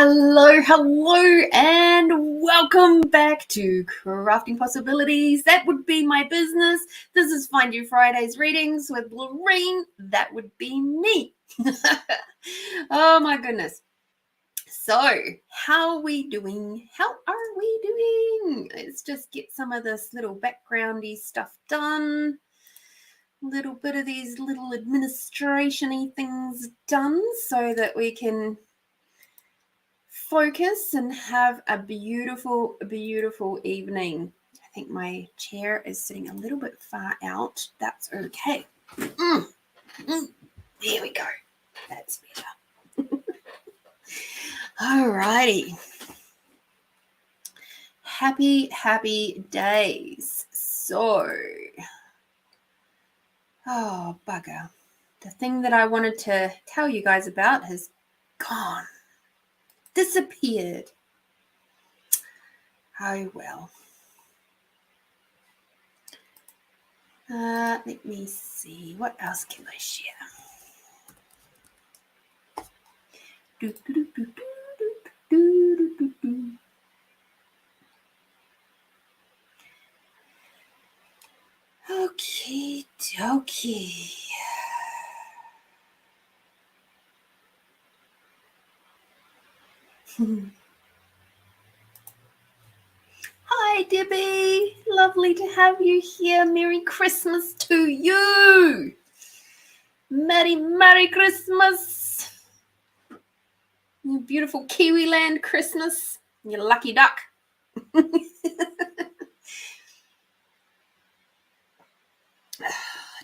Hello, and welcome back to Crafting Possibilities. That would be my business. This is Find You Fridays readings with Lorene. That would be me. Oh my goodness. So, how are we doing? Let's just get some of this little backgroundy stuff done. A little bit of these little administration-y things done so that we can focus and have a beautiful evening. I think my chair is sitting a little bit far out. That's okay. There we go. That's better. Alrighty. Happy days. So, oh bugger. The thing that I wanted to tell you guys about has gone. Disappeared. Oh well. Let me see. What else can I share? Okie dokie. Hi, Debbie. Lovely to have you here. Merry Christmas to you. Merry Christmas. You beautiful Kiwi land Christmas. You lucky duck. Oh,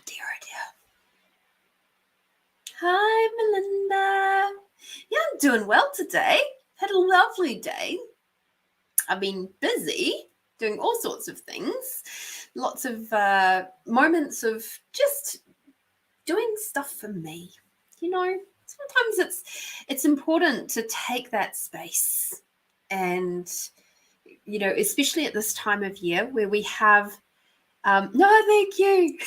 dear. Hi, Melinda. Yeah, I'm doing well today. Had a lovely day. I've been busy doing all sorts of things. Lots of moments of just doing stuff for me. You know, sometimes it's important to take that space. And, you know, especially at this time of year where we have, no, thank you.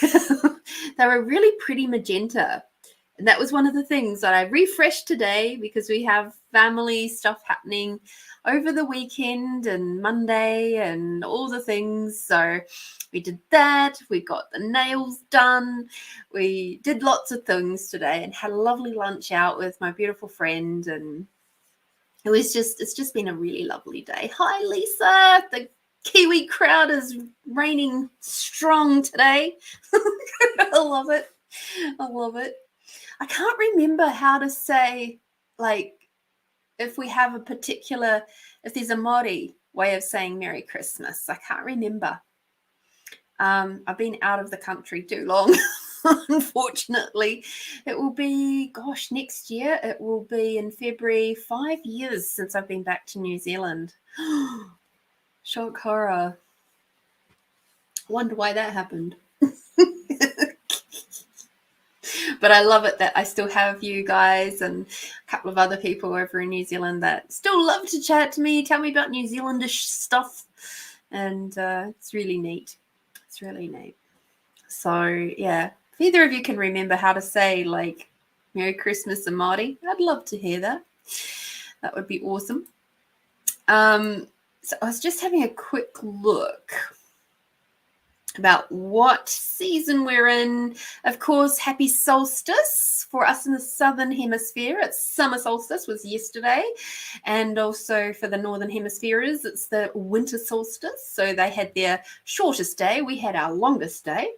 They were really pretty magenta. And that was one of the things that I refreshed today because we have family stuff happening over the weekend and Monday and all the things. So we did that. We got the nails done. We did lots of things today and had a lovely lunch out with my beautiful friend. And it's just been a really lovely day. Hi, Lisa. The Kiwi crowd is reigning strong today. I love it. I can't remember how to say, like, if there's a Māori way of saying Merry Christmas. I can't remember. I've been out of the country too long, unfortunately. It will be, next year, it will be in February, 5 years since I've been back to New Zealand. Shock horror. Wonder why that happened. But I love it that I still have you guys and a couple of other people over in New Zealand that still love to chat to me, tell me about New Zealandish stuff. And it's really neat. So, yeah, if either of you can remember how to say, like, Merry Christmas in Māori, I'd love to hear that. That would be awesome. So I was just having a quick look about what season we're in. Of course, happy solstice for us in the southern hemisphere. It's summer solstice was yesterday, and also for the northern hemispheres it's the winter solstice. So they had their shortest day, we had our longest day.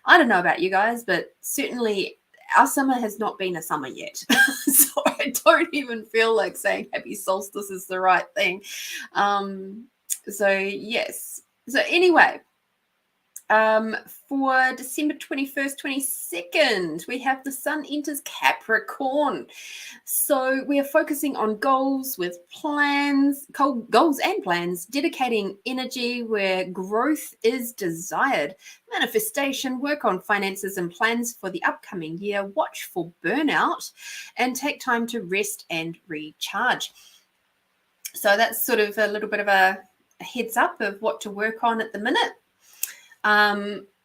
I don't know about you guys, but certainly our summer has not been a summer yet. So I don't even feel like saying happy solstice is the right thing. So yes, so anyway, for December 21st, 22nd, we have the sun enters Capricorn. So we are focusing on goals and plans, dedicating energy where growth is desired, manifestation, work on finances and plans for the upcoming year, watch for burnout, and take time to rest and recharge. So that's sort of a little bit of a heads up of what to work on at the minute.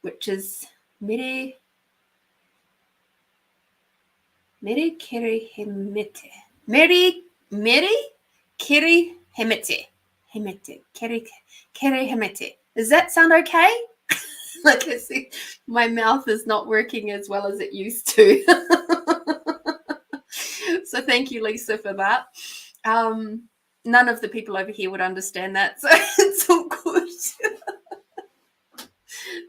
Which is Mere Kerihimete. Mere Kere hemete. Hemete. Kere hemete. Does that sound okay? Like I see, my mouth is not working as well as it used to. So thank you, Lisa, for that. None of the people over here would understand that, so it's all good.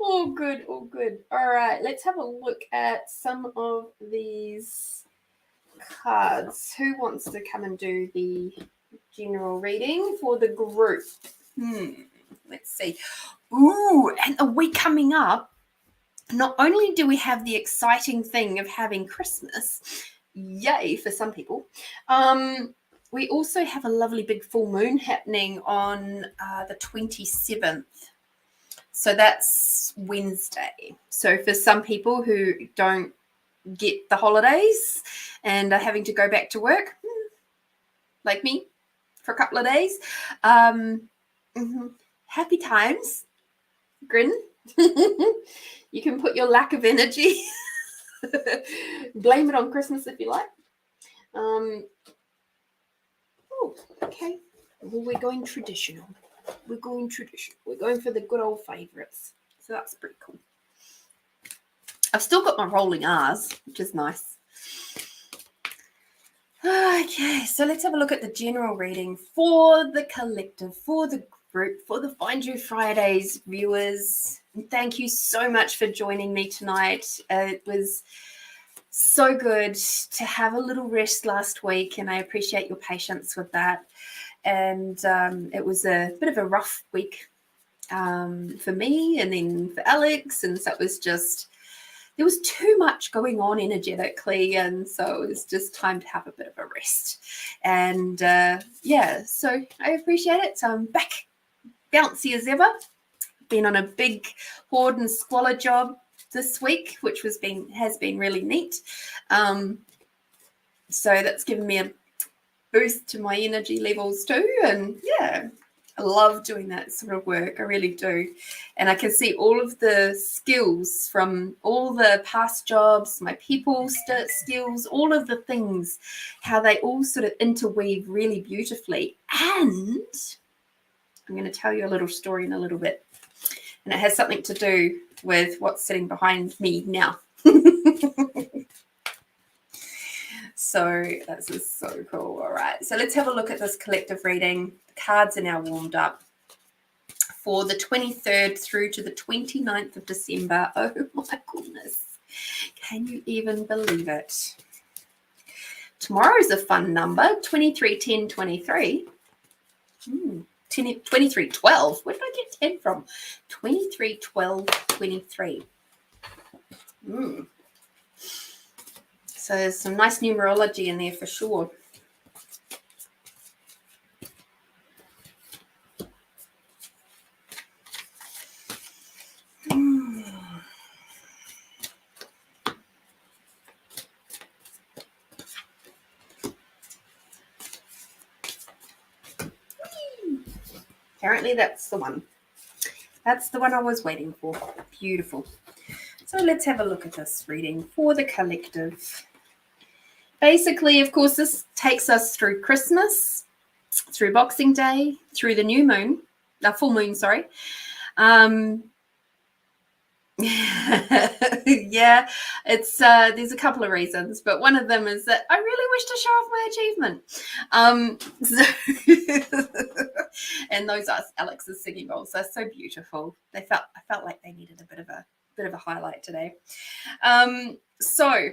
All good, all good. All right, let's have a look at some of these cards. Who wants to come and do the general reading for the group? Let's see. Ooh, and a week coming up, not only do we have the exciting thing of having Christmas, yay for some people, we also have a lovely big full moon happening on the 27th. So that's Wednesday. So for some people who don't get the holidays and are having to go back to work, like me, for a couple of days, happy times, grin. You can put your lack of energy, blame it on Christmas if you like. Oh, okay. Well, we're going traditional. We're going traditional. We're going for the good old favourites. So that's pretty cool. I've still got my rolling R's, which is nice. Okay, so let's have a look at the general reading for the collective, for the group, for the Find You Fridays viewers. And thank you so much for joining me tonight. It was so good to have a little rest last week, and I appreciate your patience with that. And it was a bit of a rough week for me and then for Alex, and so it was just, there was too much going on energetically, and so it was just time to have a bit of a rest. And yeah, so I appreciate it. So I'm back bouncy as ever. Been on a big hoard and squalor job this week, which has been really neat. So that's given me a boost to my energy levels too, and yeah, I love doing that sort of work. I really do. And I can see all of the skills from all the past jobs, my people skills, all of the things, how they all sort of interweave really beautifully. And I'm going to tell you a little story in a little bit, and it has something to do with what's sitting behind me now. So this is so cool. All right, so let's have a look at this collective reading. The cards are now warmed up for the 23rd through to the 29th of December. Oh my goodness. Can you even believe it? Tomorrow is a fun number, 23, 10, 23. 23, 12. Where did I get 10 from? 23, 12, 23. So there's some nice numerology in there for sure. Apparently that's the one. That's the one I was waiting for. Beautiful. So let's have a look at this reading for the collective. Basically, of course, this takes us through Christmas, through Boxing Day, through the new moon, full moon, sorry. Yeah, it's there's a couple of reasons, but one of them is that I really wish to show off my achievement. And those are Alex's singing bowls. They're so beautiful. I felt like they needed a bit of a highlight today. So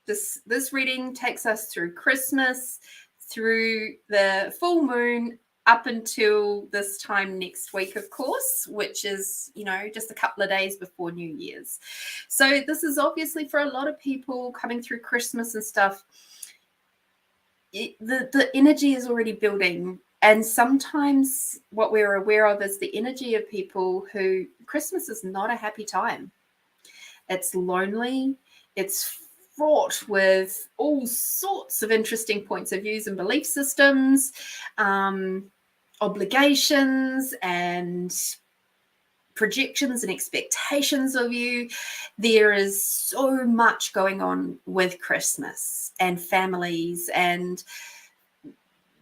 this reading takes us through Christmas, through the full moon, up until this time next week, of course, which is, just a couple of days before New Year's. So this is obviously for a lot of people coming through Christmas and stuff. The energy is already building. And sometimes what we're aware of is the energy of people who Christmas is not a happy time. It's lonely. It's fraught with all sorts of interesting points of views and belief systems, obligations and projections and expectations of you. There is so much going on with Christmas and families and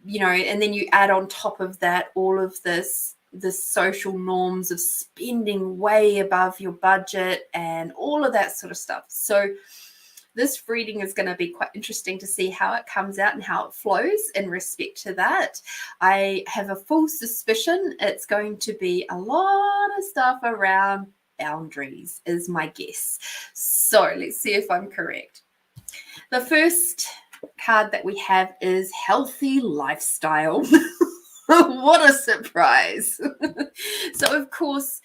and then you add on top of that all of the social norms of spending way above your budget and all of that sort of stuff. So this reading is going to be quite interesting to see how it comes out and how it flows in respect to that. I have a full suspicion it's going to be a lot of stuff around boundaries, is my guess. So let's see if I'm correct. The first card that we have is healthy lifestyle. What a surprise. So, of course,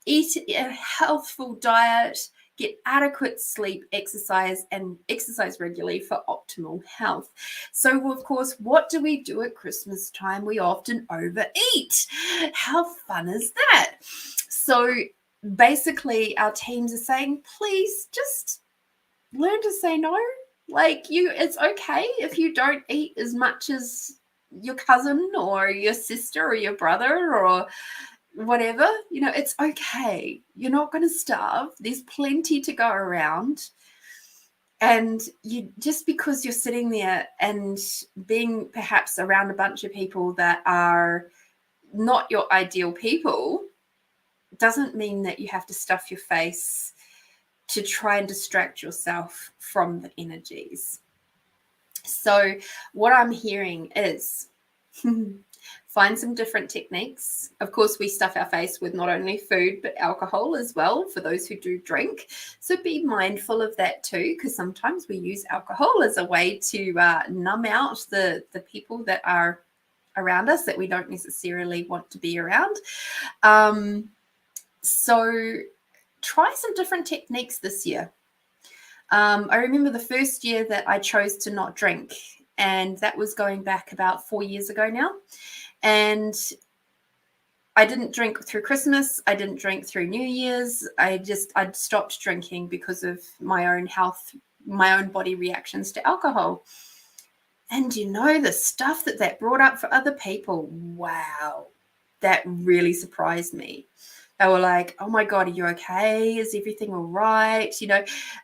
eat a healthful diet, get adequate sleep, exercise, and exercise regularly for optimal health. So, of course, what do we do at Christmas time? We often overeat. How fun is that? So, basically, our teams are saying, please just learn to say no. Like, it's okay if you don't eat as much as your cousin or your sister or your brother or whatever, it's okay. You're not going to starve. There's plenty to go around. And just because you're sitting there and being perhaps around a bunch of people that are not your ideal people doesn't mean that you have to stuff your face to try and distract yourself from the energies. So what I'm hearing is find some different techniques. Of course, we stuff our face with not only food, but alcohol as well for those who do drink. So be mindful of that too, because sometimes we use alcohol as a way to numb out the people that are around us that we don't necessarily want to be around. So try some different techniques this year. I remember the first year that I chose to not drink, and that was going back about 4 years ago now. And I didn't drink through Christmas. I didn't drink through New Year's. I'd stopped drinking because of my own health, my own body reactions to alcohol. And the stuff that brought up for other people, wow, that really surprised me. They were like, oh my God, are you okay? Is everything all right?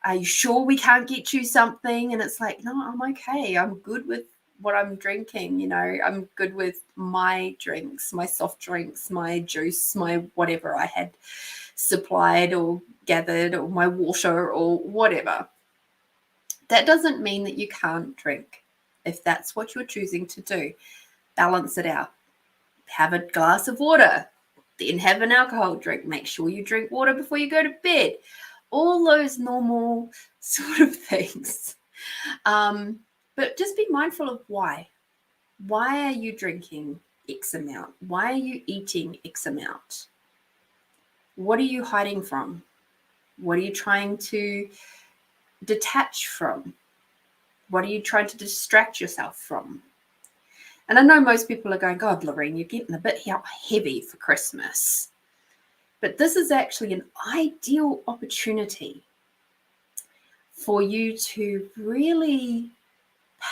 Are you sure we can't get you something? And it's like, no, I'm okay. I'm good with what I'm drinking. I'm good with my drinks, my soft drinks, my juice, my whatever I had supplied or gathered, or my water or whatever. That doesn't mean that you can't drink if that's what you're choosing to do. Balance it out. Have a glass of water. Then have an alcohol drink. Make sure you drink water before you go to bed. All those normal sort of things. But just be mindful of why. Why are you drinking X amount? Why are you eating X amount? What are you hiding from? What are you trying to detach from? What are you trying to distract yourself from? And I know most people are going, God, Lorene, you're getting a bit heavy for Christmas. But this is actually an ideal opportunity for you to really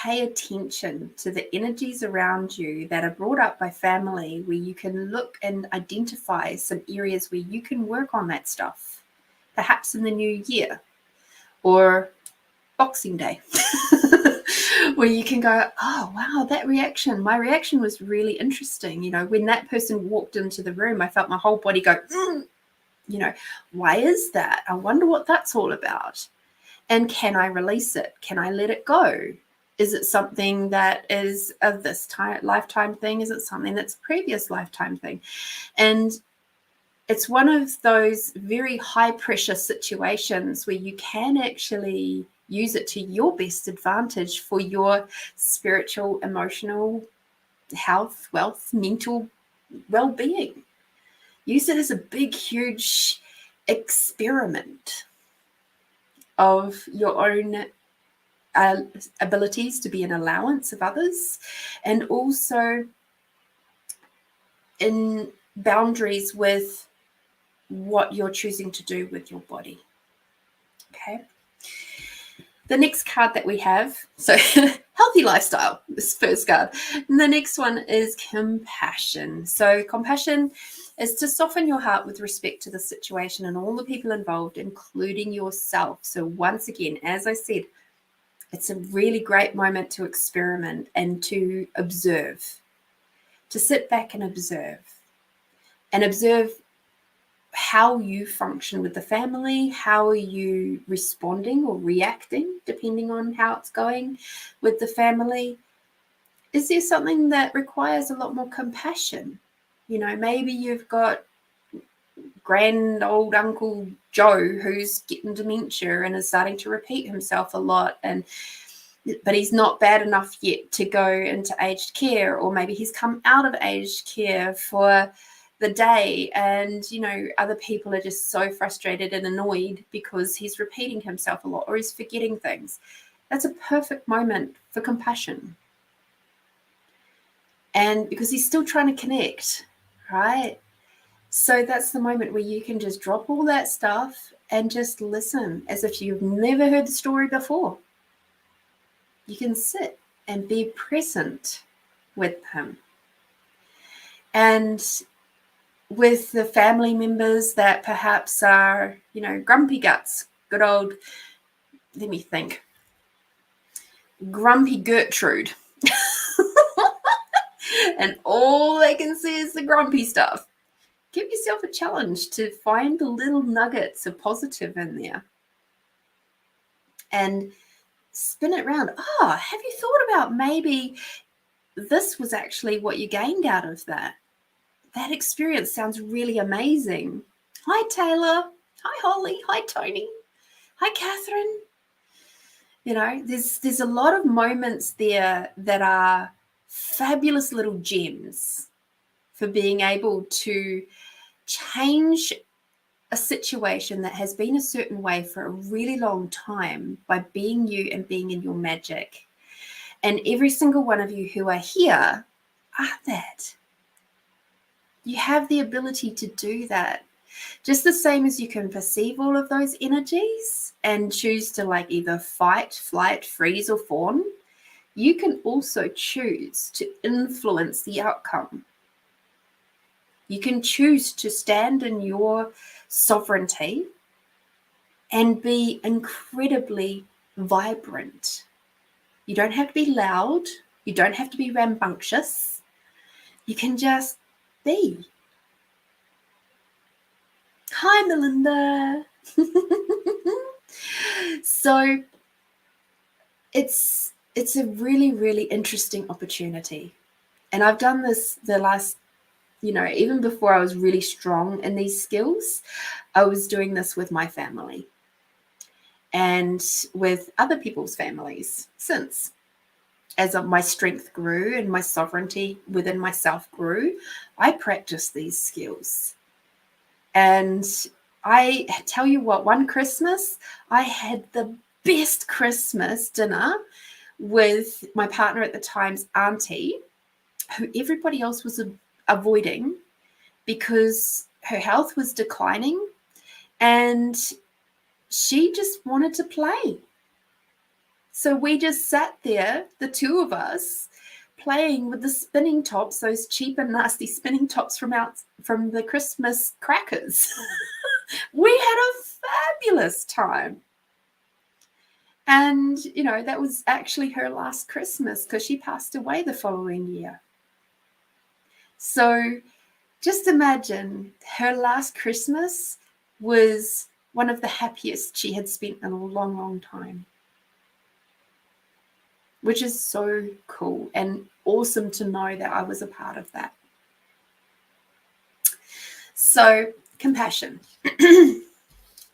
pay attention to the energies around you that are brought up by family, where you can look and identify some areas where you can work on that stuff, perhaps in the new year or Boxing Day. Where you can go, oh, wow, my reaction was really interesting. When that person walked into the room, I felt my whole body go, why is that? I wonder what that's all about. And can I release it? Can I let it go? Is it something that is of this lifetime thing? Is it something that's a previous lifetime thing? And it's one of those very high pressure situations where you can actually use it to your best advantage for your spiritual, emotional health, wealth, mental well-being. Use it as a big, huge experiment of your own abilities to be an allowance of others, and also in boundaries with what you're choosing to do with your body. Okay. The next card that we have, so healthy lifestyle, this first card. And the next one is compassion. So compassion is to soften your heart with respect to the situation and all the people involved, including yourself. So once again, as I said, It's a really great moment to experiment and to observe, to sit back and observe how you function with the family, how are you responding or reacting, depending on how it's going with the family. Is there something that requires a lot more compassion? You know, maybe you've got grand old Uncle Joe who's getting dementia and is starting to repeat himself a lot, but he's not bad enough yet to go into aged care, or maybe he's come out of aged care for the day, and you know, other people are just so frustrated and annoyed because he's repeating himself a lot or he's forgetting things. That's a perfect moment for compassion. And because he's still trying to connect, right? So that's the moment where you can just drop all that stuff and just listen as if you've never heard the story before. You can sit and be present with him. And with the family members that perhaps are, you know, grumpy guts, good old, let me think, grumpy Gertrude. And all they can see is the grumpy stuff. Give yourself a challenge to find the little nuggets of positive in there and spin it around. Oh, have you thought about maybe this was actually what you gained out of that? That experience sounds really amazing. Hi, Taylor. Hi, Holly. Hi, Tony. Hi, Catherine. You know, there's a lot of moments there that are fabulous little gems for being able to change a situation that has been a certain way for a really long time by being you and being in your magic. And every single one of you who are here are that. You have the ability to do that. Just the same as you can perceive all of those energies and choose to like either fight, flight, freeze, or fawn, you can also choose to influence the outcome. You can choose to stand in your sovereignty and be incredibly vibrant. You don't have to be loud. You don't have to be rambunctious. You can just be. Hi, Melinda. So it's a really, really interesting opportunity. And I've done this the last, you know, even before I was really strong in these skills, I was doing this with my family and with other people's families since. As my strength grew and my sovereignty within myself grew, I practiced these skills. And I tell you what, one Christmas, I had the best Christmas dinner with my partner at the time's auntie, who everybody else was avoiding because her health was declining and she just wanted to play. So we just sat there, the two of us, playing with the spinning tops, those cheap and nasty spinning tops from the Christmas crackers. We had a fabulous time. And, you know, that was actually her last Christmas because she passed away the following year. So just imagine her last Christmas was one of the happiest she had spent in a long, long time, which is so cool and awesome to know that I was a part of that. So compassion,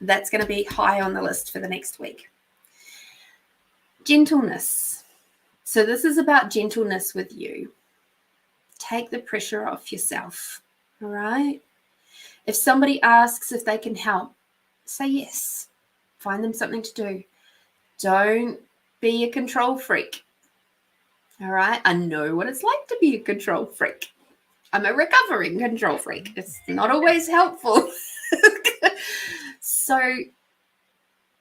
that's going to be high on the list for the next week. Gentleness. So this is about gentleness with you. Take the pressure off yourself, all right? If somebody asks if they can help, say yes. Find them something to do. Don't be a control freak, all right? I know what it's like to be a control freak. I'm a recovering control freak. It's not always helpful. So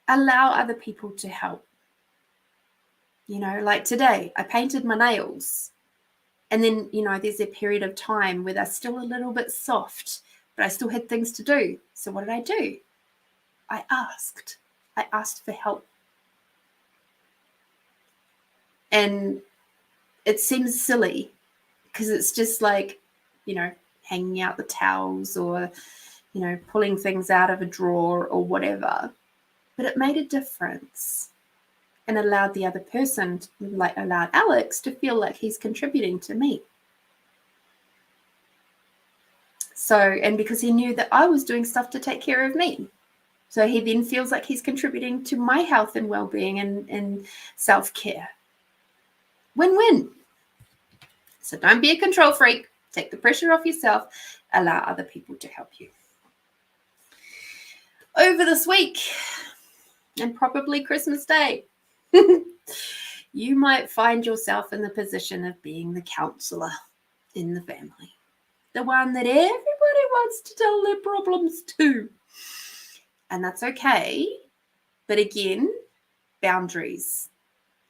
allow other people to help. You know, like today, I painted my nails. And then, you know, there's a period of time where they're still a little bit soft, but I still had things to do. So what did I do? I asked for help. And it seems silly because it's just like, hanging out the towels or, pulling things out of a drawer or whatever. But it made a difference and allowed the other person, allowed Alex to feel like he's contributing to me. So, and because he knew that I was doing stuff to take care of me. So he then feels like he's contributing to my health and well-being and self-care. Win-win. So don't be a control freak. Take the pressure off yourself. Allow other people to help you. Over this week, and probably Christmas Day, you might find yourself in the position of being the counselor in the family. The one that everybody wants to tell their problems to. And that's okay. But again, boundaries.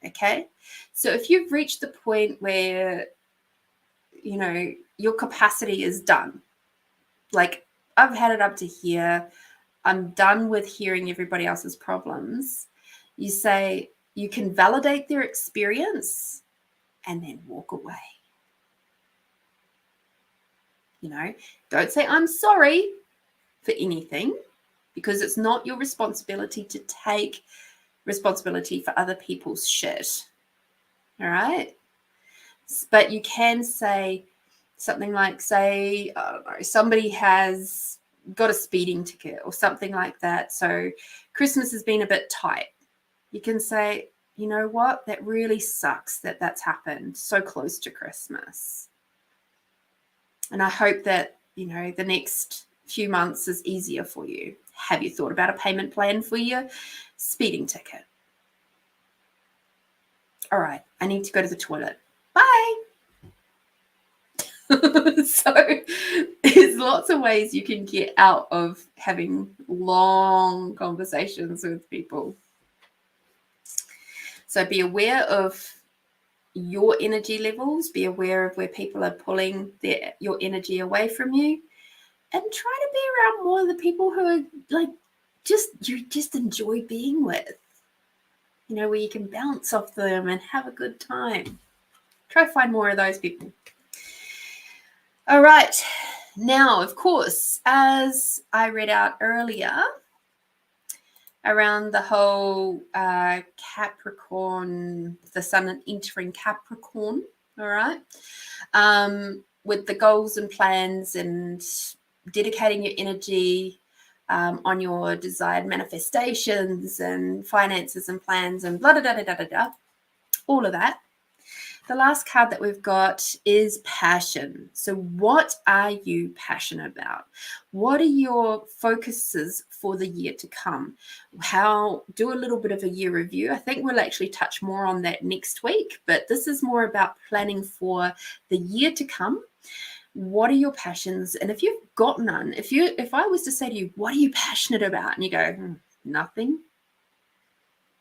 Okay? So if you've reached the point where, your capacity is done, like I've had it up to here, I'm done with hearing everybody else's problems, you say you can validate their experience and then walk away. Don't say I'm sorry for anything, because it's not your responsibility to take responsibility for other people's shit. All right? But you can say something like, I don't know, somebody has got a speeding ticket or something like that. So Christmas has been a bit tight. You can say, you know what? That really sucks that that's happened so close to Christmas. And I hope that, the next few months is easier for you. Have you thought about a payment plan for your speeding ticket? All right, I need to go to the toilet. Bye. So there's lots of ways you can get out of having long conversations with people. So be aware of your energy levels. Be aware of where people are pulling your energy away from you. And try to be around more of the people who are you just enjoy being with. Where you can bounce off them and have a good time. Try to find more of those people. All right. Now, of course, as I read out earlier around the whole Capricorn, the sun entering Capricorn, all right, with the goals and plans and dedicating your energy on your desired manifestations and finances and plans and blah, blah, blah, blah, blah, blah, all of that. The last card that we've got is passion. So what are you passionate about? What are your focuses for the year to come? Do a little bit of a year review. I think we'll actually touch more on that next week, but this is more about planning for the year to come. What are your passions? And if you've got none, if I was to say to you, what are you passionate about? And you go, nothing.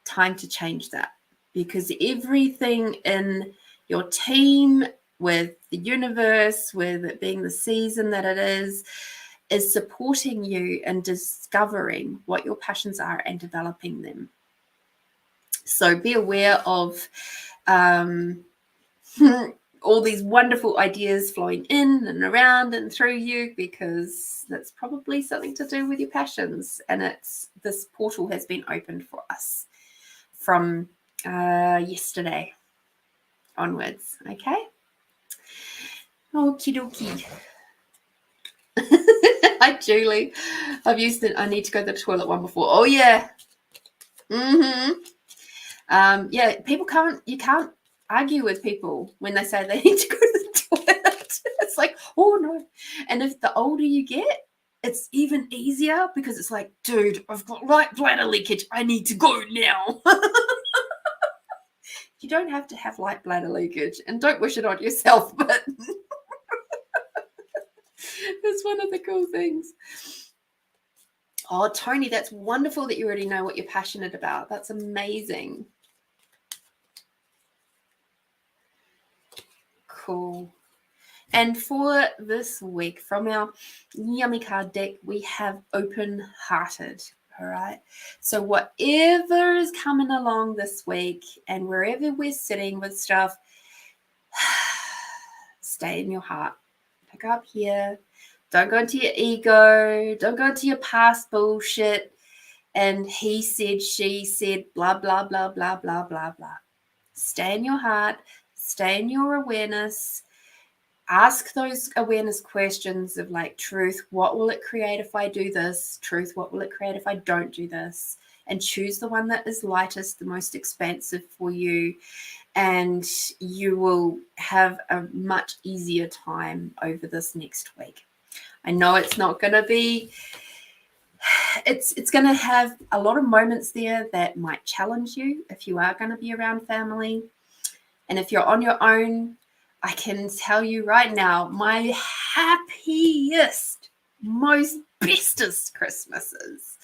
Time to change that, because everything in your team, with the universe, with it being the season that it is supporting you in discovering what your passions are and developing them. So be aware of all these wonderful ideas flowing in and around and through you, because that's probably something to do with your passions. And this portal has been opened for us from yesterday onwards. Okay. Okie dokie. Hi, Julie. I've used it. I need to go to the toilet one before. Oh yeah. Yeah. You can't argue with people when they say they need to go to the toilet. It's like, oh no. And if the older you get, it's even easier, because it's like, dude, I've got light bladder leakage. I need to go now. You don't have to have light bladder leakage, and don't wish it on yourself, but that's one of the cool things. Oh, Tony, that's wonderful that you already know what you're passionate about. That's amazing. Cool. And for this week, from our yummy card deck, we have open-hearted. All right. So whatever is coming along this week and wherever we're sitting with stuff, stay in your heart. Pick up here. Don't go into your ego. Don't go into your past bullshit. And he said, she said, blah, blah, blah, blah, blah, blah, blah. Stay in your heart. Stay in your awareness. Ask those awareness questions of like, truth, what will it create if I do this? Truth, what will it create if I don't do this? And choose the one that is lightest, the most expansive for you. And you will have a much easier time over this next week. I know it's not going to be, it's going to have a lot of moments there that might challenge you if you are going to be around family. And if you're on your own, I can tell you right now, my happiest, most bestest Christmases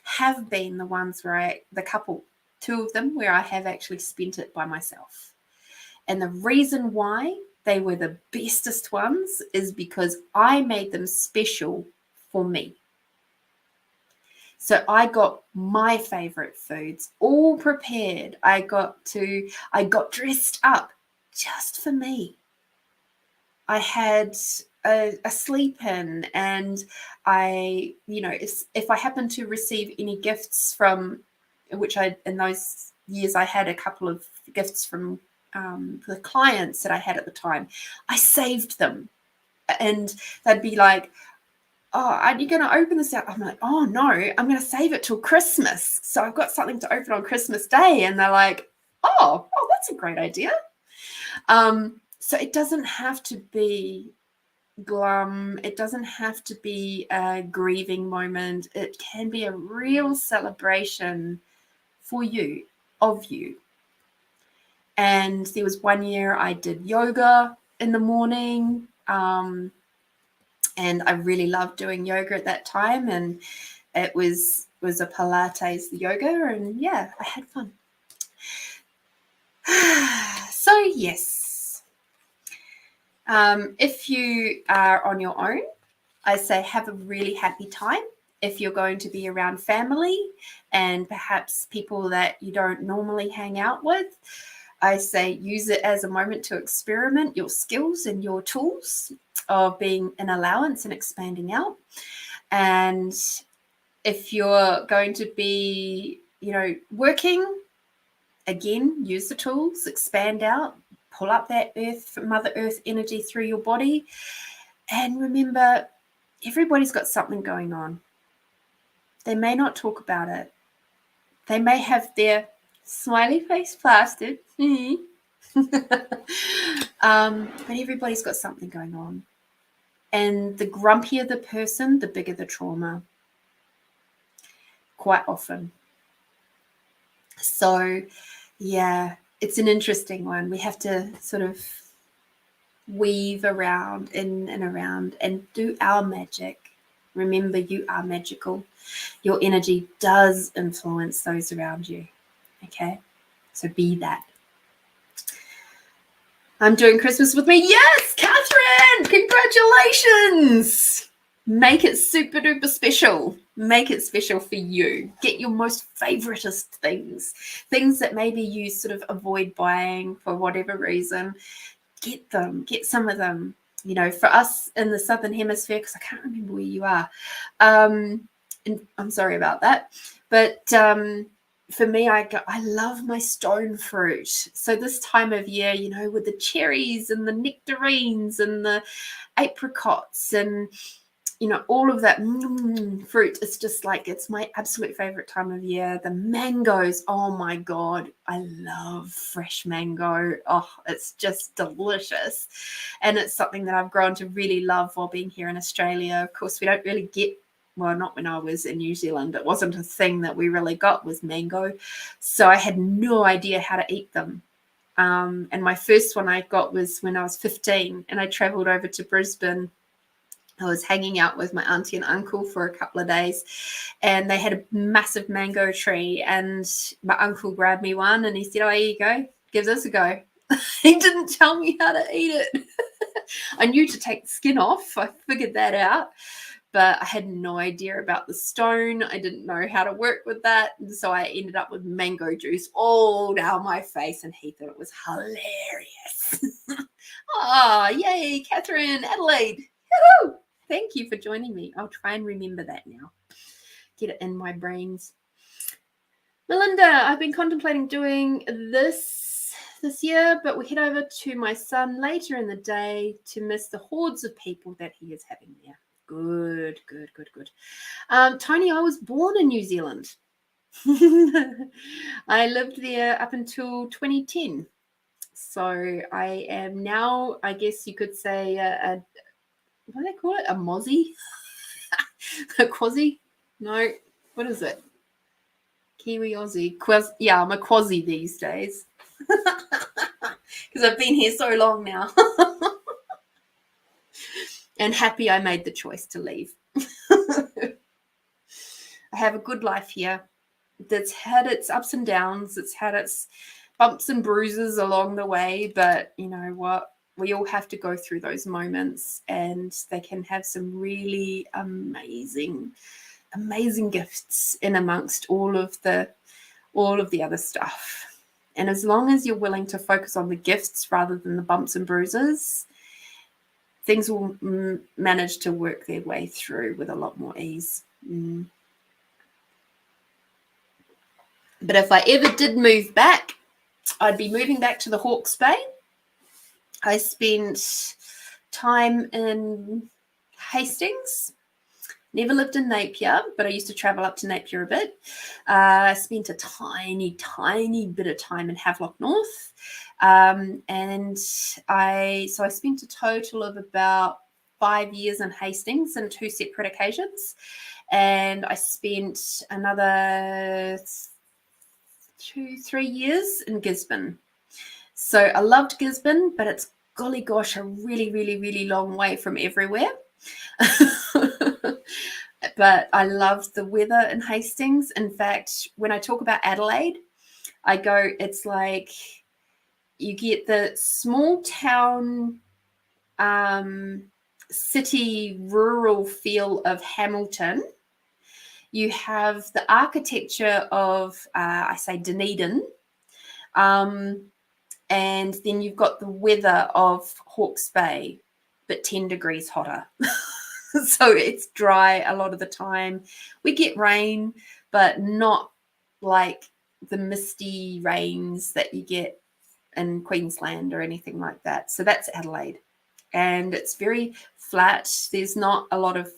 have been the ones where two of them where I have actually spent it by myself. And the reason why they were the bestest ones is because I made them special for me. So I got my favorite foods all prepared. I got dressed up just for me. I had a sleep-in, and if I happened to receive any gifts from, in those years I had a couple of gifts from the clients that I had at the time, I saved them. And they'd be like, oh, aren't you going to open this out? I'm like, oh no, I'm going to save it till Christmas. So I've got something to open on Christmas Day. And they're like, oh, that's a great idea. So it doesn't have to be glum. It doesn't have to be a grieving moment. It can be a real celebration for you, of you. And there was one year I did yoga in the morning. And I really loved doing yoga at that time. And it was a Pilates yoga. And yeah, I had fun. So yes. If you are on your own, I say have a really happy time. If you're going to be around family and perhaps people that you don't normally hang out with, I say use it as a moment to experiment your skills and your tools of being an allowance and expanding out. And if you're going to be, working, again, use the tools, expand out, pull up that Mother Earth energy through your body. And remember, everybody's got something going on. They may not talk about it. They may have their smiley face plastered. But everybody's got something going on. And the grumpier the person, the bigger the trauma. Quite often. So, yeah, it's an interesting one. We have to sort of weave around and around and do our magic. Remember, you are magical. Your energy does influence those around you. Okay? So be that. I'm doing Christmas with me. Yes, Catherine! Congratulations! Make it super duper special. Make it special for you. Get your most favoritist things that maybe you sort of avoid buying for whatever reason. Get them. Get some of them. For us in the Southern Hemisphere, because I can't remember where you are. And I'm sorry about that. But for me, I love my stone fruit. So this time of year, with the cherries and the nectarines and the apricots and all of that fruit, it's just like, it's my absolute favorite time of year. The mangoes, oh my God, I love fresh mango. Oh, it's just delicious. And it's something that I've grown to really love while being here in Australia. Of course, we don't really get, well, not when I was in New Zealand. It wasn't a thing that we really got, was mango. So I had no idea how to eat them. And my first one I got was when I was 15 and I traveled over to Brisbane. I was hanging out with my auntie and uncle for a couple of days, and they had a massive mango tree, and my uncle grabbed me one and he said, oh, here you go, give this a go. He didn't tell me how to eat it. I knew to take the skin off. I figured that out. but I had no idea about the stone. I didn't know how to work with that. And so I ended up with mango juice all down my face, and he thought it was hilarious. Ah, yay, Catherine, Adelaide. Woo-hoo! Thank you for joining me. I'll try and remember that now. Get it in my brains. Melinda, I've been contemplating doing this year, but we head over to my son later in the day to miss the hordes of people that he is having there. Good. Tony, I was born in New Zealand. I lived there up until 2010. So I am now, I guess you could say, what do they call it? A mozzie? A quasi? No, what is it? Kiwi Aussie. Yeah, I'm a quasi these days. Because I've been here so long now. And happy I made the choice to leave. I have a good life here. That's had its ups and downs. It's had its bumps and bruises along the way. But you know what? We all have to go through those moments, and they can have some really amazing gifts in amongst all of the other stuff. And as long as you're willing to focus on the gifts rather than the bumps and bruises, things will manage to work their way through with a lot more ease. But if I ever did move back, I'd be moving back to the Hawke's Bay. I spent time in Hastings. Never lived in Napier, but I used to travel up to Napier a bit. I spent a tiny bit of time in Havelock North. And I spent a total of about 5 years in Hastings on 2 separate occasions. And I spent another 2-3 years in Gisborne. So I loved Gisborne, but it's golly gosh, a really long way from everywhere. But I loved the weather in Hastings. In fact, when I talk about Adelaide, I go, it's like you get the small town, city, rural feel of Hamilton. You have the architecture of, I say, Dunedin. And then you've got the weather of Hawke's Bay, but 10 degrees hotter. So it's dry a lot of the time. We get rain, but not like the misty rains that you get in Queensland or anything like that. So that's Adelaide. And it's very flat. There's not a lot of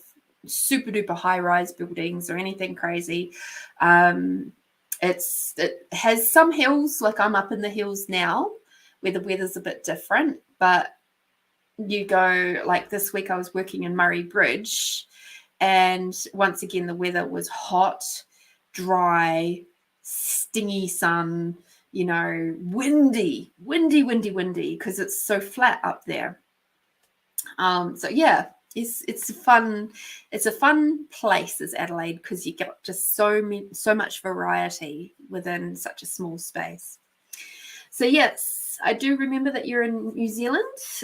super duper high rise buildings or anything crazy. It has some hills, like I'm up in the hills now, where the weather's a bit different, but you go, like this week I was working in Murray Bridge, and once again the weather was hot, dry, stingy sun, you know, windy because it's so flat up there. So yeah, it's a fun place is Adelaide, because you get just so much variety within such a small space. So yes, I do remember that you're in New Zealand,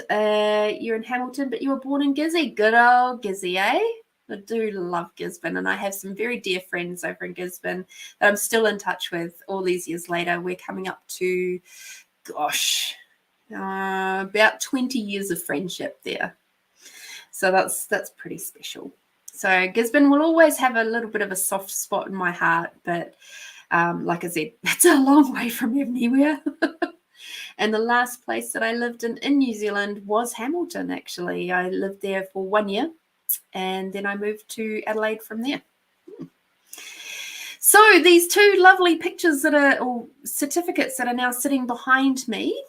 you're in Hamilton, but you were born in Gizzy. Good old Gizzy, eh? I do love Gisborne, and I have some very dear friends over in Gisborne that I'm still in touch with all these years later. We're coming up to, gosh, about 20 years of friendship there. So that's pretty special. So Gisborne will always have a little bit of a soft spot in my heart, but like I said, it's a long way from anywhere. And the last place that I lived in New Zealand was Hamilton, actually. I lived there for 1 year, and then I moved to Adelaide from there. So these 2 lovely pictures or certificates that are now sitting behind me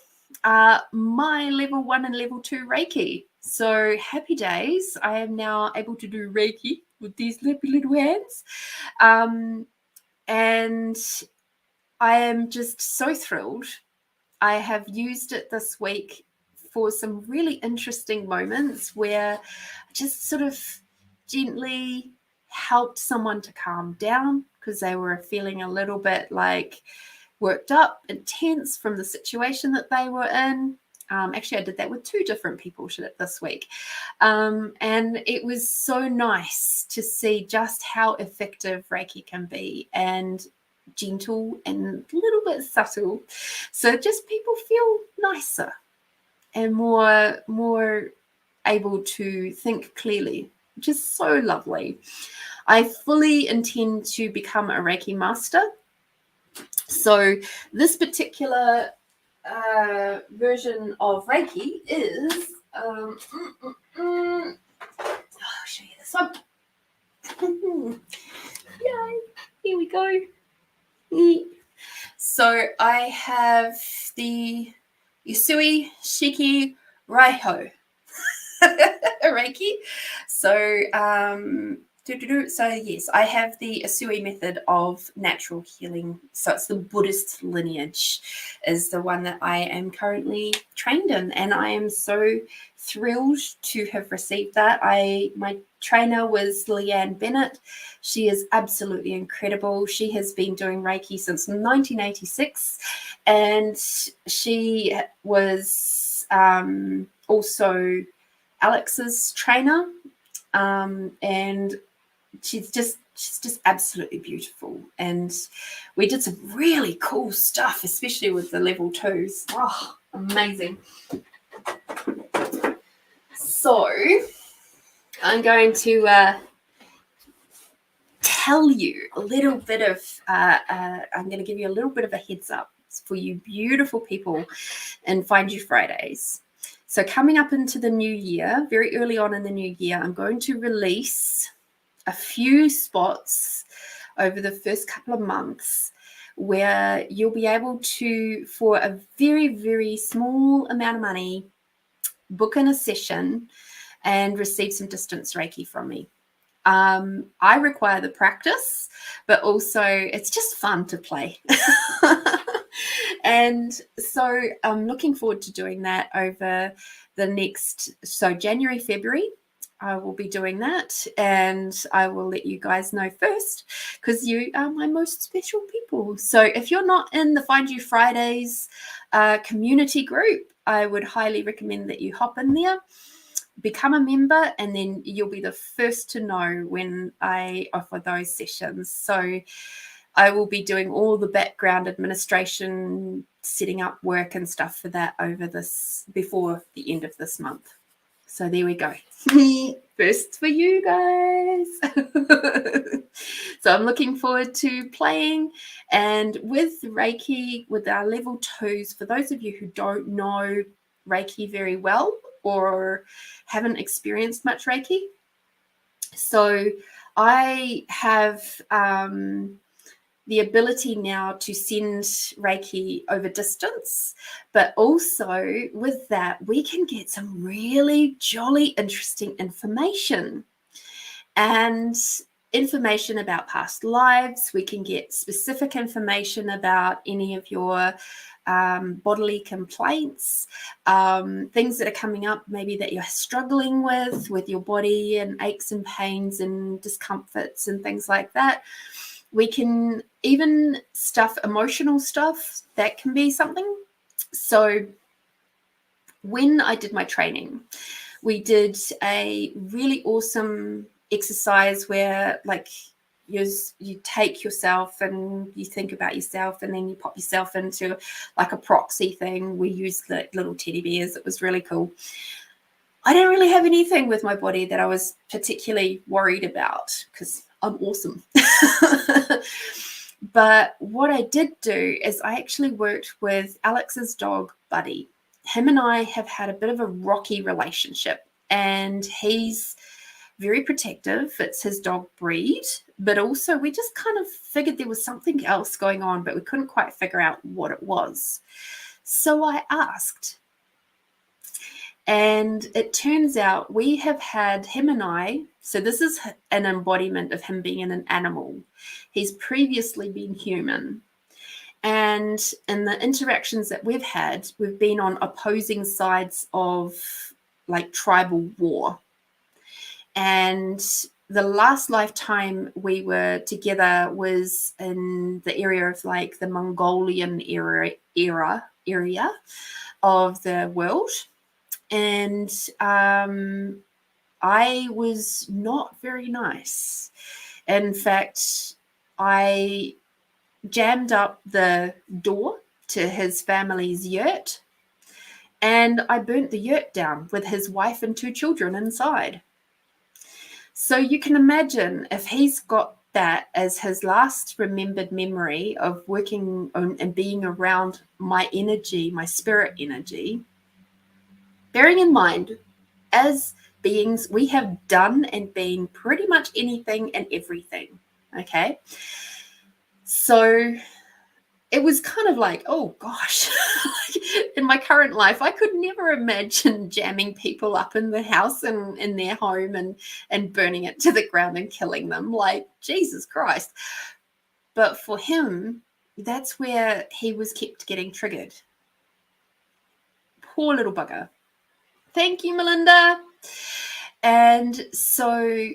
are my level 1 and level 2 Reiki. So happy days. I am now able to do Reiki with these little hands. And I am just so thrilled. I have used it this week for some really interesting moments where I just sort of gently helped someone to calm down because they were feeling a little bit like worked up and tense from the situation that they were in. Actually, I did that with 2 different people this week. And it was so nice to see just how effective Reiki can be, and gentle and a little bit subtle. So just people feel nicer and more able to think clearly, which is so lovely. I fully intend to become a Reiki master. So this particular version of Reiki is, I'll show you this one. Yay, here we go. So I have the Usui Shiki Raiho Reiki. So yes, I have the Usui method of natural healing. So it's the Buddhist lineage is the one that I am currently trained in, and I am so thrilled to have received that. My trainer was Leanne Bennett. She is absolutely incredible. She has been doing Reiki since 1986, and she was also Alex's trainer, and she's just absolutely beautiful. And we did some really cool stuff, especially with the level 2s. Oh, amazing. So I'm going to tell you a little bit of I'm going to give you a little bit of a heads up for you beautiful people in Find You Fridays. So coming up into the new year, very early on in the new year, I'm going to release a few spots over the first couple of months where you'll be able to, for a very, very small amount of money, book in a session and receive some distance Reiki from me. I require the practice, but also it's just fun to play. And so I'm looking forward to doing that over the next, so January, February, I will be doing that, and I will let you guys know first because you are my most special people. So if you're not in the Find You Fridays community group, I would highly recommend that you hop in there, become a member, and then you'll be the first to know when I offer those sessions. So I will be doing all the background administration, setting up work and stuff for that before the end of this month. So there we go. First for you guys. So I'm looking forward to playing. And with Reiki, with our level 2s, for those of you who don't know Reiki very well or haven't experienced much Reiki, so I have the ability now to send Reiki over distance, but also with that, we can get some really jolly, interesting information and information about past lives. We can get specific information about any of your bodily complaints, things that are coming up, maybe that you're struggling with your body, and aches and pains and discomforts and things like that. We can even emotional stuff, that can be something. So when I did my training, we did a really awesome exercise where you take yourself and you think about yourself, and then you pop yourself into like a proxy thing. We used the little teddy bears. It was really cool. I didn't really have anything with my body that I was particularly worried about because I'm awesome. But what I did do is I actually worked with Alex's dog, Buddy. Him and I have had a bit of a rocky relationship, and he's very protective. It's his dog breed, but also we just kind of figured there was something else going on, but we couldn't quite figure out what it was. So I asked. And it turns out we have had him and I, so this is an embodiment of him being an animal. He's previously been human. And in the interactions that we've had, we've been on opposing sides of like tribal war. And the last lifetime we were together was in the area of like the Mongolian area of the world. And I was not very nice. In fact, I jammed up the door to his family's yurt, and I burnt the yurt down with his wife and 2 children inside. So you can imagine if he's got that as his last remembered memory of working on and being around my energy, my spirit energy, bearing in mind, as beings, we have done and been pretty much anything and everything. Okay. So it was kind of like, oh gosh, in my current life, I could never imagine jamming people up in the house and in their home and burning it to the ground and killing them. Like, Jesus Christ. But for him, that's where he was kept getting triggered. Poor little bugger. Thank you, Melinda. And so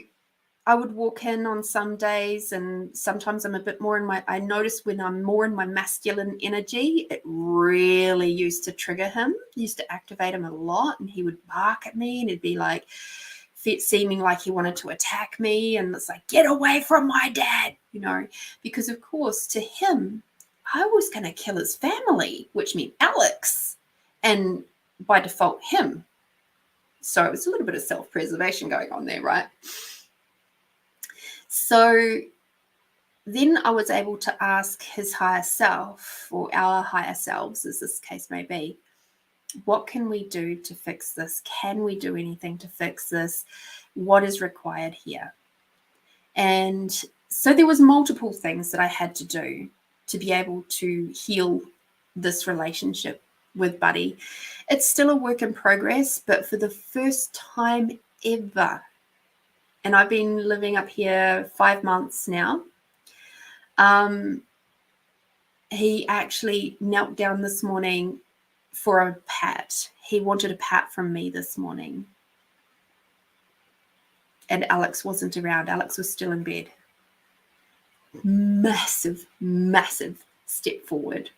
I would walk in on some days, and sometimes I'm a bit more in my, I notice when I'm more in my masculine energy, it really used to trigger him, used to activate him a lot, and he would bark at me and it'd be like, seeming like he wanted to attack me, and it's like, get away from my dad, you know, because of course to him, I was going to kill his family, which meant Alex, and by default him. So it was a little bit of self-preservation going on there, right? So then I was able to ask his higher self, or our higher selves, as this case may be, what can we do to fix this? Can we do anything to fix this? What is required here? And so there was multiple things that I had to do to be able to heal this relationship with Buddy. It's still a work in progress, but for the first time ever, and I've been living up here 5 months now, he actually knelt down this morning for a pat. He wanted a pat from me this morning. And Alex wasn't around. Alex was still in bed. Massive, massive step forward.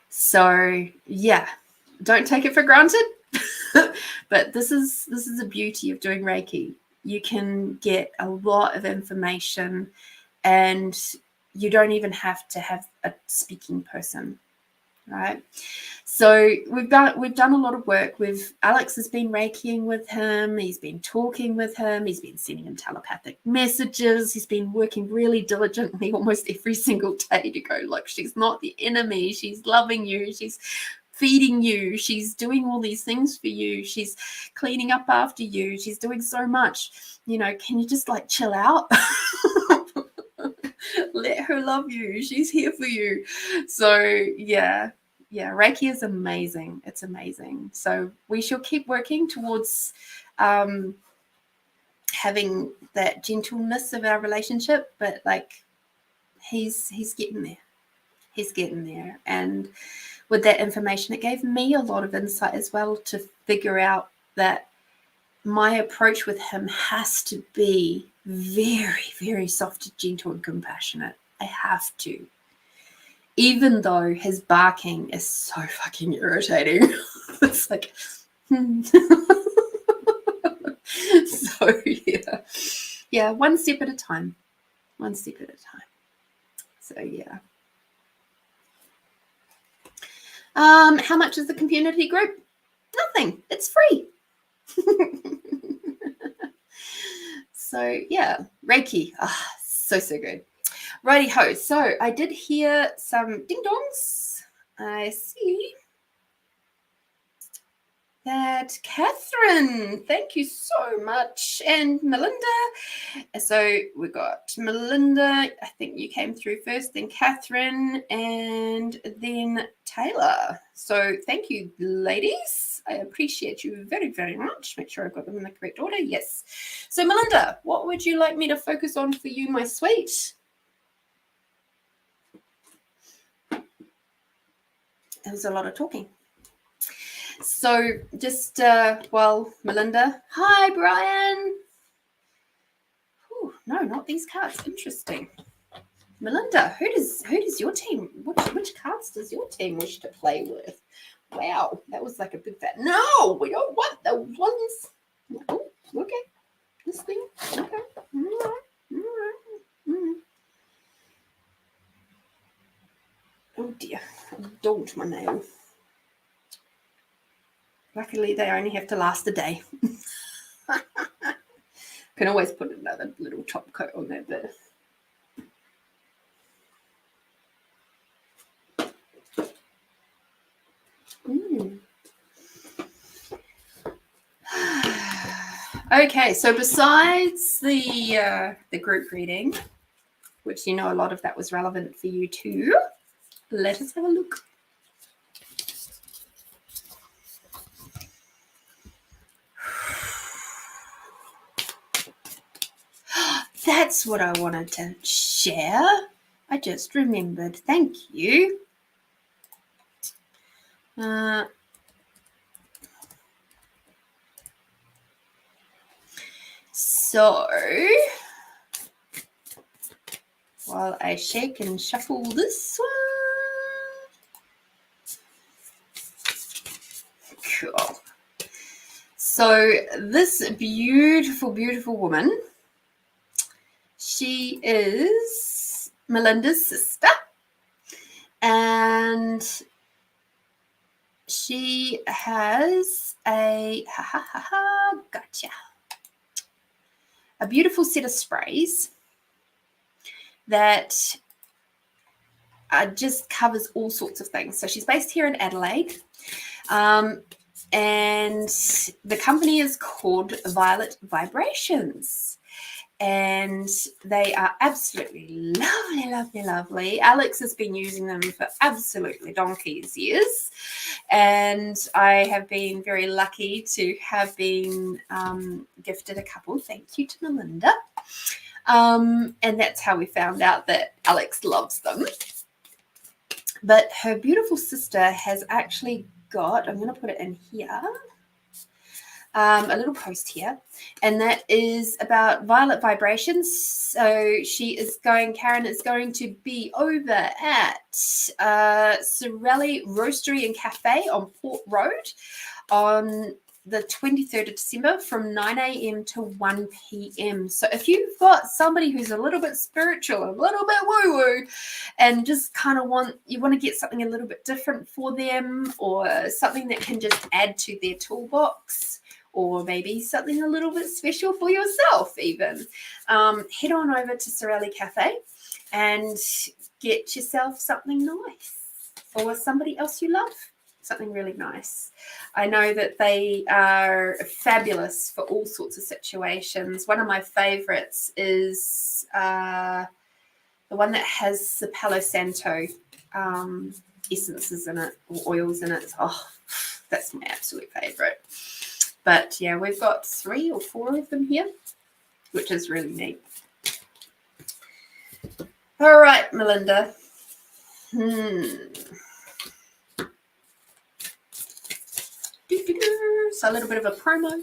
So, yeah, don't take it for granted. But this is the beauty of doing Reiki. You can get a lot of information, and you don't even have to have a speaking person, right? So we've done a lot of work with Alex. Has been Reikiing with him. He's been talking with him. He's been sending him telepathic messages. He's been working really diligently almost every single day to go, look, she's not the enemy. She's loving you. She's feeding you. She's doing all these things for you. She's cleaning up after you. She's doing so much. You know, can you just like chill out? Let her love you. She's here for you. So yeah, Reiki is amazing. It's amazing. So we shall keep working towards having that gentleness of our relationship, but like he's getting there. He's getting there. And with that information, it gave me a lot of insight as well to figure out that my approach with him has to be very, very soft, gentle, and compassionate. I have to. Even though his barking is so fucking irritating. It's like, So, yeah. Yeah, one step at a time. One step at a time. So, yeah. How much is the community group? Nothing. It's free. So yeah, Reiki. So good. Righty ho. So I did hear some ding dongs. I see that Catherine, thank you so much, and Melinda. So we got Melinda, I think you came through first, then Catherine, and then Taylor. So thank you, ladies. I appreciate you very, very much. Make sure I've got them in the correct order. Yes. So Melinda, what would you like me to focus on for you, my sweet? There was a lot of talking. So just, Melinda. Hi, Brian. no, not these cards. Interesting. Melinda, who does your team, which cards does your team wish to play with? Wow, that was like a big fat. No, we don't want those ones. Oh, okay. This thing. Okay. All right. All right. Mm. Oh dear. I don't my nail. Luckily, they only have to last a day. Can always put another little top coat on that bit. Okay, so besides the group reading, which you know a lot of that was relevant for you too, let us have a look. That's what I wanted to share. I just remembered. Thank you. So, while I shake and shuffle this one. Cool. So, this beautiful, beautiful woman, she is Melinda's sister. And she has a gotcha. A beautiful set of sprays that just covers all sorts of things. So she's based here in Adelaide, and the company is called Violet Vibrations, and they are absolutely lovely, lovely, lovely. Alex has been using them for absolutely donkey's years, and I have been very lucky to have been gifted a couple. Thank you to Melinda. And that's how we found out that Alex loves them. But her beautiful sister has actually got, I'm going to put it in here, a little post here, and that is about Violet Vibrations. So Karen is going to be over at Sorelli Roastery and Cafe on Port Road on the 23rd of December from 9 a.m. to 1 p.m. So if you've got somebody who's a little bit spiritual, a little bit woo-woo, and just kind of want to get something a little bit different for them, or something that can just add to their toolbox, or maybe something a little bit special for yourself even, head on over to Sorelli Cafe and get yourself something nice for somebody else you love. Something really nice. I know that they are fabulous for all sorts of situations. One of my favorites is the one that has the Palo Santo essences in it, or oils in it. Oh, that's my absolute favorite. But yeah, we've got 3 or 4 of them here, which is really neat. All right, Melinda. So a little bit of a promo.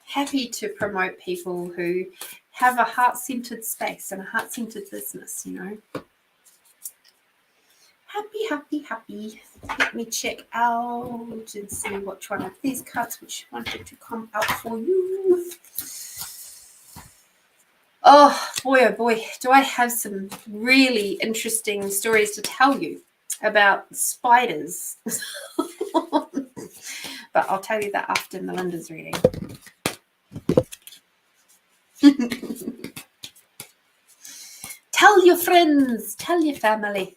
Happy to promote people who have a heart-centered space and a heart-centered business, you know. Happy, happy, happy. Let me check out and see which one of these cards which wanted to come out for you. Oh boy, do I have some really interesting stories to tell you about spiders. But I'll tell you that after Melinda's reading. Tell your friends, tell your family.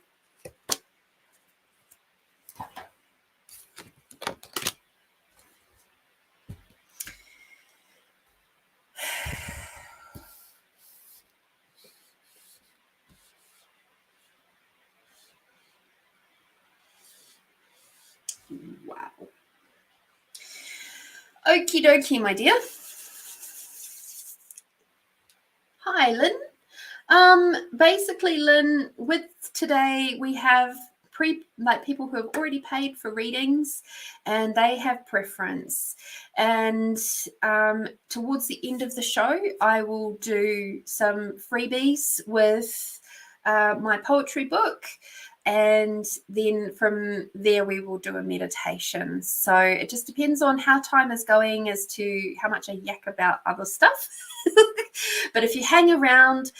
Wow. Okie dokie, my dear. Hi, Lynn. Basically, Lynn, with today we have people who have already paid for readings, and they have preference. And towards the end of the show, I will do some freebies with my poetry book. And then from there, we will do a meditation. So it just depends on how time is going as to how much I yak about other stuff. But if you hang around,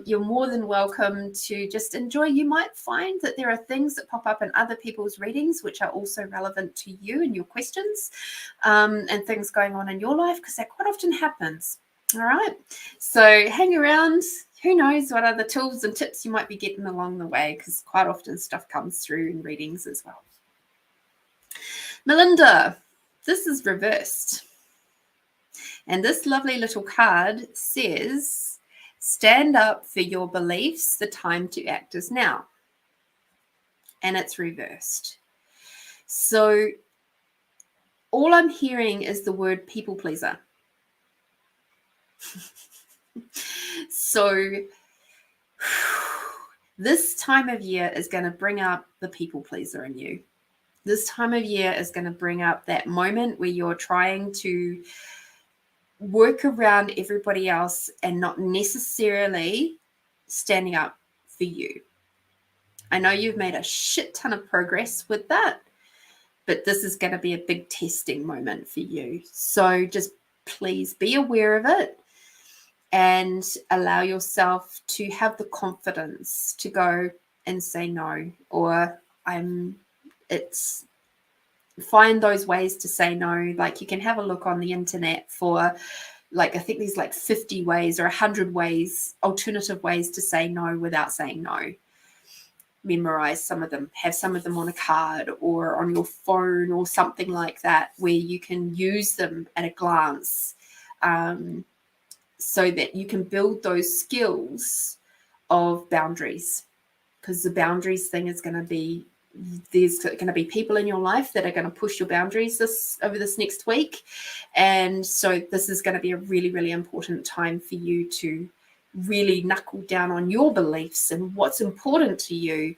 you're more than welcome to just enjoy. You might find that there are things that pop up in other people's readings which are also relevant to you and your questions, and things going on in your life, because that quite often happens. All right. So hang around. Who knows what other tools and tips you might be getting along the way, because quite often stuff comes through in readings as well. Melinda, this is reversed. And this lovely little card says, stand up for your beliefs, the time to act is now. And it's reversed. So all I'm hearing is the word people pleaser. So this time of year is going to bring up the people pleaser in you. This time of year is going to bring up that moment where you're trying to work around everybody else and not necessarily standing up for you. I know you've made a shit ton of progress with that, but this is going to be a big testing moment for you. So just please be aware of it and allow yourself to have the confidence to go and say no, or find those ways to say no. Like, you can have a look on the internet for, like, I think there's like 50 ways or 100 ways, alternative ways to say no without saying no. Memorize some of them, have some of them on a card or on your phone or something like that, where you can use them at a glance, so that you can build those skills of boundaries. Because the boundaries thing is going to be, there's going to be people in your life that are going to push your boundaries over this next week. And so this is going to be a really, really important time for you to really knuckle down on your beliefs and what's important to you,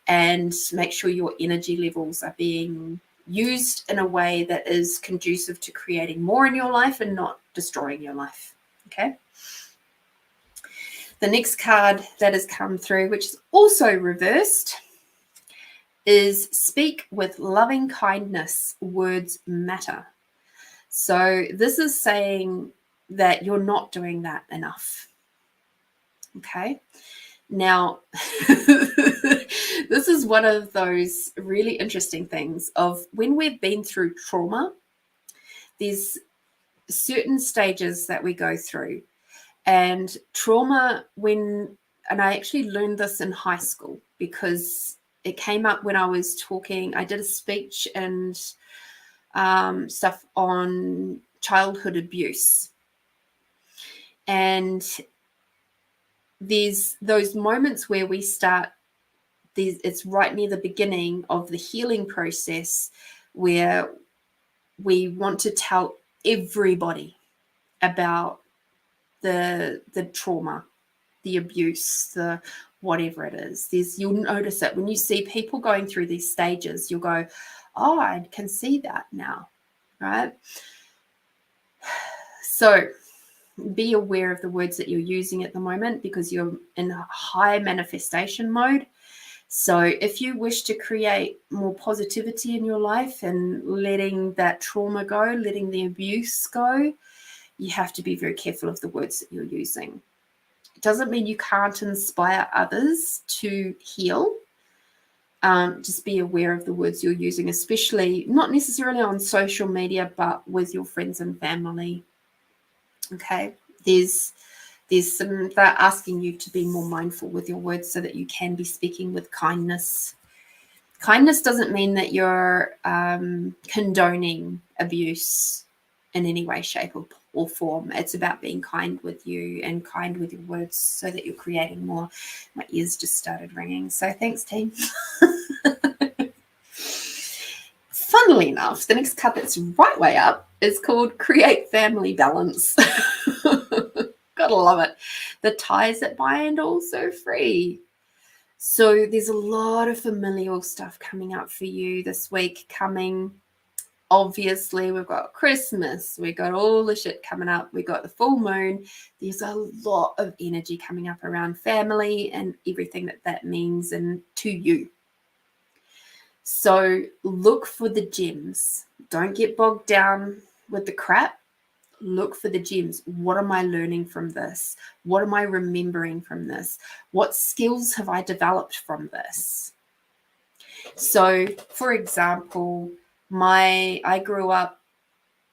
and make sure your energy levels are being used in a way that is conducive to creating more in your life and not destroying your life. Okay. The next card that has come through, which is also reversed, is speak with loving kindness, words matter. So this is saying that you're not doing that enough. Okay. Now, this is one of those really interesting things of when we've been through trauma, there's certain stages that we go through. And trauma, and I actually learned this in high school because it came up when I was talking. I did a speech and stuff on childhood abuse. And there's those moments where we start, it's right near the beginning of the healing process, where we want to tell everybody about the trauma, the abuse, the whatever it is. You'll notice that when you see people going through these stages, you'll go, oh, I can see that now, right? So be aware of the words that you're using at the moment, because you're in high manifestation mode. So if you wish to create more positivity in your life and letting that trauma go, letting the abuse go, you have to be very careful of the words that you're using. It doesn't mean you can't inspire others to heal. Just be aware of the words you're using, especially not necessarily on social media, but with your friends and family. Okay, there's some, they're asking you to be more mindful with your words so that you can be speaking with kindness. Kindness doesn't mean that you're condoning abuse in any way, shape, or form. It's about being kind with you and kind with your words so that you're creating more. My ears just started ringing, so thanks, team. Funnily enough, the next card that's right way up is called Create Family Balance. Gotta love it. The ties that bind also free. So there's a lot of familial stuff coming up for you this week coming. Obviously, we've got Christmas, we've got all the shit coming up, we've got the full moon. There's a lot of energy coming up around family and everything that means and to you. So look for the gems. Don't get bogged down with the crap. Look for the gems. What am I learning from this? What am I remembering from this? What skills have I developed from this? So, for example, I grew up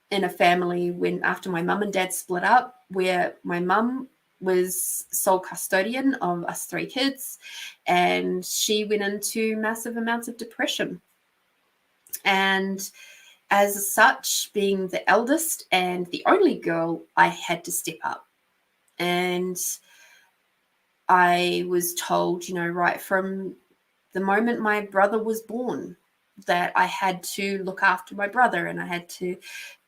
in a family when after my mum and dad split up, where my mum was sole custodian of us 3 kids, and she went into massive amounts of depression. And as such, being the eldest and the only girl, I had to step up. And I was told, right from the moment my brother was born, that I had to look after my brother and I had to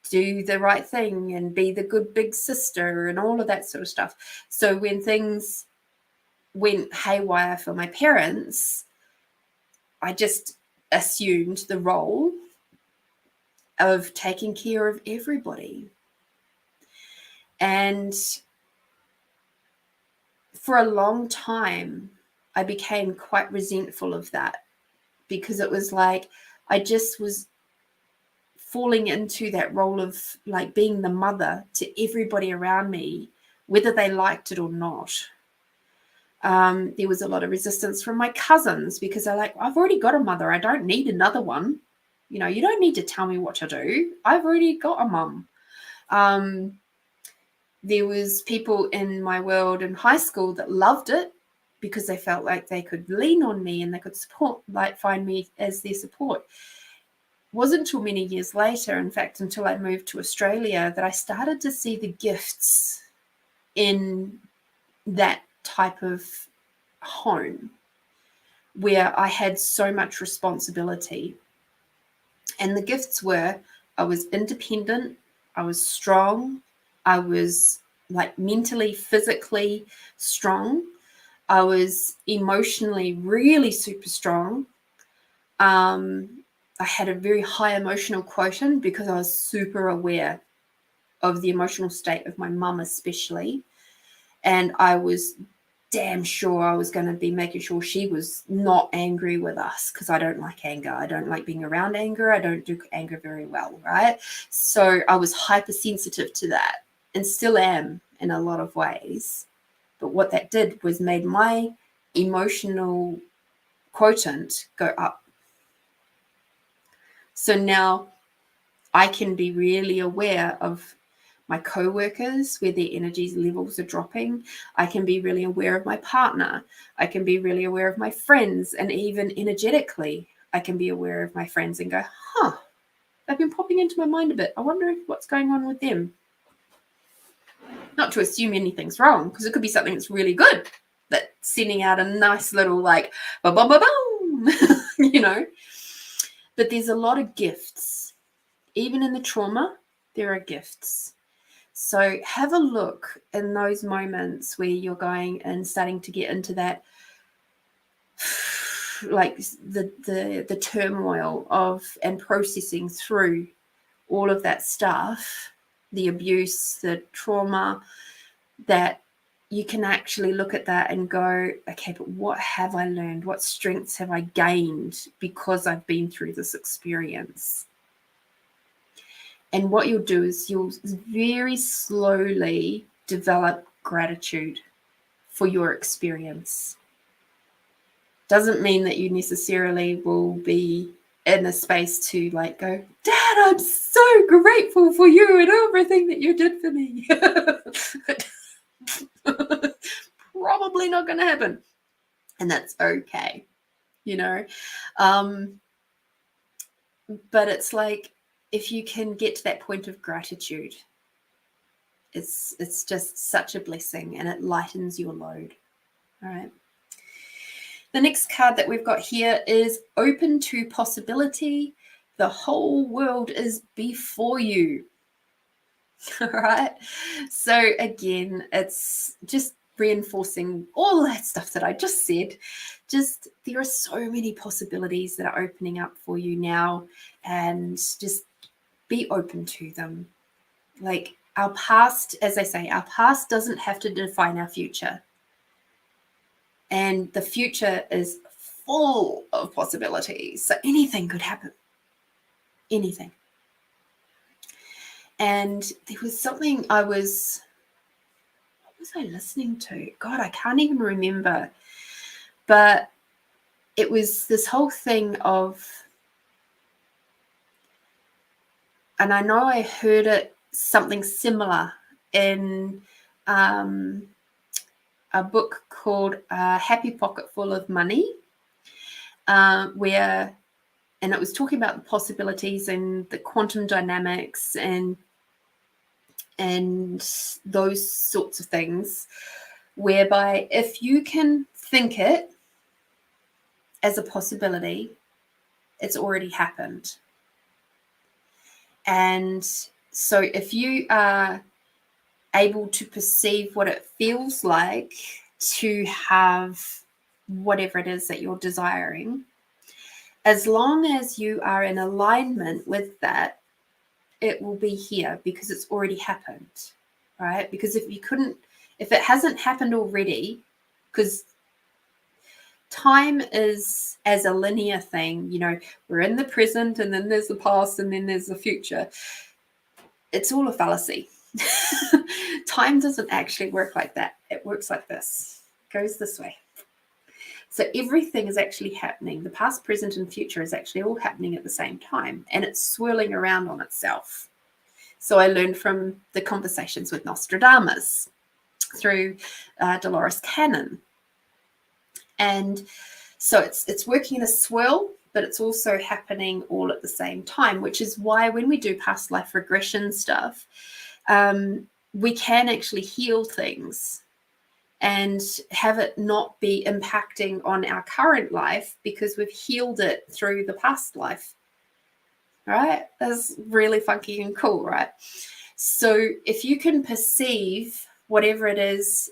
do the right thing and be the good big sister and all of that sort of stuff. So when things went haywire for my parents, I just assumed the role of taking care of everybody. And for a long time, I became quite resentful of that, because it was like I just was falling into that role of like being the mother to everybody around me, whether they liked it or not. There was a lot of resistance from my cousins because they're like, I've already got a mother. I don't need another one. You don't need to tell me what to do. I've already got a mum. There was people in my world in high school that loved it because they felt like they could lean on me and they could find me as their support. Wasn't until many years later, in fact, until I moved to Australia, that I started to see the gifts in that type of home where I had so much responsibility. And the gifts were, I was independent, I was strong, I was like mentally, physically strong, I was emotionally really super strong. I had a very high emotional quotient because I was super aware of the emotional state of my mum especially. And I was damn sure I was going to be making sure she was not angry with us, because I don't like anger. I don't like being around anger. I don't do anger very well, right? So I was hypersensitive to that and still am in a lot of ways. But what that did was made my emotional quotient go up. So now I can be really aware of my co-workers where their energy levels are dropping. I can be really aware of my partner. I can be really aware of my friends, and even energetically, I can be aware of my friends and go, they've been popping into my mind a bit. I wonder what's going on with them. Not to assume anything's wrong, because it could be something that's really good, that's sending out a nice little like, ba-ba-ba-boom, But there's a lot of gifts. Even in the trauma, there are gifts. So have a look in those moments where you're going and starting to get into that, like the turmoil of and processing through all of that stuff, the abuse, the trauma, that you can actually look at that and go, okay, but what have I learned? What strengths have I gained because I've been through this experience? And what you'll do is you'll very slowly develop gratitude for your experience. Doesn't mean that you necessarily will be in a space to like go, Dad, I'm so grateful for you and everything that you did for me. Probably not going to happen. And that's okay, But it's like, if you can get to that point of gratitude, it's just such a blessing, and it lightens your load. All right. The next card that we've got here is open to possibility. The whole world is before you. All right. So again, it's just reinforcing all that stuff that I just said. Just there are so many possibilities that are opening up for you now, and just be open to them. Like our past, as I say, our past doesn't have to define our future. And the future is full of possibilities. So anything could happen. Anything. And there was something what was I listening to? God, I can't even remember. But it was this whole thing of, and I know I heard it something similar in a book called Happy Pocket Full of Money, and it was talking about the possibilities and the quantum dynamics and those sorts of things, whereby if you can think it as a possibility, it's already happened. And so if you are able to perceive what it feels like to have whatever it is that you're desiring, as long as you are in alignment with that, it will be here because it's already happened, right? Because if it hasn't happened already, because time is as a linear thing, we're in the present and then there's the past and then there's the future. It's all a fallacy. Time doesn't actually work like that. It works like this. It goes this way. So everything is actually happening. The past, present, and future is actually all happening at the same time, and it's swirling around on itself. So I learned from the conversations with Nostradamus through Dolores Cannon. And so it's working in a swirl, but it's also happening all at the same time, which is why when we do past life regression stuff, we can actually heal things and have it not be impacting on our current life because we've healed it through the past life. Right? That's really funky and cool, right? So if you can perceive whatever it is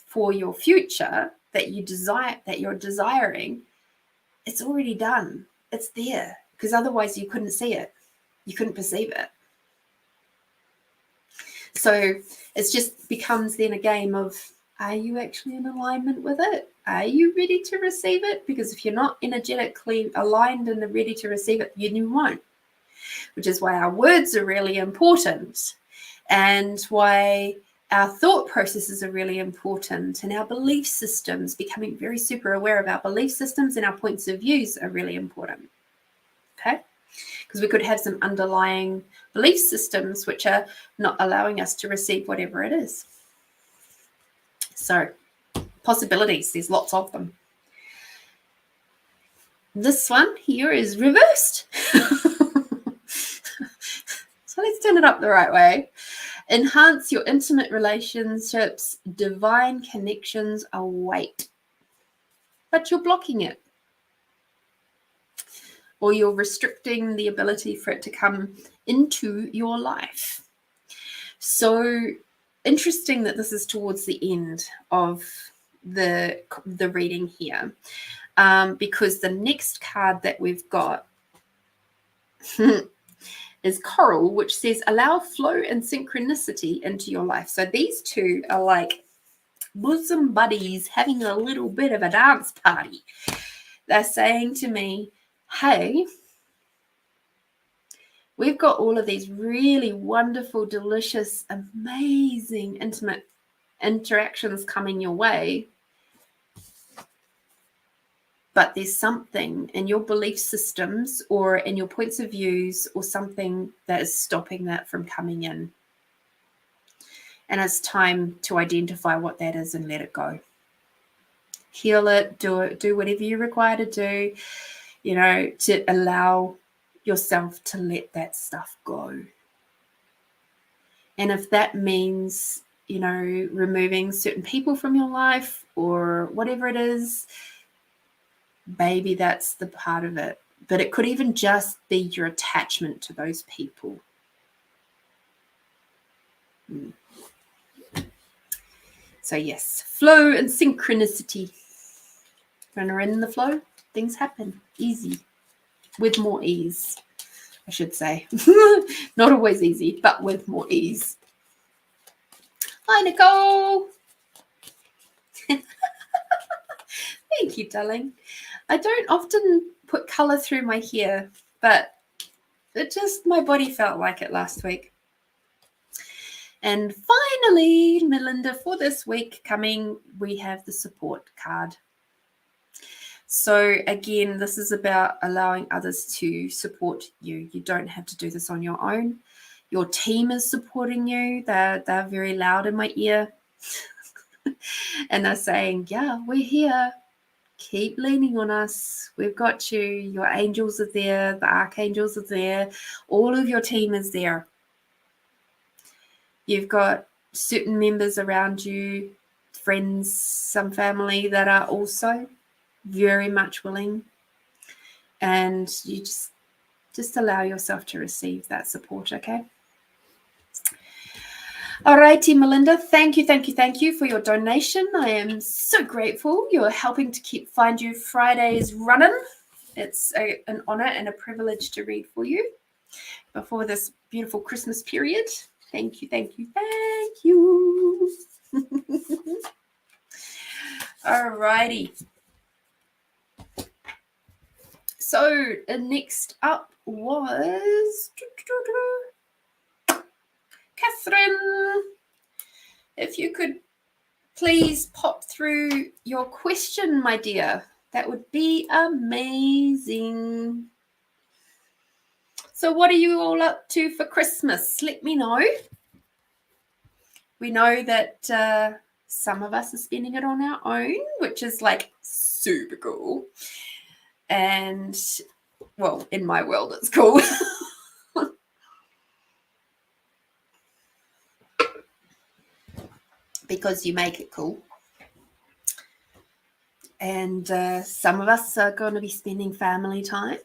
for your future that you're desiring, it's already done. It's there, because otherwise you couldn't see it. You couldn't perceive it. So it just becomes then a game of, are you actually in alignment with it? Are you ready to receive it? Because if you're not energetically aligned and ready to receive it, you won't. Which is why our words are really important, and why our thought processes are really important, and our belief systems, becoming very super aware of our belief systems and our points of views are really important. Okay? Because we could have some underlying belief systems which are not allowing us to receive whatever it is. So possibilities, there's lots of them. This one here is reversed. So let's turn it up the right way. Enhance your intimate relationships. Divine connections await. But you're blocking it. Or you're restricting the ability for it to come into your life. So interesting that this is towards the end of the reading here. Because the next card that we've got is Coral, which says allow flow and synchronicity into your life. So these two are like bosom buddies having a little bit of a dance party. They're saying to me, hey, we've got all of these really wonderful, delicious, amazing, intimate interactions coming your way. But there's something in your belief systems or in your points of views or something that is stopping that from coming in. And it's time to identify what that is and let it go. Heal it, do whatever you require to do, to allow yourself to let that stuff go. And if that means, removing certain people from your life or whatever it is, maybe that's the part of it. But it could even just be your attachment to those people. So yes, flow and synchronicity. When we're in the flow, things happen easy, with more ease, I should say. Not always easy, but with more ease. Hi, Nicole. Thank you, darling. I don't often put colour through my hair, but my body felt like it last week. And finally, Melinda, for this week coming, we have the support card. So again, this is about allowing others to support you. You don't have to do this on your own. Your team is supporting you. They're very loud in my ear. And they're saying, yeah, we're here. Keep leaning on us. We've got you. Your angels are there. The archangels are there. All of your team is there. You've got certain members around you, friends, some family that are also very much willing. And you just allow yourself to receive that support, okay? All righty, Melinda, thank you for your donation. I am so grateful. You're helping to keep Find You Fridays running. It's an honor and a privilege to read for you before this beautiful Christmas period. Thank you. All righty. So next up was Catherine. If you could please pop through your question, my dear, that would be amazing. So what are you all up to for Christmas? Let me know. We know that some of us are spending it on our own, which is like super cool. And, well, in my world, it's cool. Because you make it cool. And some of us are going to be spending family time.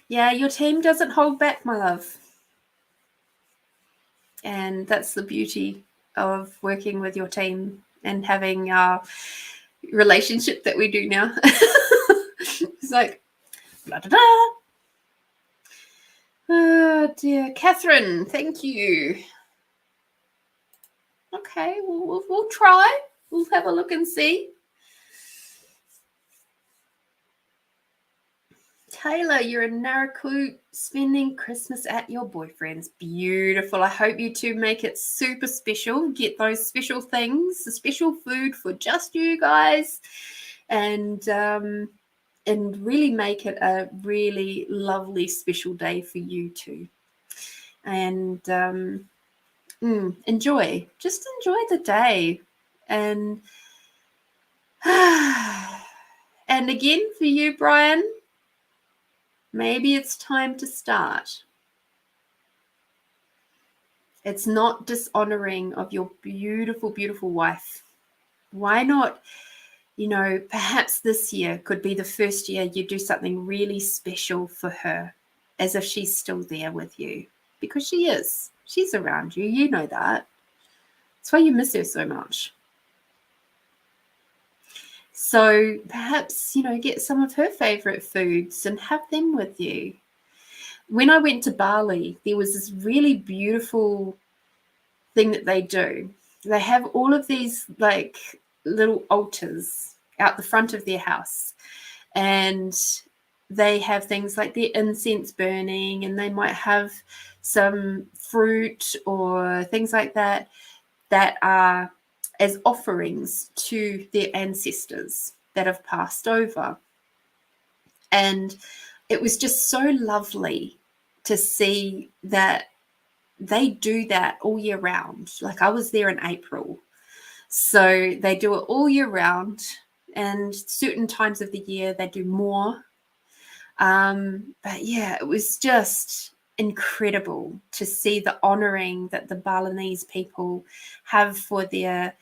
Yeah, your team doesn't hold back, my love. And that's the beauty of working with your team and having our relationship that we do now. It's like, blah, blah, blah. Oh, dear. Catherine, thank you. Okay, we'll try. We'll have a look and see. Taylor, you're in Naraku spending Christmas at your boyfriend's. Beautiful. I hope you two make it super special. Get those special things, the special food for just you guys, and really make it a really lovely, special day for you two. And enjoy. Just enjoy the day. And and again for you, Brian, maybe it's time to start. It's not dishonoring of your beautiful, beautiful wife. Why not, perhaps this year could be the first year you do something really special for her, as if she's still there with you. Because she is. She's around you. You know that. That's why you miss her so much. So perhaps, get some of her favorite foods and have them with you. When I went to Bali, there was this really beautiful thing that they do. They have all of these like little altars out the front of their house. And they have things like their incense burning, and they might have some fruit or things like that are as offerings to their ancestors that have passed over. And it was just so lovely to see that they do that all year round. Like, I was there in April. So they do it all year round, and certain times of the year they do more. But yeah, it was just incredible to see the honoring that the Balinese people have for their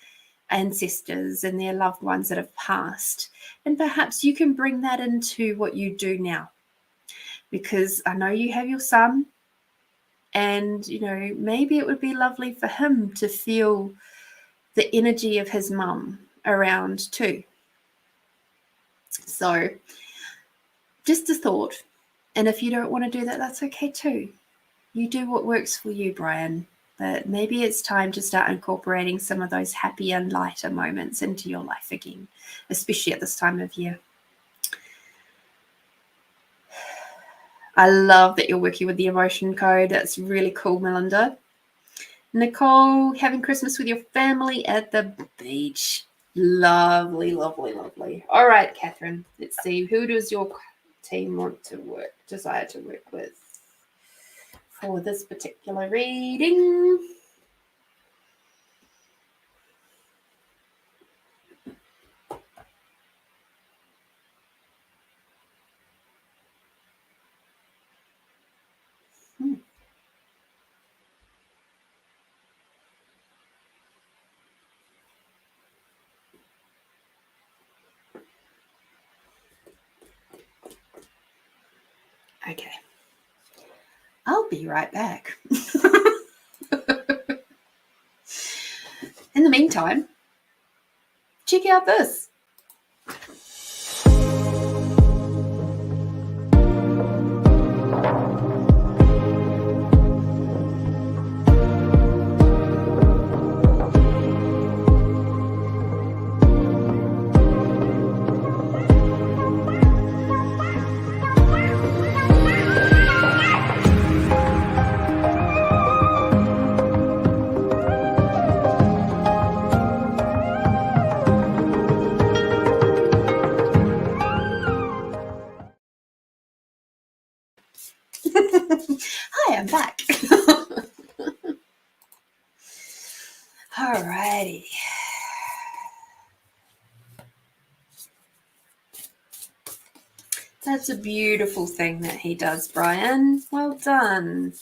ancestors and their loved ones that have passed. And perhaps you can bring that into what you do now, because I know you have your son And, maybe it would be lovely for him to feel the energy of his mum around too. So just a thought. And if you don't want to do that, that's okay too. You do what works for you, Brian. But maybe it's time to start incorporating some of those happy and lighter moments into your life again, especially at this time of year. I love that you're working with the emotion code. That's really cool, Melinda. Nicole, having Christmas with your family at the beach. Lovely, lovely, lovely. All right, Catherine, let's see. Who does your team desire to work with for this particular reading? Okay. I'll be right back. In the meantime, check out this. Hi, I'm back. Alrighty. That's a beautiful thing that he does, Brian. Well done.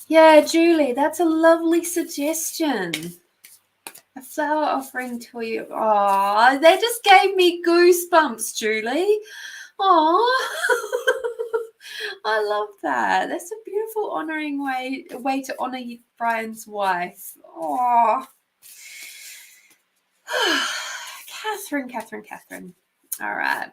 Yeah, Julie, that's a lovely suggestion. A flower offering to you. Oh, they just gave me goosebumps, Julie. Oh, I love that. That's a beautiful honoring way to honor Brian's wife. Oh, Catherine. All right.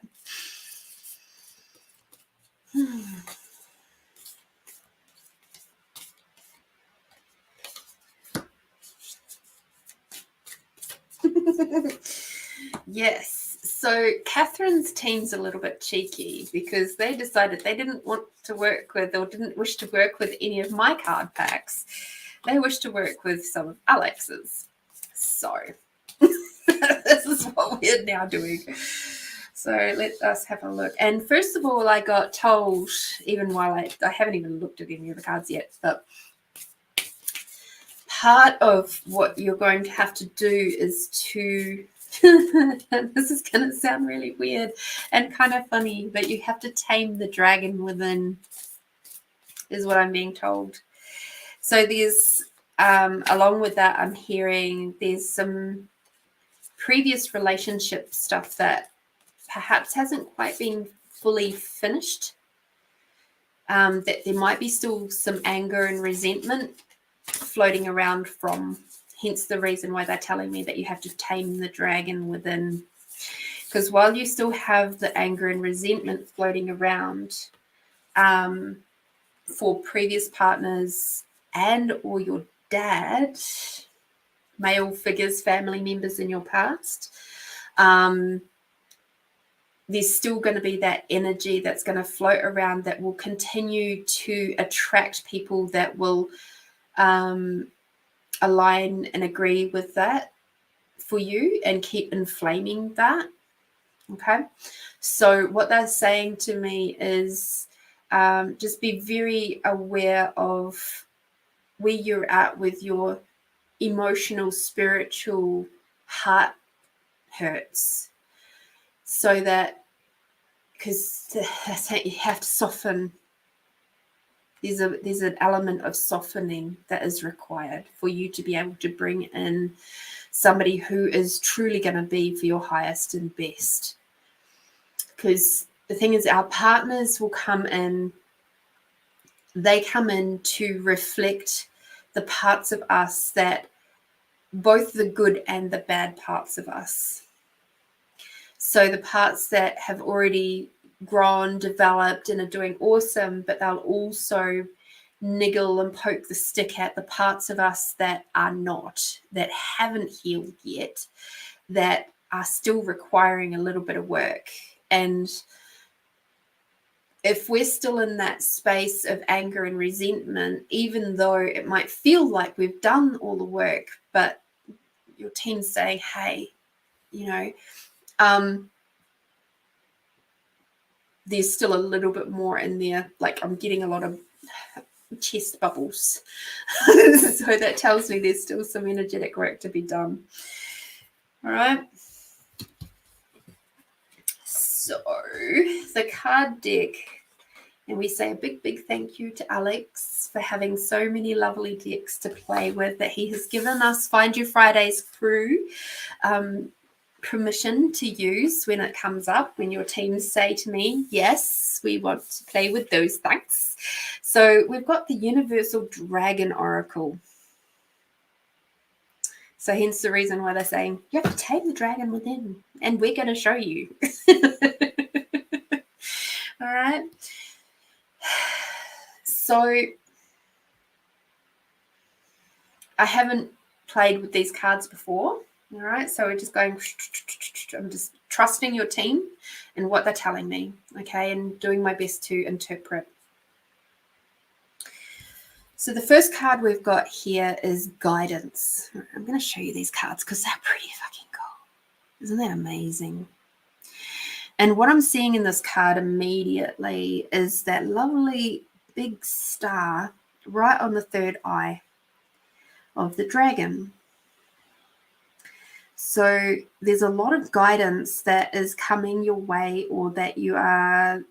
Yes. So Catherine's team's a little bit cheeky because they decided they didn't want to work with or didn't wish to work with any of my card packs. They wish to work with some of Alex's. So this is what we're now doing. So let us have a look. And first of all, I got told, even while I haven't even looked at any of the cards yet, but part of what you're going to have to do is to, this is going to sound really weird and kind of funny, but you have to tame the dragon within, is what I'm being told. So there's, along with that, I'm hearing there's some previous relationship stuff that perhaps hasn't quite been fully finished, that there might be still some anger and resentment floating around from, hence the reason why they're telling me that you have to tame the dragon within. Because while you still have the anger and resentment floating around for previous partners and or your dad, male figures, family members in your past, there's still going to be that energy that's going to float around that will continue to attract people that will align and agree with that for you and keep inflaming that. Okay. So what they're saying to me is just be very aware of where you're at with your emotional, spiritual heart hurts. So that, because you have to soften. There's an element of softening that is required for you to be able to bring in somebody who is truly going to be for your highest and best. Because the thing is, our partners will come in they come in to reflect the parts of us that, both the good and the bad parts of us. So the parts that have already grown, developed, and are doing awesome, but they'll also niggle and poke the stick at the parts of us that are not, that haven't healed yet, that are still requiring a little bit of work. And if we're still in that space of anger and resentment, even though it might feel like we've done all the work, but your team's saying, hey, you know, there's still a little bit more in there. Like, I'm getting a lot of chest bubbles. So that tells me there's still some energetic work to be done. All right. So the card deck, and we say a big, big thank you to Alex for having so many lovely decks to play with that he has given us Find Your Fridays crew permission to use when it comes up, when your teams say to me, yes, we want to play with those things. So we've got the Universal Dragon Oracle. So hence the reason why they're saying, you have to tame the dragon within, and we're going to show you. All right. So I haven't played with these cards before. All right. So we're just going, I'm just trusting your team and what they're telling me. Okay. And doing my best to interpret. So the first card we've got here is Guidance. I'm going to show you these cards because they're pretty fucking cool. Isn't that amazing? And what I'm seeing in this card immediately is that lovely big star right on the third eye of the dragon. So there's a lot of guidance that is coming your way, or that you are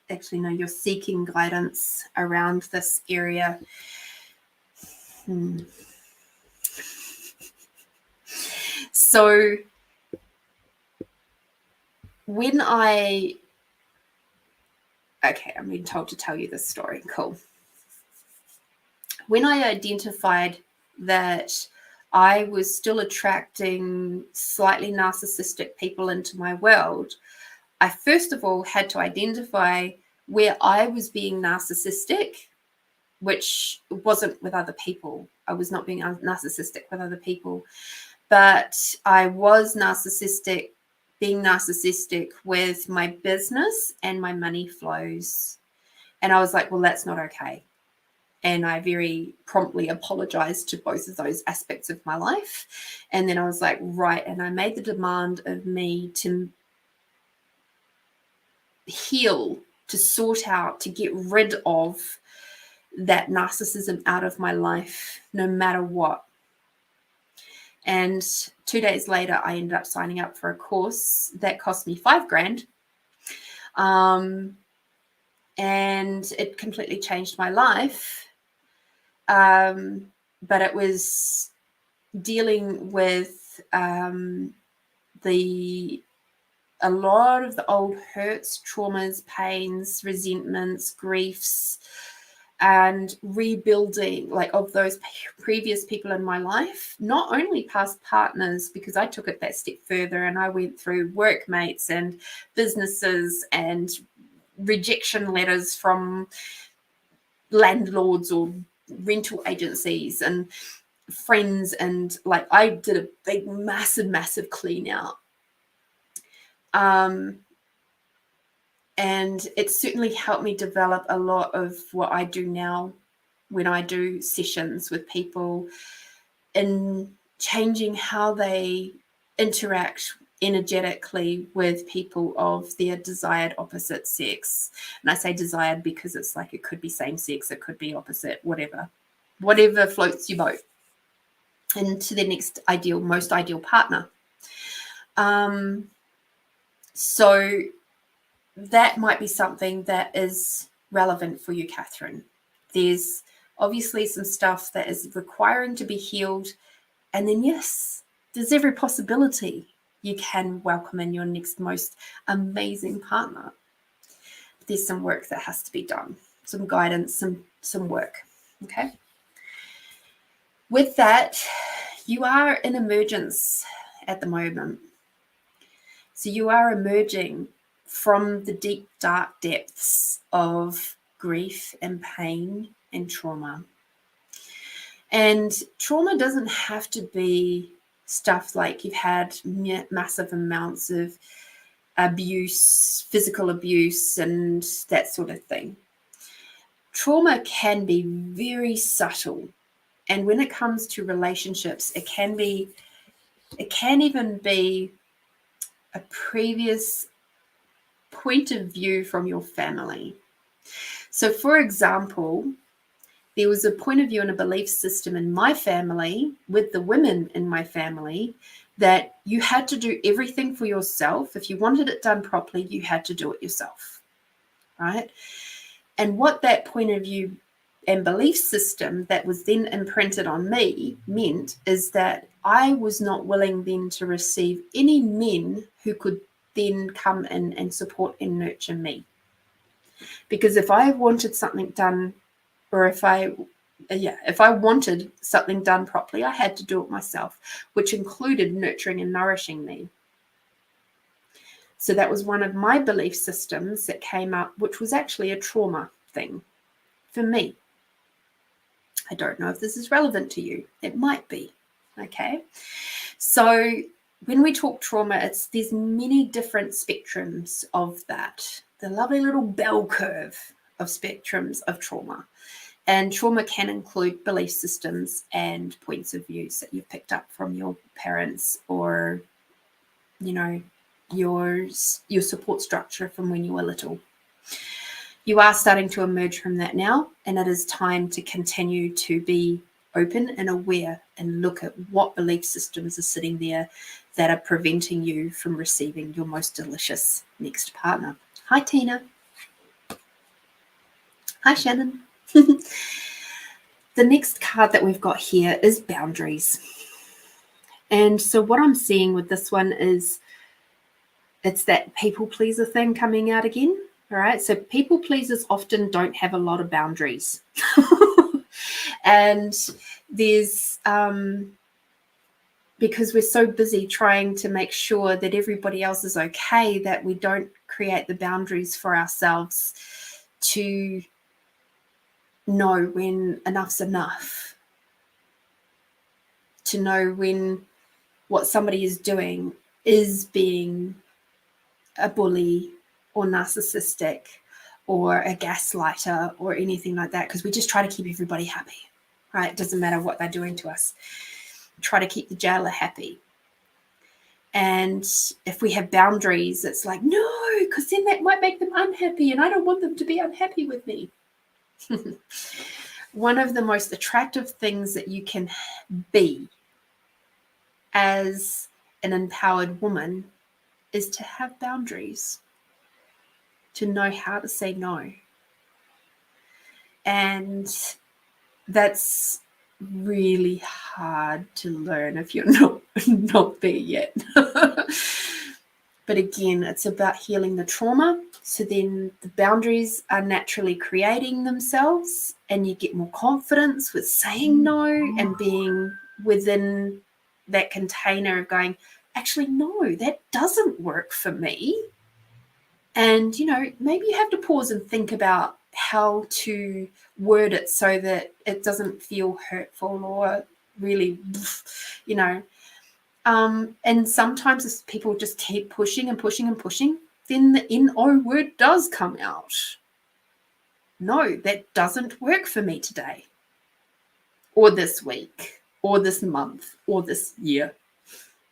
actually, no, you're seeking guidance around this area. So when I'm being told to tell you this story. Cool. When I identified that I was still attracting slightly narcissistic people into my world, I first of all had to identify where I was being narcissistic, which wasn't with other people. I was not being narcissistic with other people, but I was being narcissistic with my business and my money flows. And I was like, well, that's not okay. And I very promptly apologized to both of those aspects of my life. And then I was like, right. And I made the demand of me to heal, to sort out, to get rid of that narcissism out of my life, no matter what. And 2 days later, I ended up signing up for a course that cost me $5,000. And it completely changed my life. But it was dealing with a lot of the old hurts, traumas, pains, resentments, griefs, and rebuilding of those previous people in my life, not only past partners, because I took it that step further and I went through workmates and businesses and rejection letters from landlords or rental agencies and friends, and I did a big massive clean out, and it certainly helped me develop a lot of what I do now when I do sessions with people, in changing how they interact energetically with people of their desired opposite sex. And I say desired because it's it could be same sex, it could be opposite, whatever floats your boat, and to the next most ideal partner. So that might be something that is relevant for you, Catherine. There's obviously some stuff that is requiring to be healed. And then, yes, there's every possibility you can welcome in your next most amazing partner. There's some work that has to be done, some guidance, some some work. Okay. With that, you are in emergence at the moment. So you are emerging from the deep, dark depths of grief and pain and trauma. And trauma doesn't have to be stuff like you've had massive amounts of abuse, physical abuse, and that sort of thing. Trauma can be very subtle. And when it comes to relationships, it can even be a previous point of view from your family. So, for example, there was a point of view and a belief system in my family with the women in my family that you had to do everything for yourself. If you wanted it done properly, you had to do it yourself, right? And what that point of view and belief system that was then imprinted on me meant is that I was not willing then to receive any men who could then come in and support and nurture me. Because if I wanted something done, or if I wanted something done properly, I had to do it myself, which included nurturing and nourishing me. So that was one of my belief systems that came up, which was actually a trauma thing for me. I don't know if this is relevant to you. It might be. Okay. So when we talk trauma, there's many different spectrums of that. The lovely little bell curve of spectrums of trauma. And trauma can include belief systems and points of views that you've picked up from your parents or, your support structure from when you were little. You are starting to emerge from that now, and it is time to continue to be open and aware and look at what belief systems are sitting there that are preventing you from receiving your most delicious next partner. Hi, Tina. Hi, Shannon. The next card that we've got here is boundaries. And so what I'm seeing with this one is it's that people pleaser thing coming out again. All right. So people pleasers often don't have a lot of boundaries. And there's, because we're so busy trying to make sure that everybody else is okay, that we don't create the boundaries for ourselves to know when enough's enough, to know when what somebody is doing is being a bully or narcissistic or a gaslighter or anything like that, because we just try to keep everybody happy, right? It doesn't matter what they're doing to us. Try to keep the jailer happy. And if we have boundaries, it's like, no, because then that might make them unhappy and I don't want them to be unhappy with me. One of the most attractive things that you can be as an empowered woman is to have boundaries, to know how to say no. And that's really hard to learn if you're not there yet. But again, it's about healing the trauma. So then the boundaries are naturally creating themselves and you get more confidence with saying no and being within that container of going, actually, no, that doesn't work for me. And, maybe you have to pause and think about how to word it so that it doesn't feel hurtful or really, and sometimes if people just keep pushing and pushing and pushing, then the NO word does come out. No, that doesn't work for me today, or this week, or this month, or this year.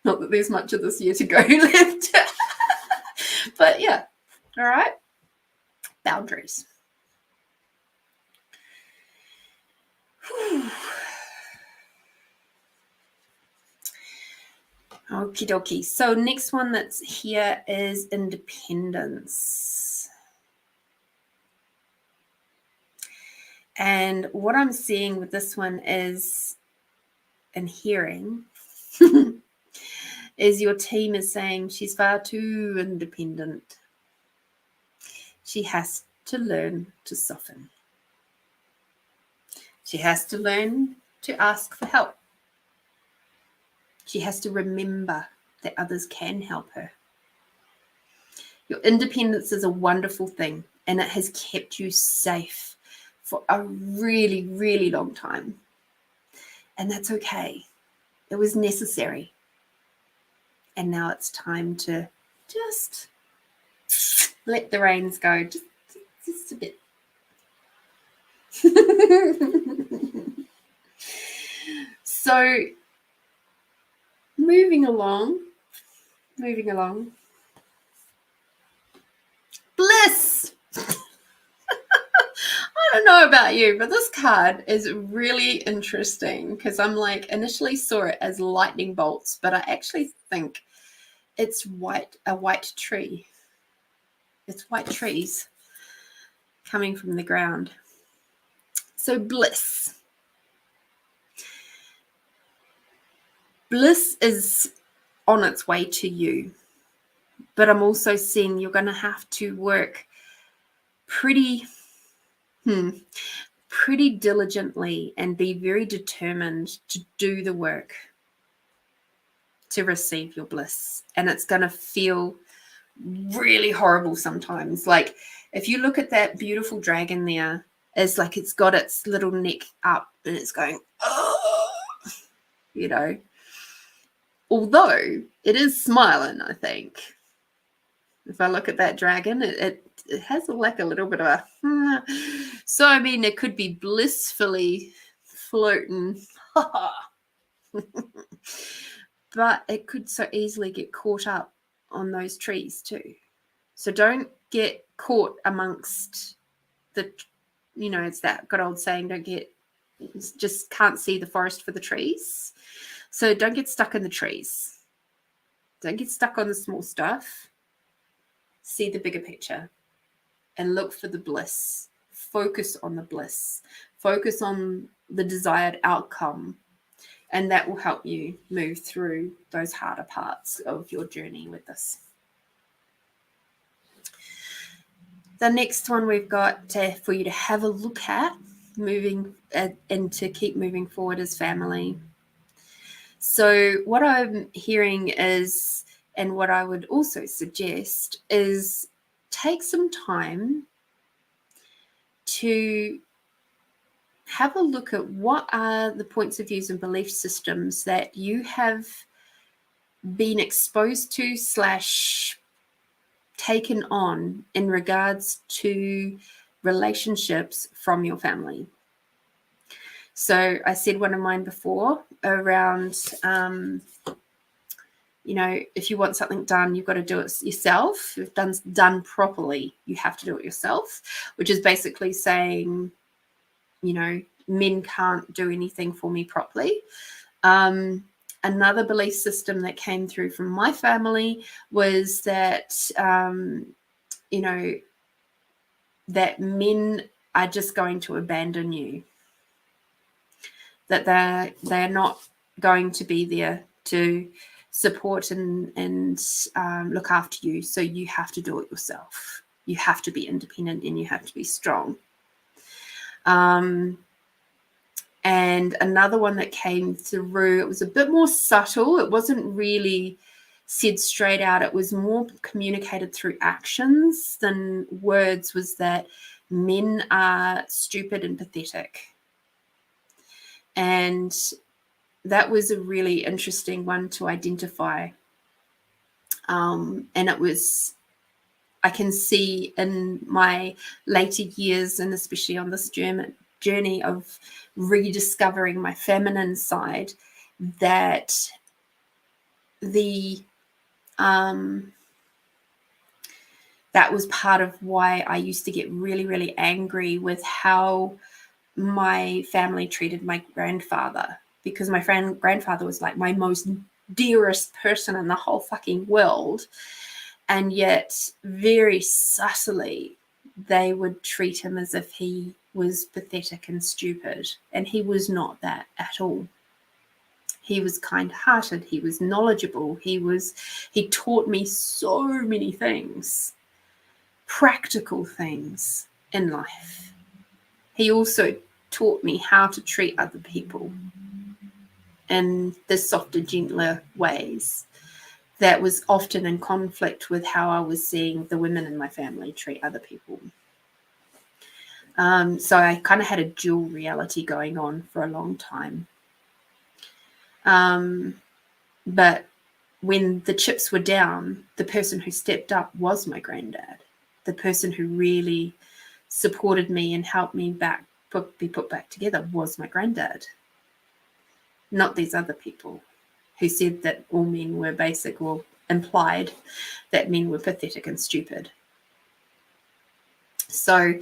Not that there's much of this year to go left. But yeah, all right. Boundaries. Okie dokie. So next one that's here is independence. And what I'm seeing with this one is, and hearing, is your team is saying she's far too independent. She has to learn to soften. She has to learn to ask for help. She has to remember that others can help her. Your independence is a wonderful thing, and it has kept you safe for a really, really long time. And that's okay. It was necessary. And now it's time to just let the reins go. Just a bit. So, moving along. Bliss. I don't know about you, but this card is really interesting because I'm like, initially saw it as lightning bolts, but I actually think it's a white tree. It's white trees coming from the ground. So bliss. Bliss is on its way to you, but I'm also seeing you're going to have to work pretty diligently and be very determined to do the work to receive your bliss. And it's going to feel really horrible sometimes. Like if you look at that beautiful dragon there, it's like it's got its little neck up and it's going, oh, you know. Although it is smiling, I think. If I look at that dragon, it has like a little bit of a... So, I mean, it could be blissfully floating. But it could so easily get caught up on those trees too. So don't get caught amongst the, it's that good old saying, just can't see the forest for the trees. So don't get stuck in the trees. Don't get stuck on the small stuff. See the bigger picture and look for the bliss. Focus on the bliss. Focus on the desired outcome. And that will help you move through those harder parts of your journey with this. The next one we've got for you to have a look at, and to keep moving forward as family. So what I'm hearing is, and what I would also suggest is take some time to have a look at what are the points of views and belief systems that you have been exposed to / taken on in regards to relationships from your family. So I said one of mine before around, if you want something done, you've got to do it yourself. If it's done properly, you have to do it yourself, which is basically saying, men can't do anything for me properly. Another belief system that came through from my family was that, that men are just going to abandon you, that they're not going to be there to support and look after you. So you have to do it yourself. You have to be independent and you have to be strong. And another one that came through, it was a bit more subtle. It wasn't really said straight out. It was more communicated through actions than words, was that men are stupid and pathetic. And that was a really interesting one to identify. And it was, I can see in my later years, and especially on this journey of rediscovering my feminine side, that that was part of why I used to get really, really angry with how my family treated my grandfather, because my grandfather was like my most dearest person in the whole fucking world, and yet very subtly they would treat him as if he was pathetic and stupid, and he was not that at all. He was kind-hearted, he was knowledgeable, he taught me so many things, practical things in life. He also taught me how to treat other people in the softer, gentler ways that was often in conflict with how I was seeing the women in my family treat other people. So I kind of had a dual reality going on for a long time. But when the chips were down, the person who stepped up was my granddad, the person who really supported me and helped me be put back together was my granddad, not these other people who said that all men were basic, or implied that men were pathetic and stupid. So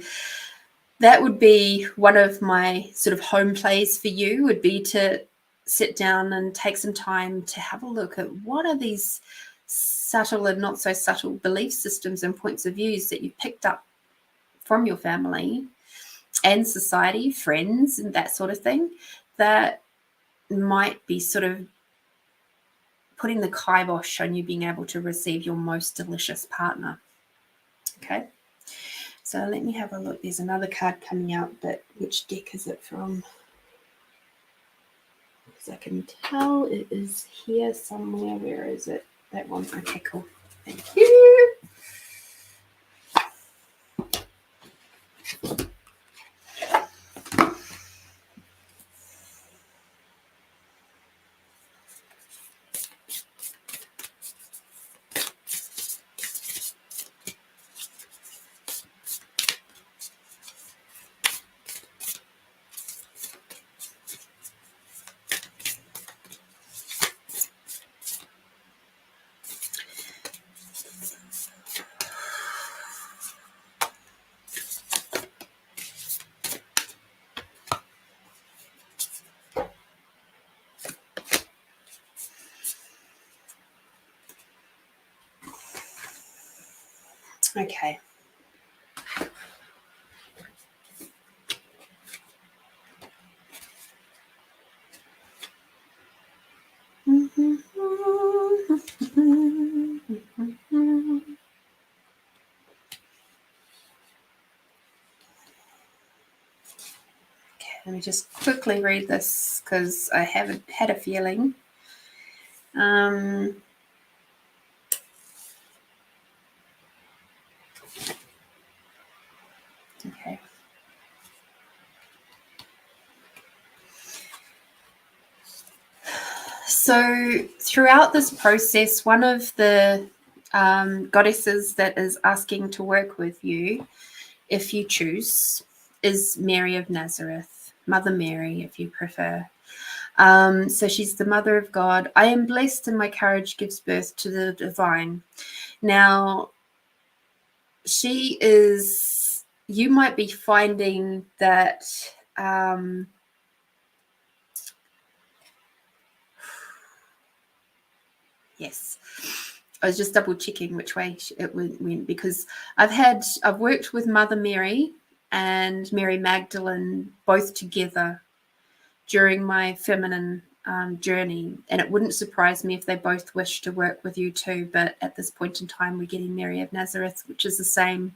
that would be one of my sort of home plays for you, would be to sit down and take some time to have a look at what are these subtle and not so subtle belief systems and points of views that you picked up from your family and society, friends, and that sort of thing, that might be sort of putting the kibosh on you being able to receive your most delicious partner. Okay, so let me have a look. There's another card coming out, but which deck is it from? Because I can tell it is here somewhere. Where is it? That one. Okay, cool. Thank you. Okay. Let me just quickly read this because I haven't had a feeling. Okay. So throughout this process, one of the goddesses that is asking to work with you, if you choose, is Mary of Nazareth, Mother Mary, if you prefer. So she's the Mother of God. I am blessed and my courage gives birth to the divine. Now, she is, you might be finding that yes, I was just double checking which way it went, because I've worked with Mother Mary and Mary Magdalene both together during my feminine journey, and it wouldn't surprise me if they both wish to work with you too, but at this point in time we're getting Mary of Nazareth, which is the same.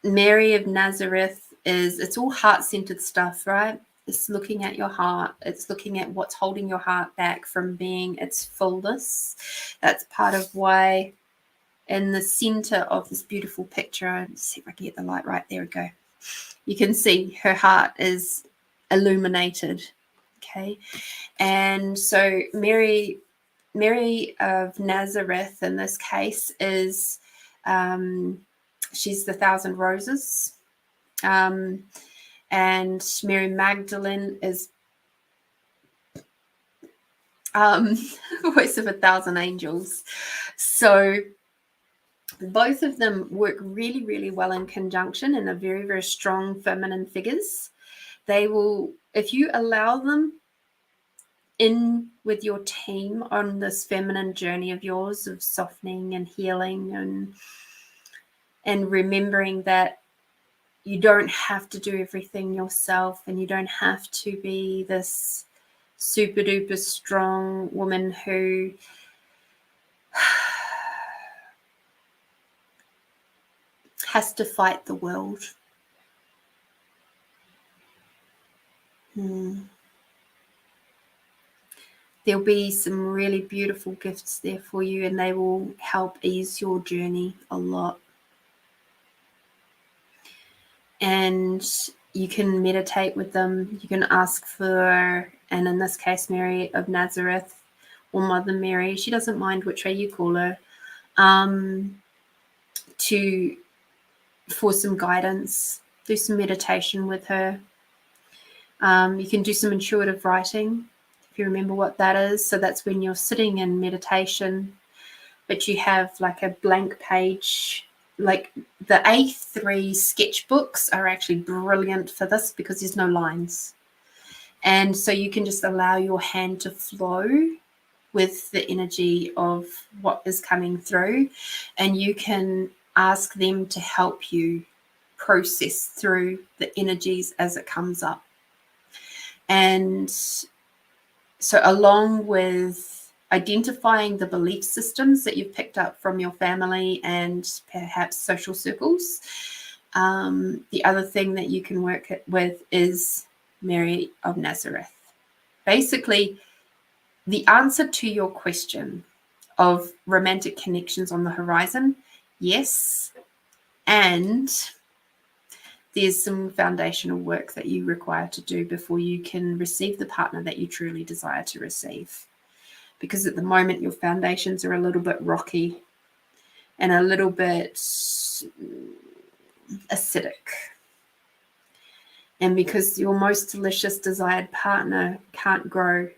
Mary of Nazareth it's all heart-centered stuff, right? It's looking at your heart. It's looking at what's holding your heart back from being its fullness. That's part of why in the center of this beautiful picture, let's see if I can get the light right, there we go. You can see her heart is illuminated, okay? And so Mary of Nazareth in this case is, she's the Thousand Roses. And Mary Magdalene is Voice of a Thousand Angels. So both of them work really, really well in conjunction and are very, very strong feminine figures. They will, if you allow them in with your team on this feminine journey of yours of softening and healing and remembering that you don't have to do everything yourself, and you don't have to be this super duper strong woman who has to fight the world. There'll be some really beautiful gifts there for you, and they will help ease your journey a lot. And you can meditate with them. You can ask for, and in this case, Mary of Nazareth or Mother Mary, she doesn't mind which way you call her, for some guidance. Do some meditation with her. You can do some intuitive writing, if you remember what that is. So that's when you're sitting in meditation, but you have like a blank page. Like the A3 sketchbooks are actually brilliant for this because there's no lines. And so you can just allow your hand to flow with the energy of what is coming through, and you can ask them to help you process through the energies as it comes up. And so along with identifying the belief systems that you've picked up from your family and perhaps social circles, the other thing that you can work with is Mary of Nazareth. Basically, the answer to your question of romantic connections on the horizon, yes, and there's some foundational work that you require to do before you can receive the partner that you truly desire to receive. Because at the moment, your foundations are a little bit rocky and a little bit acidic. And because your most delicious desired partner can't grow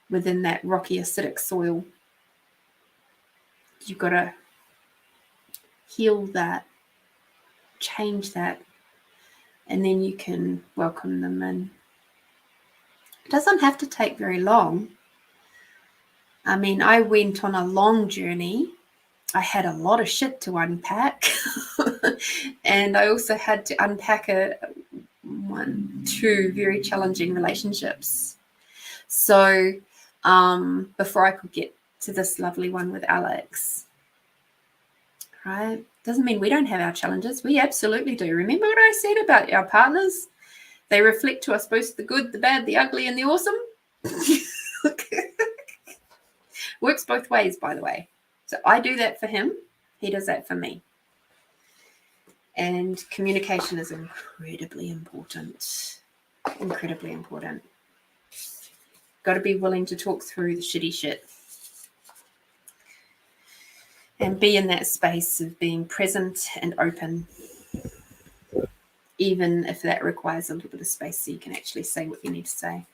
within that rocky, acidic soil, you've got to heal that, change that, and then you can welcome them in. It doesn't have to take very long. I mean, I went on a long journey. I had a lot of shit to unpack. And I also had to unpack two very challenging relationships. So before I could get to this lovely one with Alex, right? Doesn't mean we don't have our challenges. We absolutely do. Remember what I said about our partners? They reflect to us both the good, the bad, the ugly, and the awesome. Works both ways, by the way. So I do that for him. He does that for me. And communication is incredibly important. Incredibly important. Got to be willing to talk through the shitty shit. And be in that space of being present and open. Even if that requires a little bit of space so you can actually say what you need to say.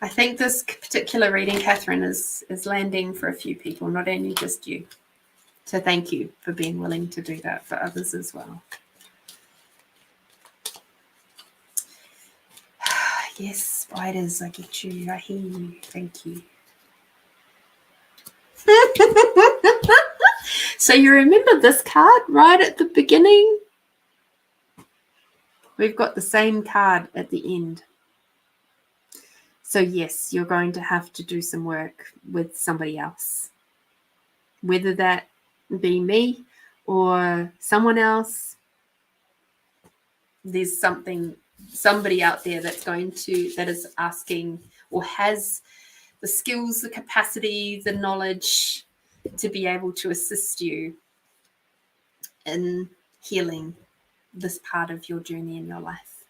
I think this particular reading, Catherine, is landing for a few people, not only just you. So thank you for being willing to do that for others as well. Yes, spiders, I get you. I hear you. Thank you. So you remember this card right at the beginning? We've got the same card at the end. So yes, you're going to have to do some work with somebody else. Whether that be me or someone else, there's somebody out there that is asking or has the skills, the capacity, the knowledge to be able to assist you in healing this part of your journey in your life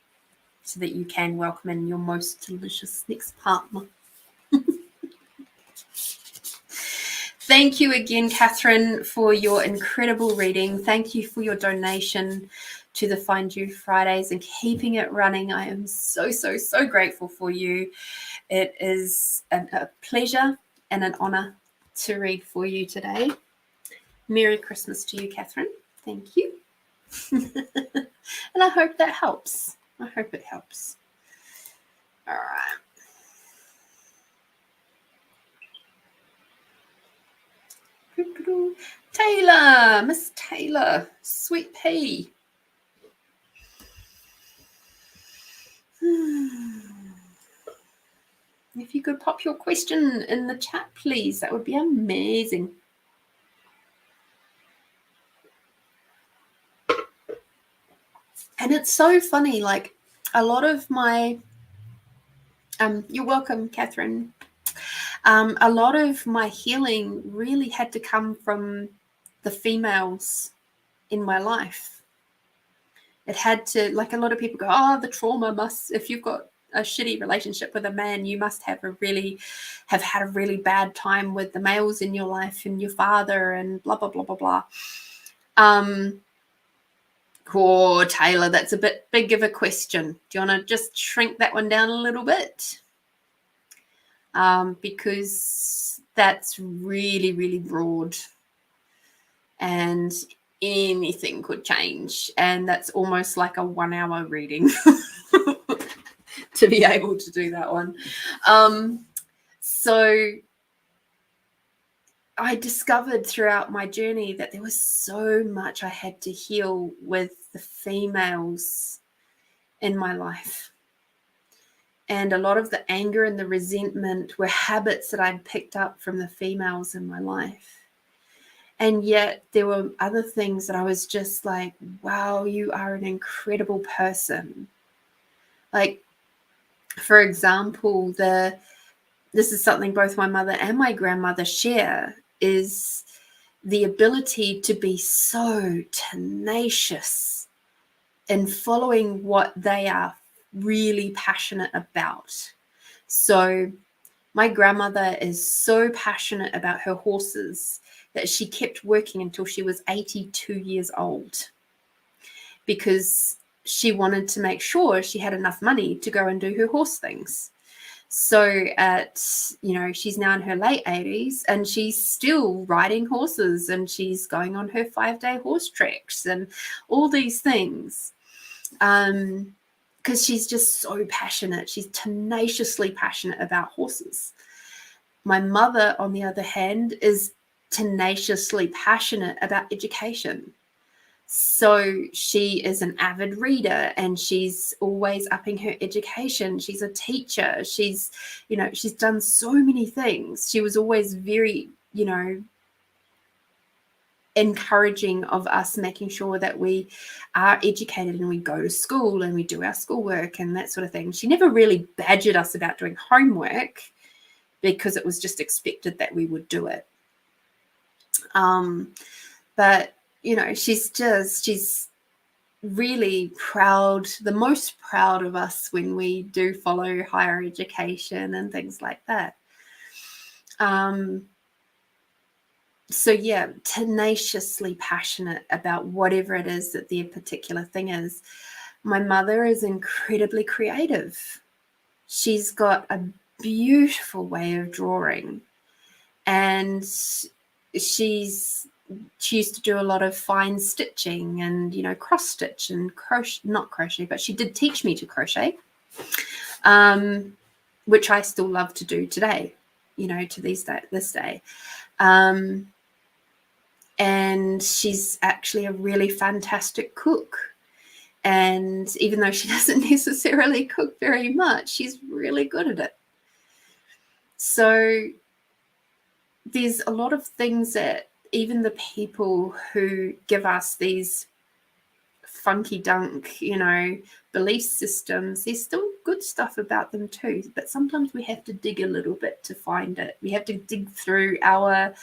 so that you can welcome in your most delicious next partner. Thank you again, Catherine, for your incredible reading. Thank you for your donation to the Find You Fridays and keeping it running. I am so, so, so grateful for you. It is a pleasure and an honor to read for you today. Merry Christmas to you, Catherine. Thank you. And I hope that helps. I hope it helps. All right. Taylor, Miss Taylor, sweet pea. If you could pop your question in the chat, please, that would be amazing. And it's so funny, like a lot of my, you're welcome, Catherine. A lot of my healing really had to come from the females in my life. It had to, like a lot of people go, oh, the trauma must, if you've got a shitty relationship with a man, you must have had a really bad time with the males in your life and your father and blah, blah, blah, blah, blah. Oh, Taylor, that's a bit big of a question. Do you want to just shrink that one down a little bit? Because that's really, really broad and anything could change. And that's almost like a 1 hour reading to be able to do that one. So I discovered throughout my journey that there was so much I had to heal with the females in my life. And a lot of the anger and the resentment were habits that I'd picked up from the females in my life. And yet there were other things that I was just like, wow, you are an incredible person. Like, for example, this is something both my mother and my grandmother share, is the ability to be so tenacious in following what they are really passionate about. So my grandmother is so passionate about her horses that she kept working until she was 82 years old, because she wanted to make sure she had enough money to go and do her horse things. So she's now in her late 80s and she's still riding horses, and she's going on her 5-day horse treks and all these things. Because she's just so passionate. She's tenaciously passionate about horses. My mother, on the other hand, is tenaciously passionate about education. So she is an avid reader and she's always upping her education. She's a teacher. She's done so many things. She was always very, encouraging of us making sure that we are educated and we go to school and we do our schoolwork and that sort of thing. She never really badgered us about doing homework because it was just expected that we would do it. But she's really proud, the most proud of us when we do follow higher education and things like that. So yeah, tenaciously passionate about whatever it is that their particular thing is. My mother is incredibly creative. She's got a beautiful way of drawing, and she used to do a lot of fine stitching and cross stitch and not crochet, but she did teach me to crochet, which I still love to do today, to this day. And she's actually a really fantastic cook. And even though she doesn't necessarily cook very much, she's really good at it. So there's a lot of things that even the people who give us these funky dunk, belief systems, there's still good stuff about them too. But sometimes we have to dig a little bit to find it. We have to dig through our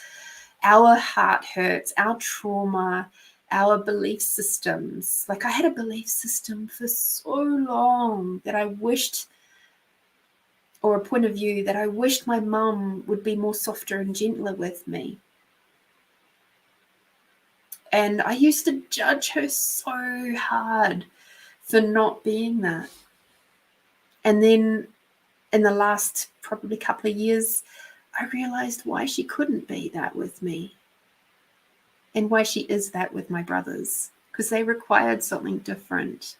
heart hurts, our trauma, our belief systems. Like, I had a belief system for so long that I wished, or a point of view that I wished my mum would be more softer and gentler with me. And I used to judge her so hard for not being that. And then in the last probably couple of years, I realized why she couldn't be that with me. And why she is that with my brothers, because they required something different.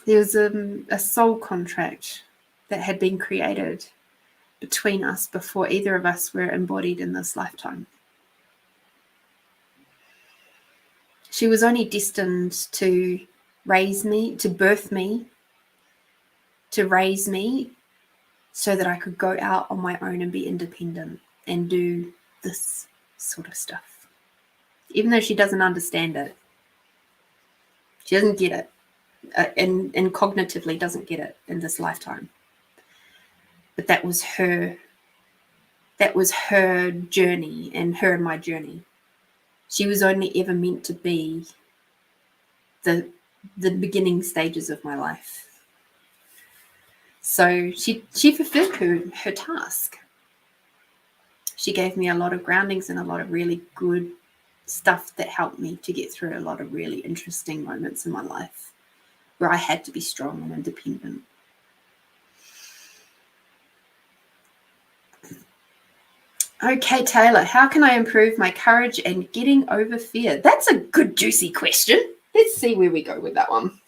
There was a soul contract that had been created between us before either of us were embodied in this lifetime. She was only destined to raise me, to birth me, to raise me, so that I could go out on my own and be independent and do this sort of stuff. Even though she doesn't understand it. She doesn't get it. And cognitively doesn't get it in this lifetime. But that was her journey, and her and my journey. She was only ever meant to be the beginning stages of my life. So she fulfilled her task. She gave me a lot of groundings and a lot of really good stuff that helped me to get through a lot of really interesting moments in my life where I had to be strong and independent. Okay, Taylor, how can I improve my courage and getting over fear? That's a good, juicy question. Let's see where we go with that one.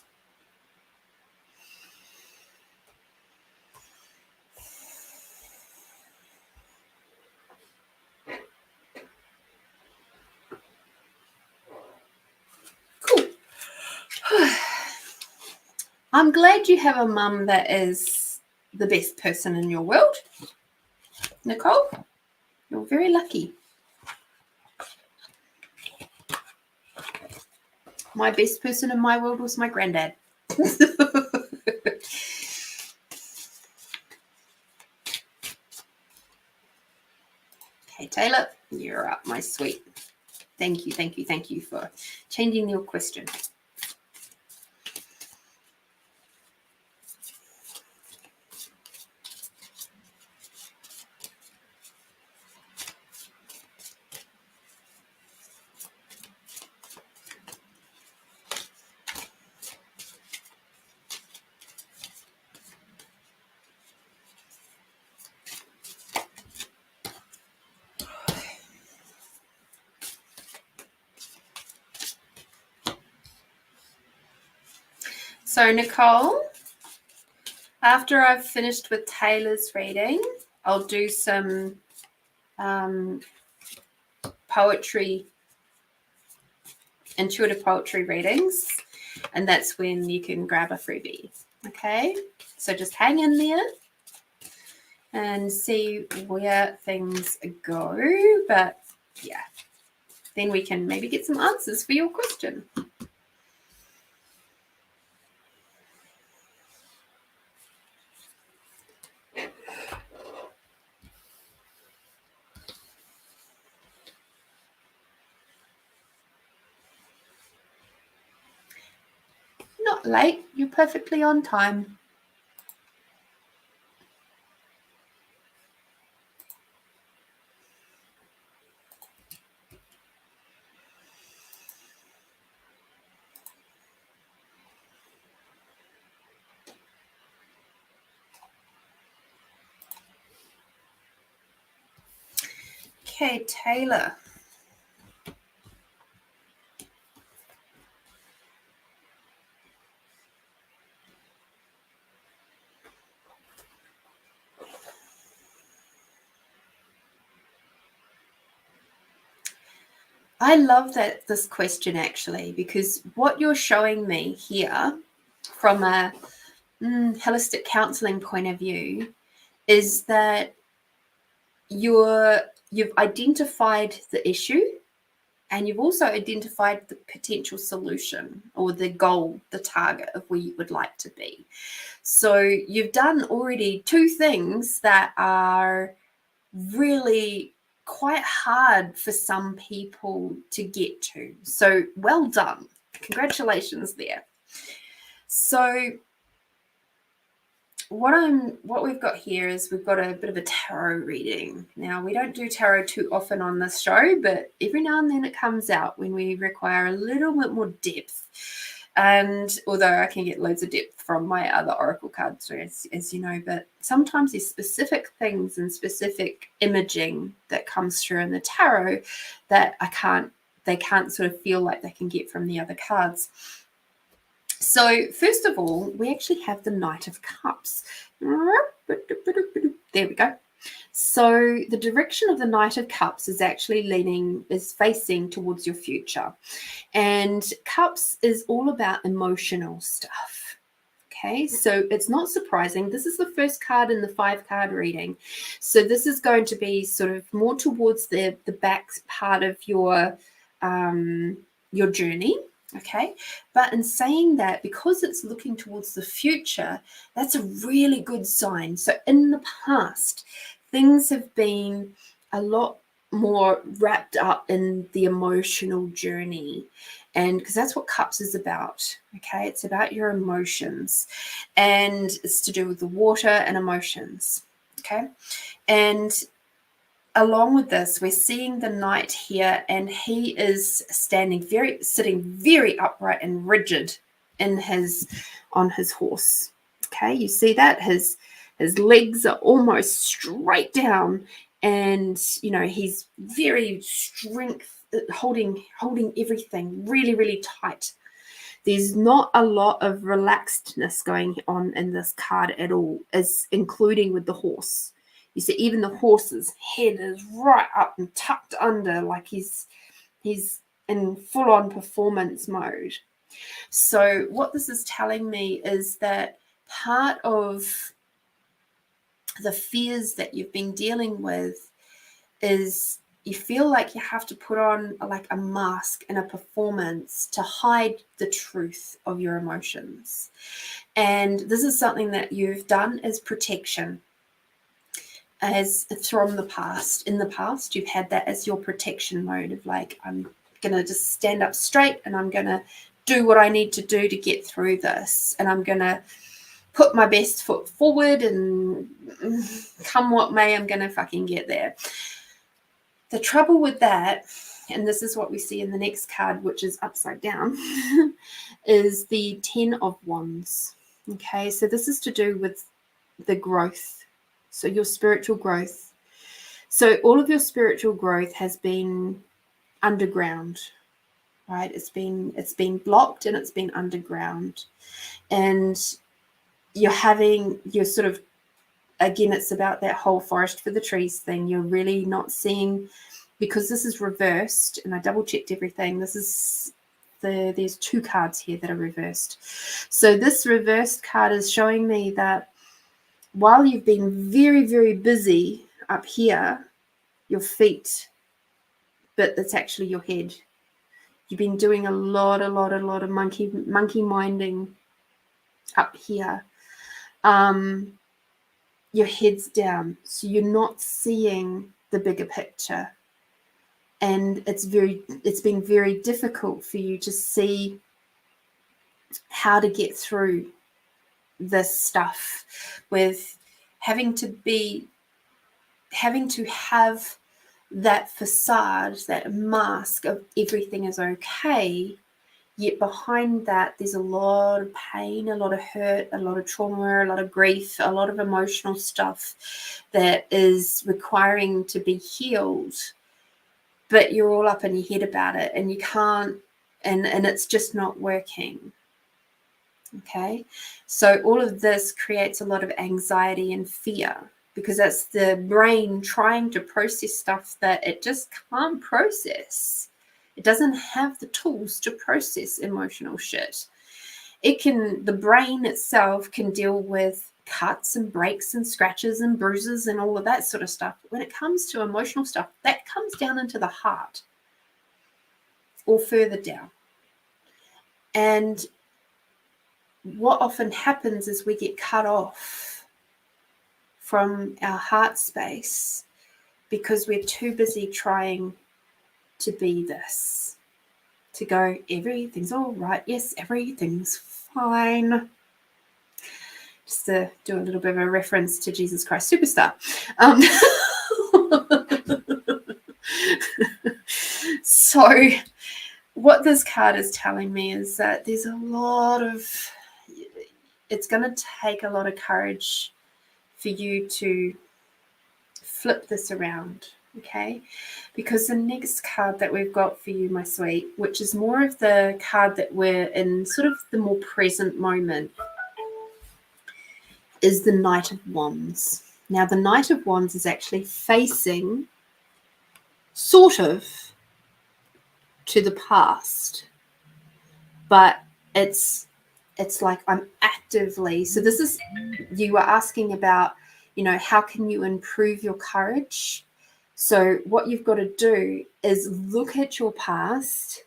Cool. I'm glad you have a mum that is the best person in your world. Nicole, you're very lucky. My best person in my world was my granddad. Okay, Taylor, you're up, my sweet. Thank you for changing your question. So, Nicole, after I've finished with Taylor's reading, I'll do some poetry, intuitive poetry readings, and that's when you can grab a freebie. Okay, so just hang in there and see where things go. But yeah, then we can maybe get some answers for your question. Not late, you're perfectly on time. Okay, Taylor. I love this question actually, because what you're showing me here from a holistic counseling point of view is that you've identified the issue, and you've also identified the potential solution or the goal, the target of where you would like to be. So you've done already two things that are really quite hard for some people to get to. So well done. Congratulations there. So what we've got here is we've got a bit of a tarot reading. Now, we don't do tarot too often on this show, but every now and then it comes out when we require a little bit more depth. And although I can get loads of depth from my other oracle cards, as you know, but sometimes there's specific things and specific imaging that comes through in the tarot that they can't sort of feel like they can get from the other cards. So first of all, we actually have the Knight of Cups. There we go. So the direction of the Knight of Cups is actually facing towards your future. And Cups is all about emotional stuff. Okay, so it's not surprising. This is the first card in the 5-card reading. So this is going to be sort of more towards the back part of your journey. Okay, but in saying that, because it's looking towards the future, that's a really good sign. So in the past, things have been a lot more wrapped up in the emotional journey, and because that's what Cups is about. Okay, it's about your emotions, and it's to do with the water and emotions. Okay, and along with this, we're seeing the knight here, and he is sitting very upright and rigid on his horse. Okay, you see that his legs are almost straight down, and he's very holding everything really, really tight. There's not a lot of relaxedness going on in this card at all, as including with the horse. You see, even the horse's head is right up and tucked under, like he's in full-on performance mode. So what this is telling me is that part of the fears that you've been dealing with is you feel like you have to put on like a mask and a performance to hide the truth of your emotions. And this is something that you've done as protection, as from the past. In the past, you've had that as your protection mode of like, I'm going to just stand up straight and I'm going to do what I need to do to get through this. And I'm going to put my best foot forward, and come what may, I'm going to fucking get there. The trouble with that, and this is what we see in the next card, which is upside down, is the 10 of Wands. Okay, so this is to do with the growth. So your spiritual growth. So all of your spiritual growth has been underground, right? It's been blocked and it's been underground. And you're sort of, again, it's about that whole forest for the trees thing. You're really not seeing, because this is reversed, and I double checked everything. There's 2 cards here that are reversed. So this reversed card is showing me that while you've been very, very busy up here, your feet, but it's actually your head. You've been doing a lot of monkey minding up here. Your head's down, so you're not seeing the bigger picture. And it's been very difficult for you to see how to get through this stuff, with having to have that facade, that mask of everything is okay, yet behind that there's a lot of pain, a lot of hurt, a lot of trauma, a lot of grief, a lot of emotional stuff that is requiring to be healed, but you're all up in your head about it, and you can't, and it's just not working. Okay, so all of this creates a lot of anxiety and fear, because that's the brain trying to process stuff that it just can't process. It doesn't have the tools to process emotional shit. The brain itself can deal with cuts and breaks and scratches and bruises and all of that sort of stuff. When it comes to emotional stuff, that comes down into the heart or further down. And what often happens is we get cut off from our heart space because we're too busy trying to be this, to go, everything's all right, yes, everything's fine. Just to do a little bit of a reference to Jesus Christ Superstar. So what this card is telling me is that there's it's going to take a lot of courage for you to flip this around, okay? Because the next card that we've got for you, my sweet, which is more of the card that we're in sort of the more present moment, is the Knight of Wands. Now, the Knight of Wands is actually facing sort of to the past, but it's it's like I'm actively, so this is, you were asking about, you know, how can you improve your courage? So what you've got to do is look at your past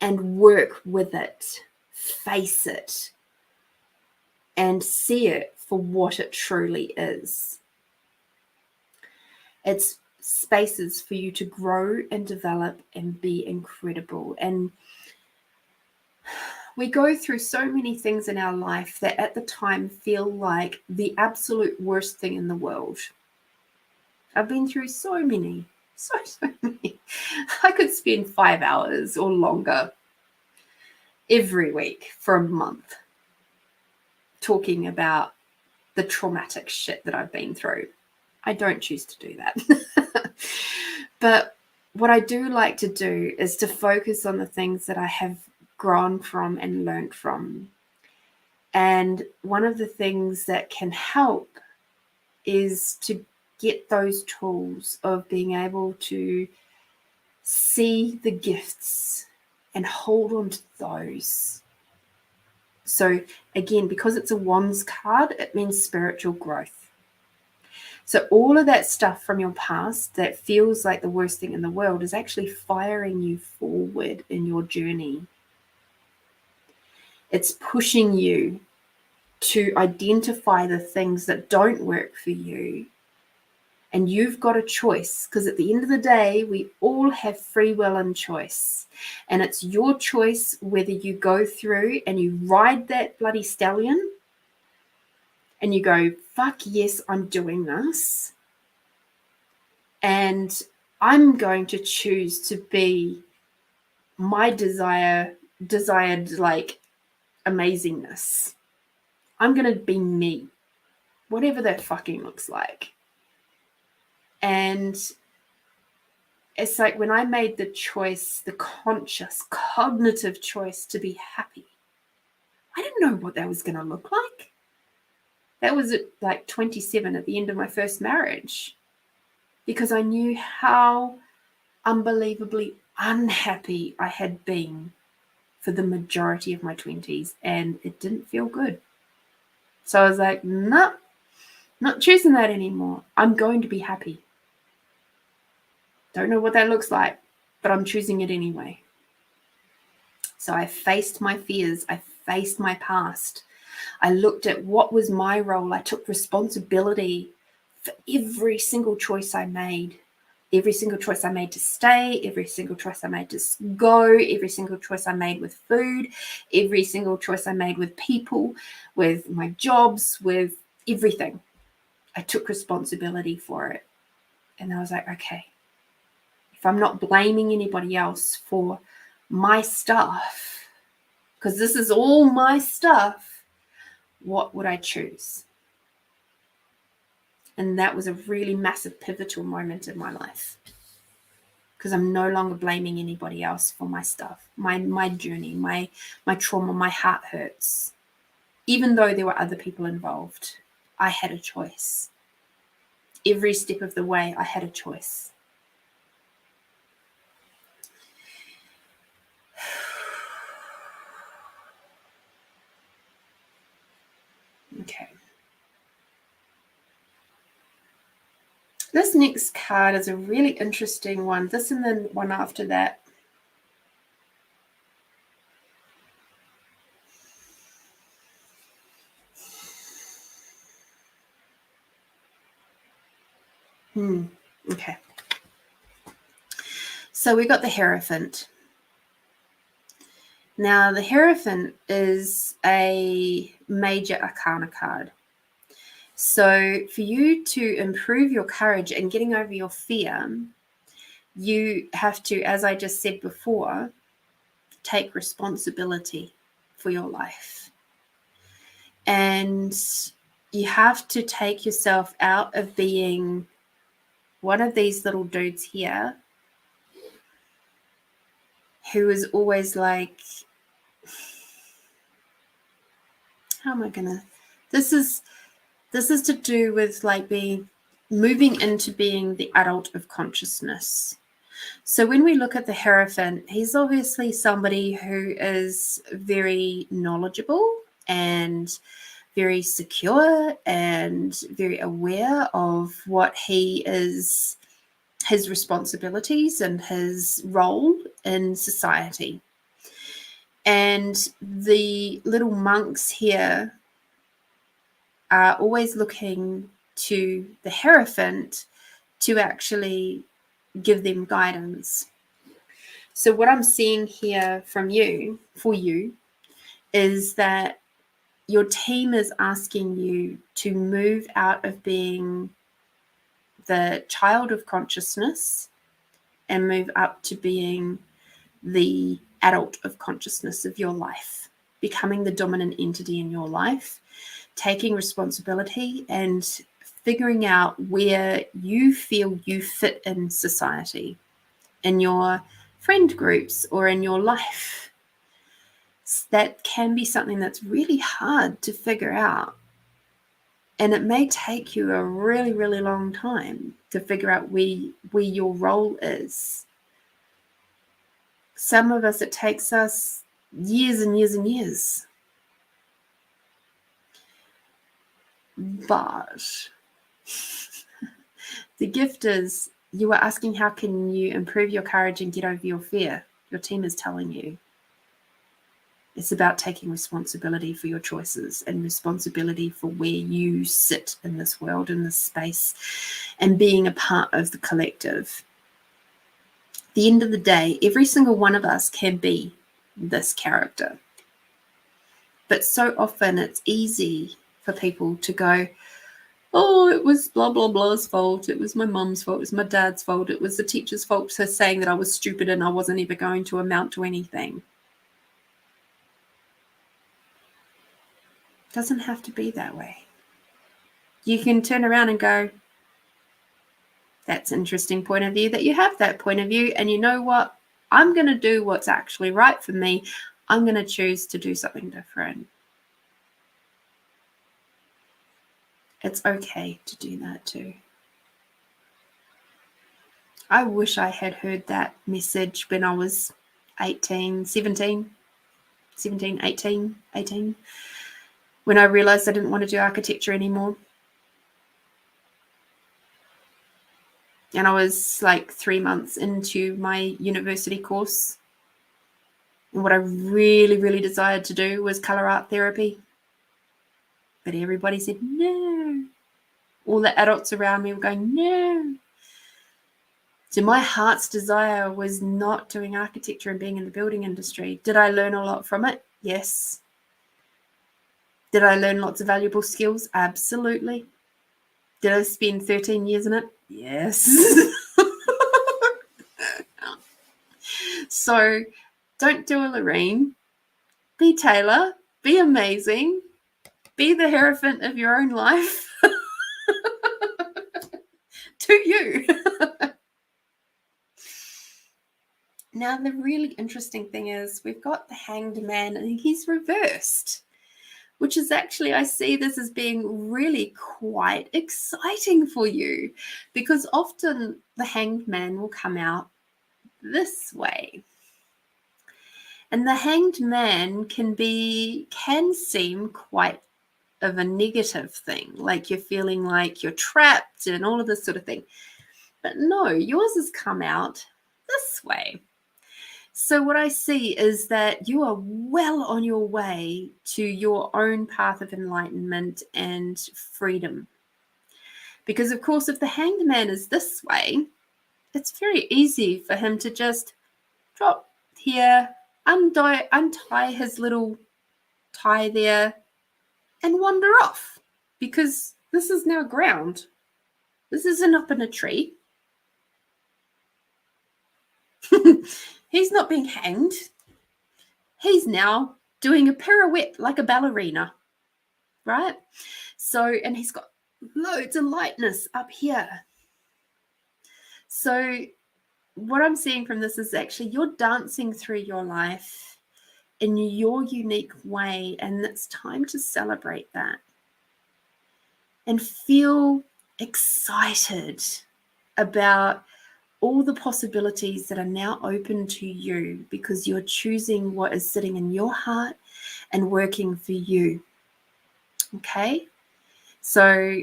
and work with it, face it, and see it for what it truly is. It's spaces for you to grow and develop and be incredible. And we go through so many things in our life that at the time feel like the absolute worst thing in the world. I've been through so many. I could spend 5 hours or longer every week for a month talking about the traumatic shit that I've been through. I don't choose to do that. But what I do like to do is to focus on the things that I have grown from and learned from. And one of the things that can help is to get those tools of being able to see the gifts and hold on to those. So again, because it's a wands card, it means spiritual growth. So all of that stuff from your past that feels like the worst thing in the world is actually firing you forward in your journey. It's pushing you to identify the things that don't work for you. And you've got a choice, because at the end of the day, we all have free will and choice. And it's your choice whether you go through and you ride that bloody stallion and you go, fuck yes, I'm doing this. And I'm going to choose to be my desired like amazingness. I'm going to be me, whatever that fucking looks like. And it's like when I made the choice, the conscious, cognitive choice to be happy, I didn't know what that was going to look like. That was at like 27 at the end of my first marriage, because I knew how unbelievably unhappy I had been for the majority of my 20s, and it didn't feel good. So I was like, no, not choosing that anymore. I'm going to be happy. Don't know what that looks like, but I'm choosing it anyway. So I faced my fears. I faced my past. I looked at what was my role. I took responsibility for every single choice I made. Every single choice I made to stay, every single choice I made to go, every single choice I made with food, every single choice I made with people, with my jobs, with everything. I took responsibility for it. And I was like, okay, if I'm not blaming anybody else for my stuff, because this is all my stuff, what would I choose? And that was a really massive pivotal moment in my life, because I'm no longer blaming anybody else for my stuff, my journey, my trauma, my heart hurts. Even though there were other people involved, I had a choice. Every step of the way, I had a choice. Okay. This next card is a really interesting one. This and then one after that. Okay. So we got the Hierophant. Now, the Hierophant is a major arcana card. So for you to improve your courage and getting over your fear, you have to, as I just said before, take responsibility for your life. And you have to take yourself out of being one of these little dudes here who is always like, how am I gonna, this is to do with like moving into being the adult of consciousness. So when we look at the Hierophant, he's obviously somebody who is very knowledgeable and very secure and very aware of what he is, his responsibilities and his role in society. And the little monks here are always looking to the Hierophant to actually give them guidance. So what I'm seeing here from you, for you, is that your team is asking you to move out of being the child of consciousness and move up to being the adult of consciousness of your life, becoming the dominant entity in your life, taking responsibility and figuring out where you feel you fit in society, in your friend groups or in your life. That can be something that's really hard to figure out. And it may take you a really, really long time to figure out where your role is. Some of us, it takes us years and years and years. But the gift is, you are asking, how can you improve your courage and get over your fear? Your team is telling you. It's about taking responsibility for your choices and responsibility for where you sit in this world, in this space, and being a part of the collective. At the end of the day, every single one of us can be this character. But so often it's easy for people to go, oh, it was blah, blah, blah's fault. It was my mum's fault. It was my dad's fault. It was the teacher's fault for saying that I was stupid and I wasn't ever going to amount to anything. It doesn't have to be that way. You can turn around and go, that's an interesting point of view that you have that point of view. And you know what? I'm going to do what's actually right for me. I'm going to choose to do something different. It's okay to do that too. I wish I had heard that message when I was 18, when I realized I didn't want to do architecture anymore. And I was like 3 months into my university course. And what I really, really desired to do was color art therapy. But everybody said no. All the adults around me were going, no. So my heart's desire was not doing architecture and being in the building industry. Did I learn a lot from it? Yes. Did I learn lots of valuable skills? Absolutely. Did I spend 13 years in it? Yes. So don't do a Lorene. Be Taylor. Be amazing. Be the Hierophant of your own life. To you. Now, the really interesting thing is we've got the Hanged Man and he's reversed, which is actually, I see this as being really quite exciting for you, because often the Hanged Man will come out this way. And the Hanged Man can seem quite of a negative thing, like you're feeling like you're trapped and all of this sort of thing. But no, yours has come out this way. So what I see is that you are well on your way to your own path of enlightenment and freedom. Because, of course, if the Hanged Man is this way, it's very easy for him to just drop here, untie his little tie there, and wander off. Because this is now ground. This isn't up in a tree. He's not being hanged. He's now doing a pirouette like a ballerina, right? So, and he's got loads of lightness up here. So what I'm seeing from this is actually you're dancing through your life in your unique way, and it's time to celebrate that and feel excited about all the possibilities that are now open to you because you're choosing what is sitting in your heart and working for you. Okay? So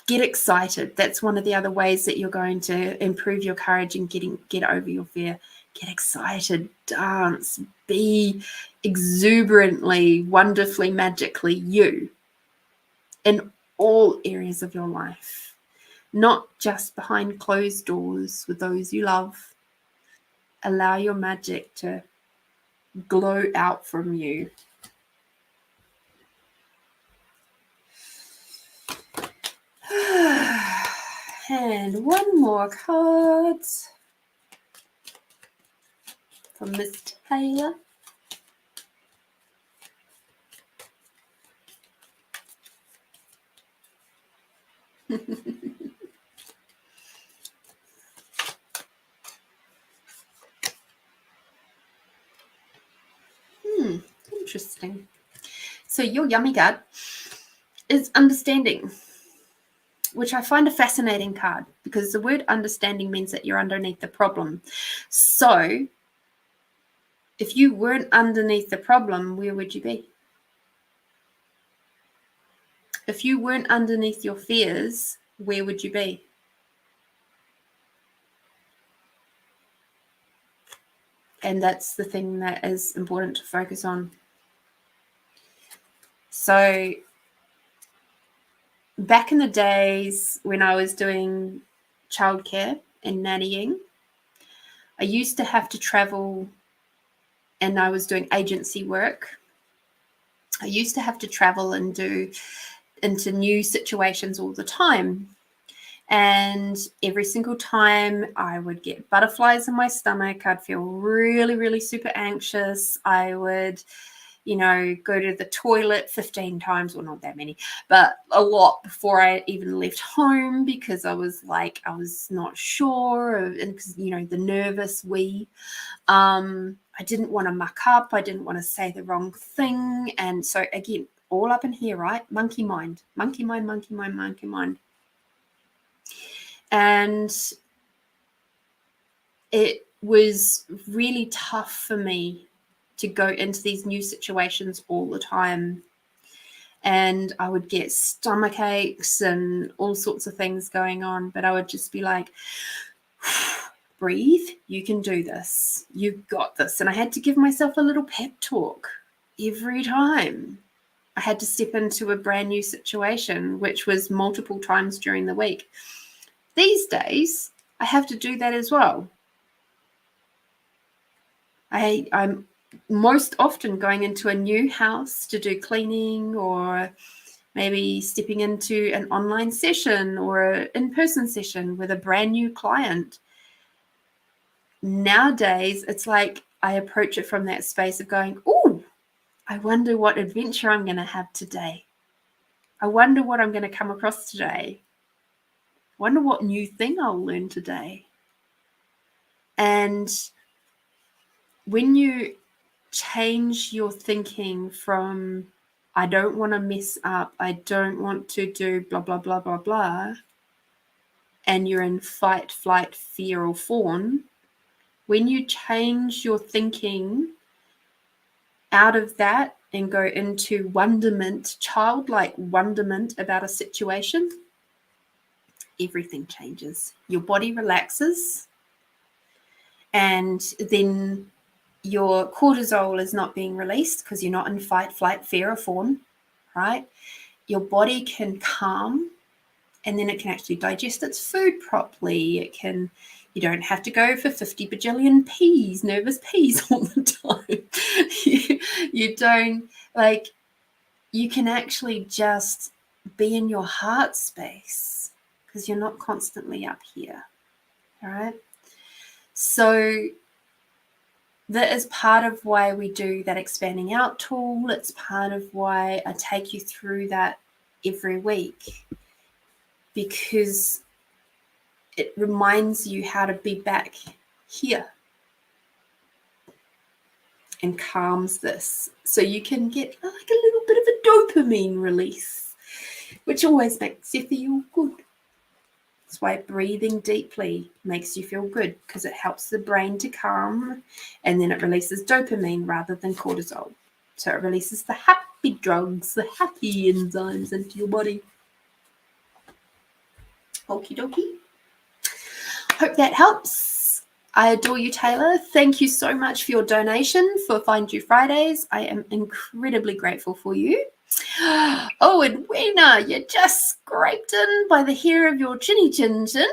get excited. That's one of the other ways that you're going to improve your courage and get over your fear. Get excited, dance, be exuberantly, wonderfully, magically you in all areas of your life, not just behind closed doors with those you love. Allow your magic to glow out from you. And one more card from Miss Taylor. Interesting. So your yummy card is understanding, which I find a fascinating card because the word understanding means that you're underneath the problem. So if you weren't underneath the problem, where would you be? If you weren't underneath your fears, where would you be? And that's the thing that is important to focus on. So back in the days when I was doing childcare and nannying, I used to have to travel, and I was doing agency work. I used to have to travel and do into new situations all the time. And every single time I would get butterflies in my stomach. I'd feel really, really super anxious. I would, go to the toilet 15 times, well, not that many, but a lot before I even left home because I was not sure. And because, the nervous I didn't want to muck up. I didn't want to say the wrong thing. And so again, all up in here, right? Monkey mind. And it was really tough for me to go into these new situations all the time. And I would get stomach aches and all sorts of things going on. But I would just be like, breathe, you can do this. You've got this. And I had to give myself a little pep talk every time I had to step into a brand new situation, which was multiple times during the week. These days, I have to do that as well. I'm most often going into a new house to do cleaning, or maybe stepping into an online session or an in-person session with a brand new client. Nowadays, it's like I approach it from that space of going, oh, I wonder what adventure I'm going to have today. I wonder what I'm going to come across today. I wonder what new thing I'll learn today. And when you change your thinking from, I don't want to mess up, I don't want to do blah, blah, blah, blah, blah, and you're in fight, flight, fear, or fawn, when you change your thinking out of that and go into wonderment, childlike wonderment about a situation, everything changes. Your body relaxes, and then your cortisol is not being released because you're not in fight, flight, fear, or fawn, right? Your body can calm, and then it can actually digest its food properly. You don't have to go for 50 bajillion nervous peas all the time. you don't, you can actually just be in your heart space because you're not constantly up here, all right? So that is part of why we do that expanding out tool. It's part of why I take you through that every week, because it reminds you how to be back here and calms this. So you can get like a little bit of a dopamine release, which always makes you feel good. That's why breathing deeply makes you feel good, because it helps the brain to calm, and then it releases dopamine rather than cortisol. So it releases the happy drugs, the happy enzymes into your body. Okie dokie. Hope that helps. I adore you, Taylor. Thank you so much for your donation for Find You Fridays. I am incredibly grateful for you. Oh, Edwina, you just scraped in by the hair of your chinny chin chin.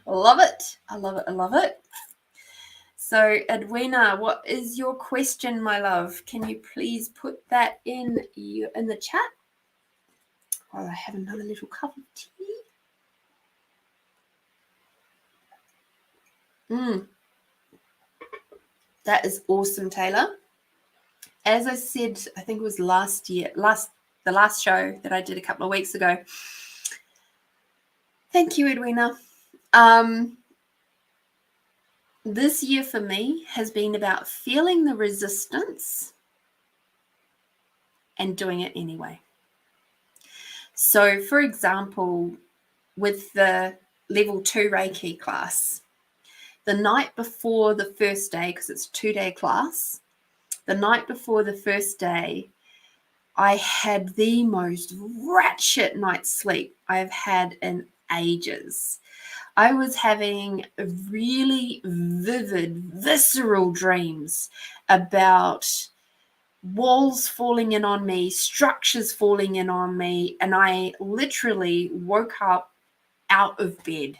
Love it. I love it. I love it. So, Edwina, what is your question, my love? Can you please put that in the chat while I have another little cup of tea? That is awesome, Taylor. As I said, I think it was the last show that I did a couple of weeks ago. Thank you, Edwina. This year for me has been about feeling the resistance and doing it anyway. So, for example, with the level 2 Reiki class, the night before the first day, because it's a 2-day class, the night before the first day, I had the most ratchet night's sleep I've had in ages. I was having really vivid, visceral dreams about walls falling in on me, structures falling in on me, and I literally woke up out of bed.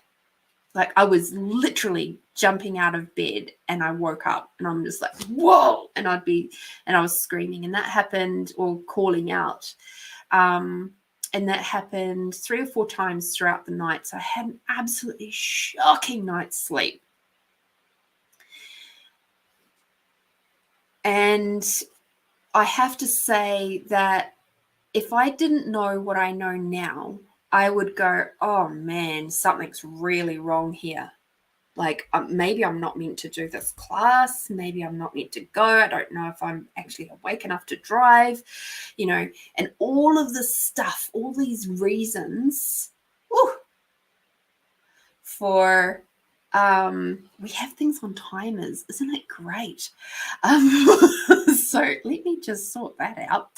Like, I was literally jumping out of bed, and I woke up and I'm just like, whoa, and I was screaming, and that happened, or calling out. And that happened 3 or 4 times throughout the night. So I had an absolutely shocking night's sleep. And I have to say that if I didn't know what I know now, I would go, oh man, something's really wrong here. Like, maybe I'm not meant to do this class. Maybe I'm not meant to go. I don't know if I'm actually awake enough to drive, and all of this stuff, all these reasons for, we have things on timers. Isn't it great? So let me just sort that out.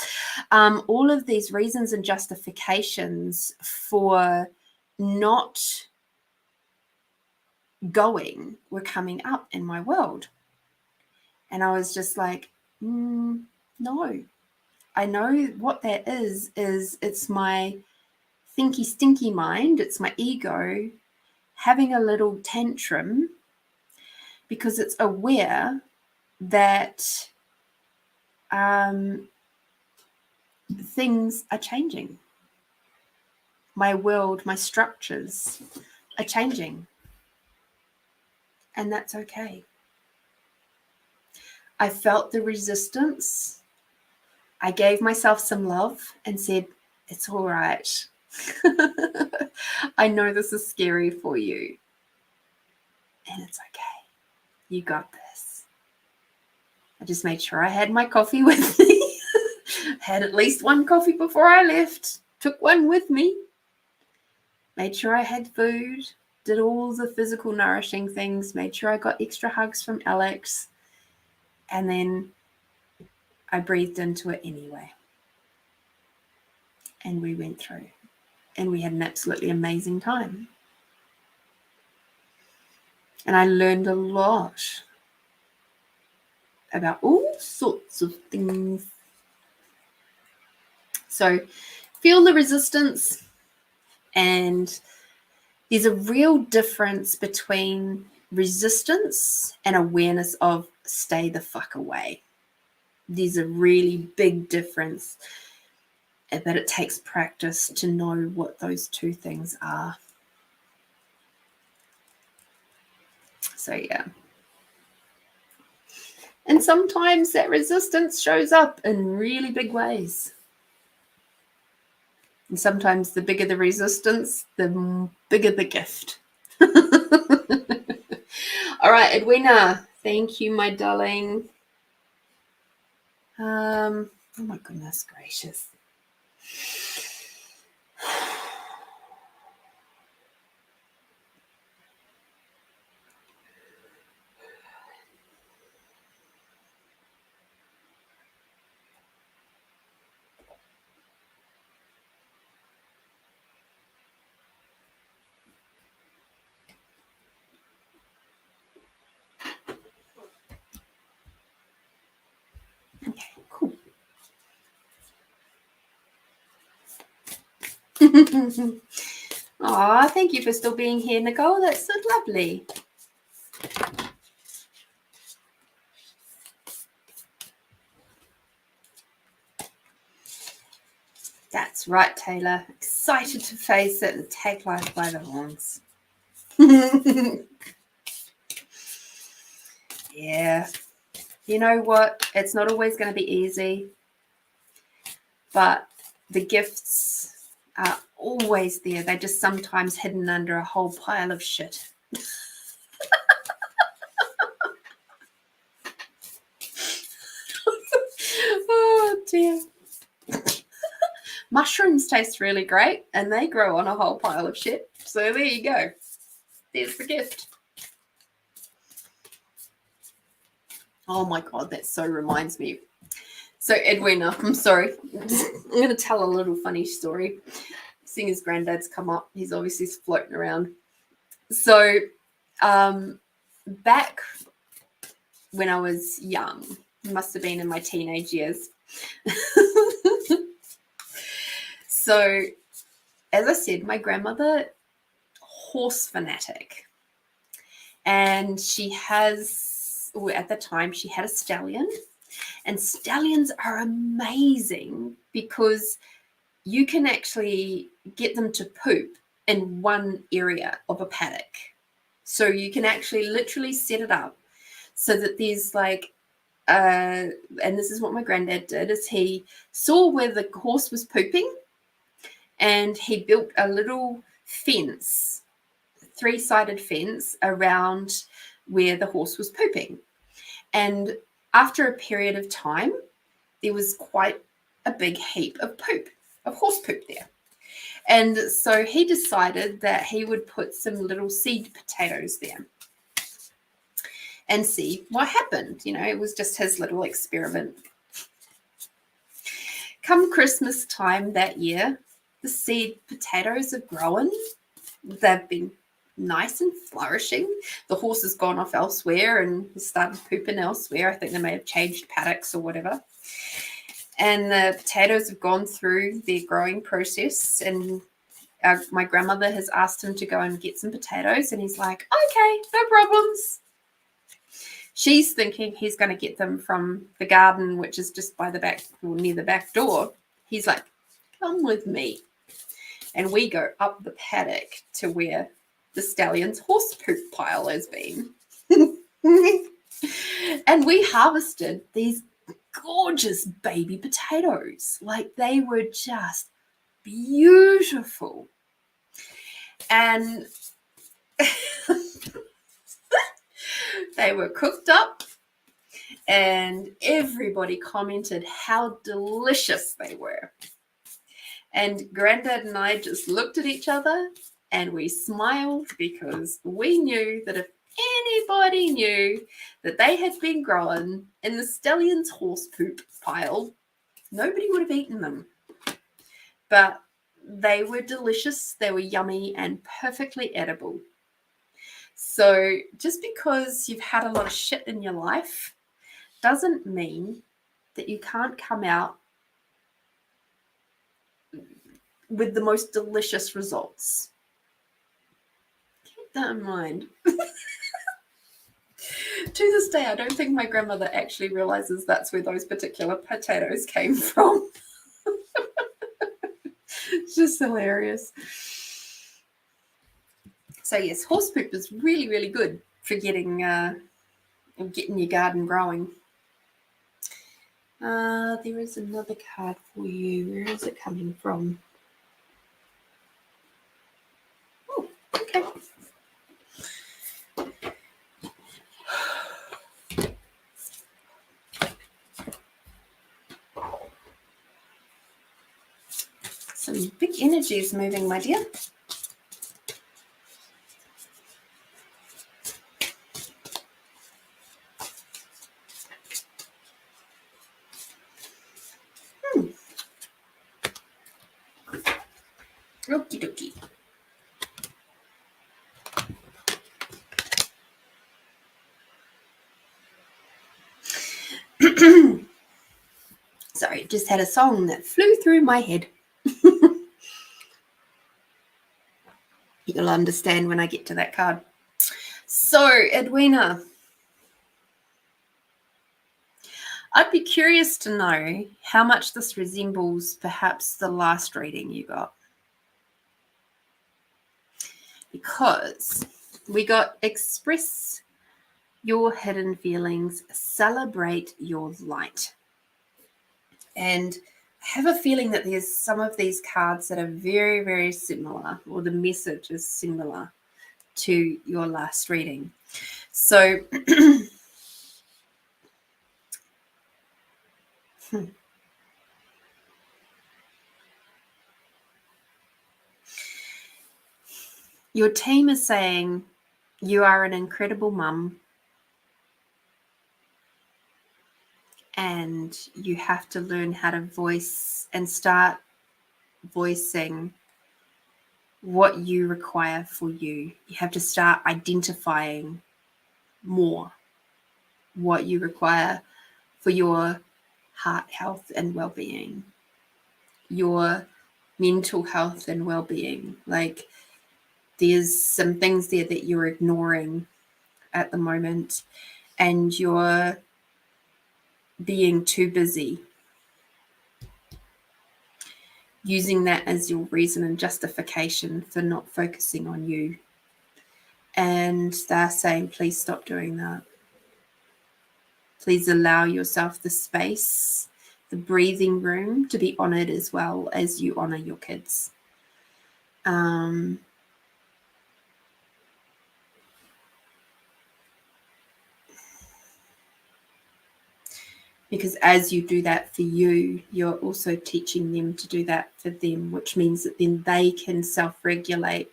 All of these reasons and justifications for not going were coming up in my world. And I was just like, no. I know what that is it's my thinky stinky mind, it's my ego having a little tantrum because it's aware that things are changing. My world, my structures are changing. And that's okay. I felt the resistance. I gave myself some love and said, it's all right. I know this is scary for you. And it's okay. You got this. I just made sure I had my coffee with me. Had at least one coffee before I left. Took one with me. Made sure I had food. Did all the physical nourishing things. Made sure I got extra hugs from Alex. And then I breathed into it anyway. And we went through. And we had an absolutely amazing time. And I learned a lot about all sorts of things. So feel the resistance. And there's a real difference between resistance and awareness of stay the fuck away. There's a really big difference, but it takes practice to know what those two things are. So yeah. And sometimes that resistance shows up in really big ways. And sometimes the bigger the resistance, the bigger the gift. All right, Edwina, thank you, my darling. Oh my goodness gracious. Aw, thank you for still being here, Nicole. That's so lovely. That's right, Taylor. Excited to face it and take life by the horns. Yeah. You know what? It's not always going to be easy, but the gifts are always there. They're just sometimes hidden under a whole pile of shit. Oh, dear. Mushrooms taste really great, and they grow on a whole pile of shit. So there you go. There's the gift. Oh my God, that so reminds me. So Edwina, I'm sorry. I'm going to tell a little funny story. Seeing his granddad's come up, he's obviously floating around. So back when I was young, must have been in my teenage years. So, as I said, my grandmother, horse fanatic. And she has, well, at the time, she had a stallion. And stallions are amazing because you can actually get them to poop in one area of a paddock. So you can actually literally set it up so that there's like, and this is what my granddad did, is he saw where the horse was pooping and he built a little fence, 3-sided fence around where the horse was pooping. And after a period of time, there was quite a big heap of poop, of horse poop there. And so he decided that he would put some little seed potatoes there and see what happened. You know, it was just his little experiment. Come Christmas time that year, the seed potatoes are growing. They've been nice and flourishing. The horse has gone off elsewhere and has started pooping elsewhere. I think they may have changed paddocks or whatever. And the potatoes have gone through their growing process, and my grandmother has asked him to go and get some potatoes, and he's like, okay, no problems. She's thinking he's going to get them from the garden, which is just by the back, or near the back door. He's like, come with me. And we go up the paddock to where the stallion's horse poop pile has been. And we harvested these gorgeous baby potatoes. Like, they were just beautiful. And they were cooked up, and everybody commented how delicious they were. And Granddad and I just looked at each other and we smiled, because we knew that if anybody knew that they had been grown in the stallion's horse poop pile, nobody would have eaten them. But they were delicious, they were yummy and perfectly edible. So just because you've had a lot of shit in your life doesn't mean that you can't come out with the most delicious results. Keep that in mind. To this day, I don't think my grandmother actually realizes that's where those particular potatoes came from. It's just hilarious. So yes, horse poop is really, really good for getting your garden growing. There is another card for you. Where is it coming from? Oh, okay. Some big energies moving, my dear. Okie dokie. Sorry, just had a song that flew through my head. You'll understand when I get to that card. So, Edwina, I'd be curious to know how much this resembles perhaps the last reading you got. Because we got express your hidden feelings, celebrate your light. And I have a feeling that there's some of these cards that are very, very similar, or the message is similar to your last reading. So your team is saying you are an incredible mum and you have to learn how to voice and start voicing what you require for you. You have to start identifying more what you require for your heart health and well-being, your mental health and well-being. Like, there's some things there that you're ignoring at the moment, and you're being too busy using that as your reason and justification for not focusing on you. And they're saying, please stop doing that. Please allow yourself the space, the breathing room to be honored as well as you honor your kids. Because as you do that for you, you're also teaching them to do that for them, which means that then they can self-regulate.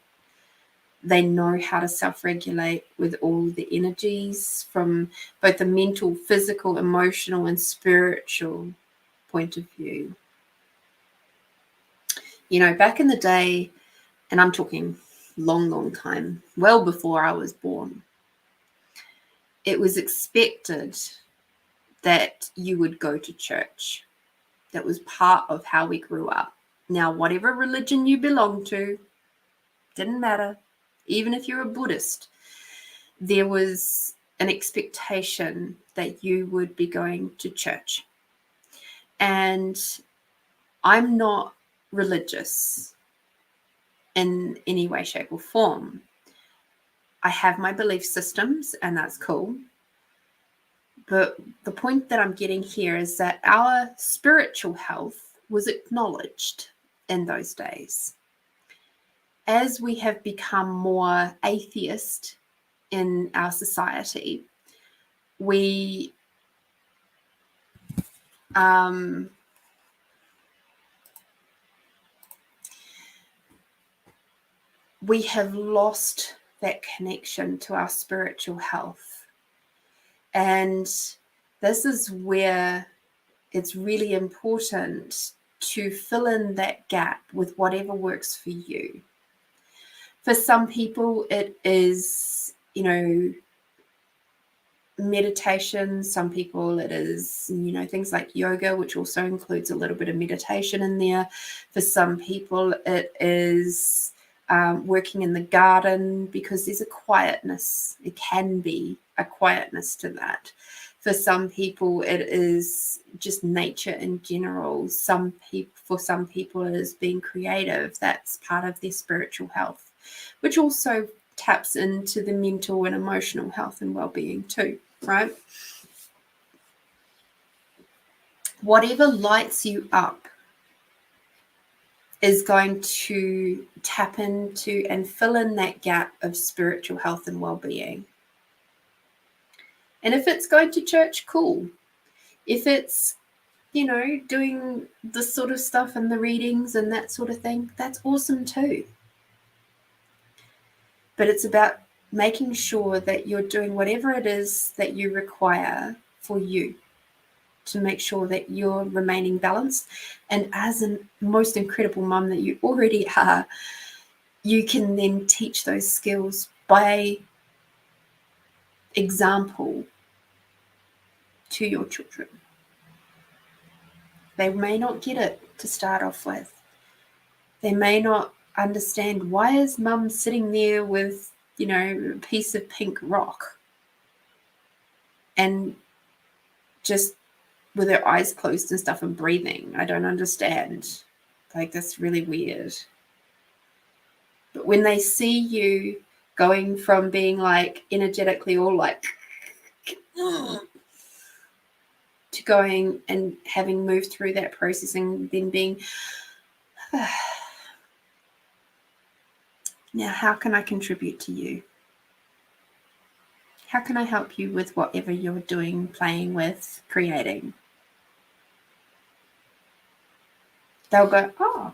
They know how to self-regulate with all the energies from both the mental, physical, emotional, and spiritual point of view. You know, back in the day, and I'm talking long, long time, well before I was born, it was expected that you would go to church. That was part of how we grew up. Now, whatever religion you belong to, didn't matter. Even if you're a Buddhist, there was an expectation that you would be going to church. And I'm not religious in any way, shape, or form. I have my belief systems, and that's cool. But the point that I'm getting here is that our spiritual health was acknowledged in those days. As we have become more atheist in our society, we have lost that connection to our spiritual health. And this is where it's really important to fill in that gap with whatever works for you. For some people, it is, you know, meditation. Some people it is, you know, things like yoga, which also includes a little bit of meditation in there. For some people, it is working in the garden, because there's a quietness. It can be a quietness to that. For some people, it is just nature in general. For some people, it is being creative. That's part of their spiritual health, which also taps into the mental and emotional health and well-being too, right? Whatever lights you up is going to tap into and fill in that gap of spiritual health and well-being. And if it's going to church, cool. If it's, you know, doing this sort of stuff and the readings and that sort of thing, that's awesome too. But it's about making sure that you're doing whatever it is that you require for you to make sure that you're remaining balanced. And as a most incredible mum that you already are, you can then teach those skills by example to your children. They may not get it to start off with. They may not understand, why is mum sitting there with, a piece of pink rock and just with her eyes closed and stuff and breathing? I don't understand. Like, that's really weird. But when they see you going from being like energetically all like to going and having moved through that process and then being now, how can I contribute to you? How can I help you with whatever you're doing, playing with, creating? They'll go, oh,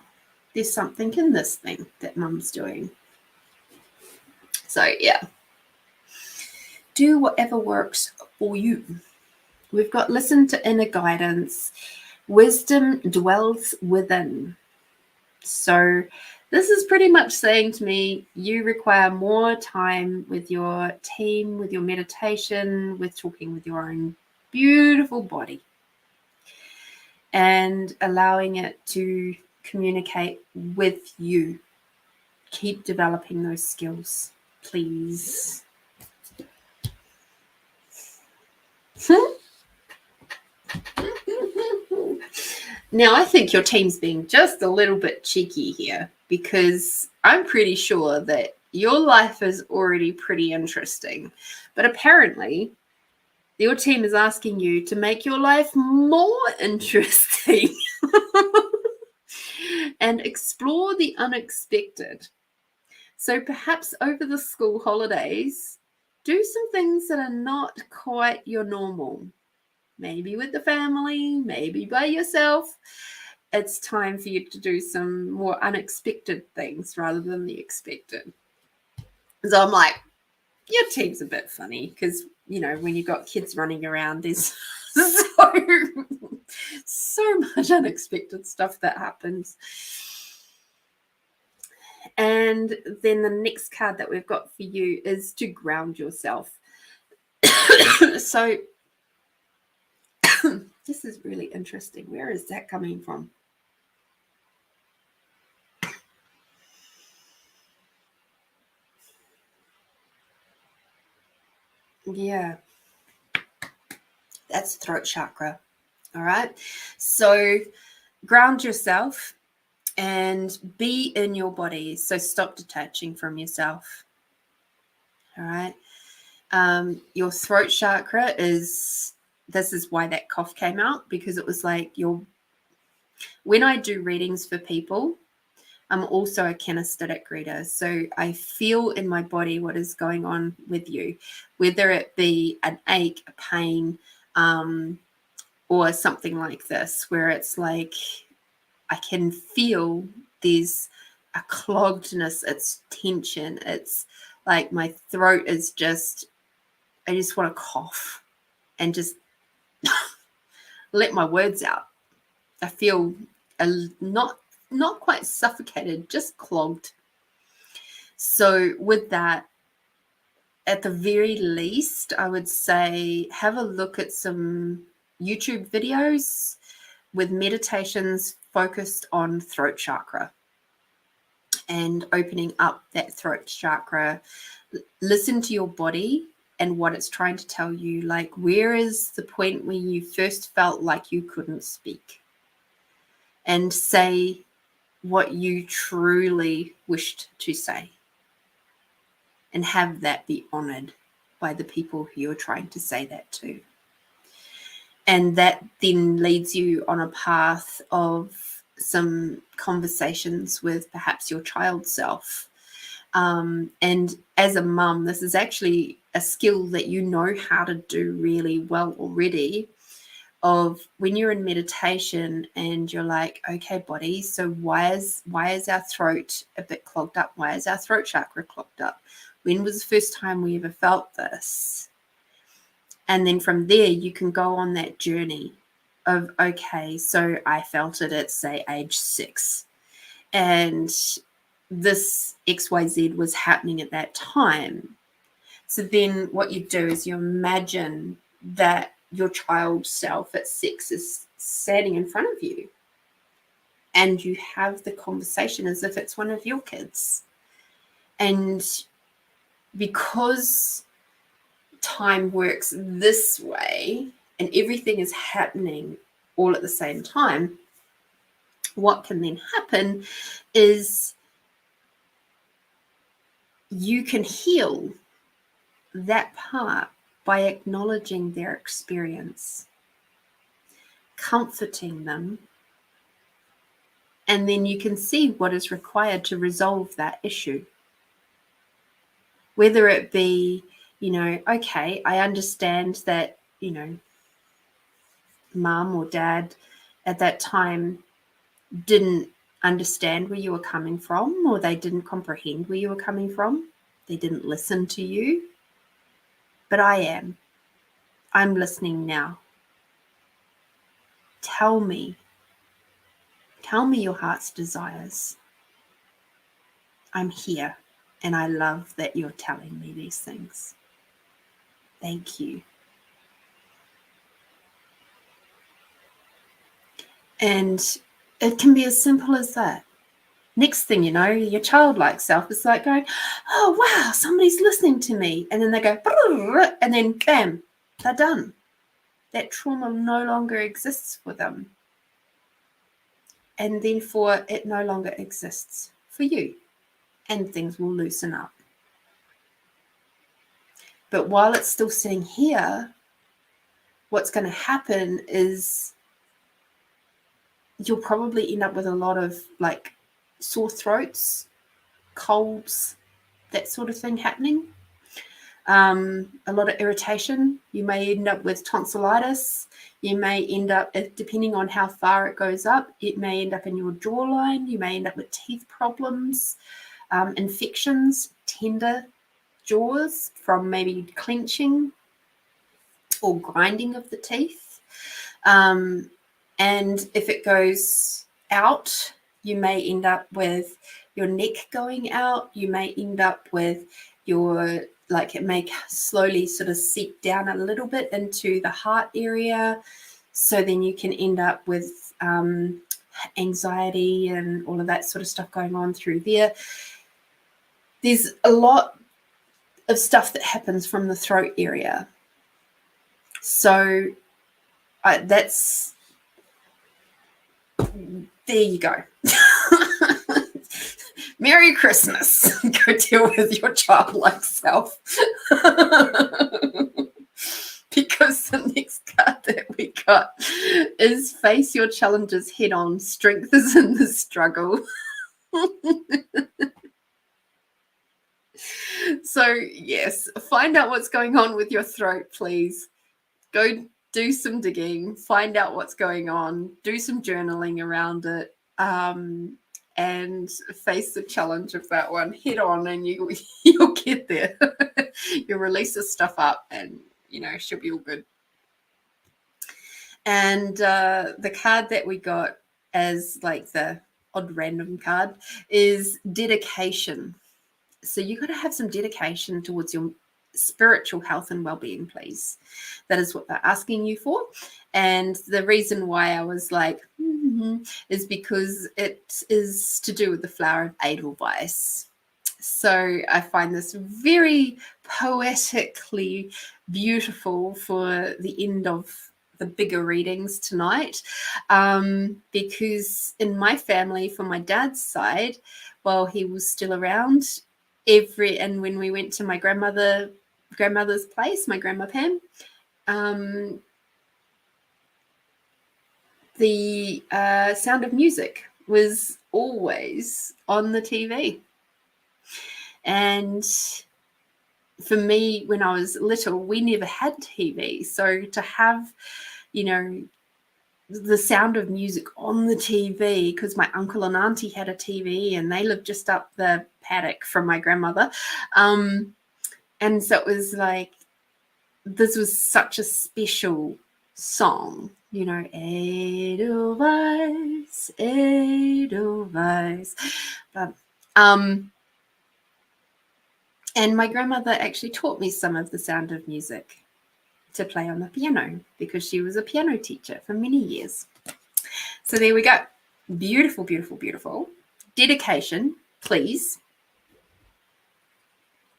there's something in this thing that mum's doing. So yeah, do whatever works for you. We've got listen to inner guidance. Wisdom dwells within. So this is pretty much saying to me, you require more time with your team, with your meditation, with talking with your own beautiful body and allowing it to communicate with you. Keep developing those skills, please. Now, I think your team's being just a little bit cheeky here, because I'm pretty sure that your life is already pretty interesting. But apparently, your team is asking you to make your life more interesting and explore the unexpected. So perhaps over the school holidays, do some things that are not quite your normal. Maybe with the family, maybe by yourself. It's time for you to do some more unexpected things rather than the expected. So I'm like, your team's a bit funny because, when you've got kids running around, there's so much unexpected stuff that happens. And then the next card that we've got for you is to ground yourself. So this is really interesting. Where is that coming from? Yeah, that's throat chakra. All right. So ground yourself and be in your body. So stop detaching from yourself. All right. Your throat chakra this is why that cough came out, because it was like when I do readings for people, I'm also a kinesthetic reader. So I feel in my body what is going on with you, whether it be an ache, a pain, or something like this, where it's like I can feel there's a cloggedness, it's tension, it's like my throat is I just want to cough and just let my words out. I feel not quite suffocated, just clogged. So with that, at the very least, I would say have a look at some YouTube videos with meditations focused on throat chakra and opening up that throat chakra. Listen to your body and what it's trying to tell you. Like, where is the point where you first felt like you couldn't speak? And say what you truly wished to say. And have that be honored by the people who you're trying to say that to. And that then leads you on a path of some conversations with perhaps your child self. And as a mum, this is actually a skill that you know how to do really well already, of when you're in meditation and you're like, okay, body, so why is our throat a bit clogged up? Why is our throat chakra clogged up? When was the first time we ever felt this? And then from there, you can go on that journey of, okay, so I felt it at, say, age 6. And this XYZ was happening at that time. So then what you do is you imagine that your child self at 6 is standing in front of you. and you have the conversation as if it's one of your kids. And because time works this way and everything is happening all at the same time, what can then happen is you can heal that part by acknowledging their experience, comforting them, and then you can see what is required to resolve that issue. Whether it be, okay, I understand that, mum or dad at that time didn't understand where you were coming from, or they didn't comprehend where you were coming from. They didn't listen to you. But I am. I'm listening now. Tell me your heart's desires. I'm here, and I love that you're telling me these things. Thank you. And it can be as simple as that. Next thing you know, your childlike self is like going, oh, wow, somebody's listening to me. And then they go, and then bam, they're done. That trauma no longer exists for them. And therefore, it no longer exists for you. And things will loosen up. But while it's still sitting here, what's going to happen is you'll probably end up with a lot of like sore throats, colds, that sort of thing happening. A lot of irritation. You may end up with tonsillitis. You may end up, depending on how far it goes up, it may end up in your jawline. You may end up with teeth problems, infections, tender jaws from maybe clenching or grinding of the teeth. And if it goes out, you may end up with your neck going out. You may end up with it may slowly sort of seep down a little bit into the heart area. So then you can end up with anxiety and all of that sort of stuff going on through there. There's a lot of stuff that happens from the throat area. So that's, there you go. Merry Christmas. Go deal with your childlike self. Because the next card that we got is face your challenges head on. Strength is in the struggle. So, yes, find out what's going on with your throat, please. Go do some digging, find out what's going on, do some journaling around it, and face the challenge of that one head on, and you'll get there. You'll release this stuff up, and she'll be all good. And the card that we got as like the odd random card is dedication. So you got to have some dedication towards your spiritual health and well-being, please. That is what they're asking you for. And the reason why I was like, is because it is to do with the flower of Edelweiss. So I find this very poetically beautiful for the end of the bigger readings tonight, because in my family, from my dad's side, while he was still around, and when we went to my grandmother's place, my grandma Pam, the Sound of Music was always on the TV. And for me, when I was little, we never had TV. So to have, the Sound of Music on the TV, because my uncle and auntie had a TV and they lived just up the paddock from my grandmother. And so it was like, this was such a special song, Edelweiss, Edelweiss. But, and my grandmother actually taught me some of the Sound of Music to play on the piano, because she was a piano teacher for many years. So there we go. Beautiful, beautiful, beautiful. Dedication, please.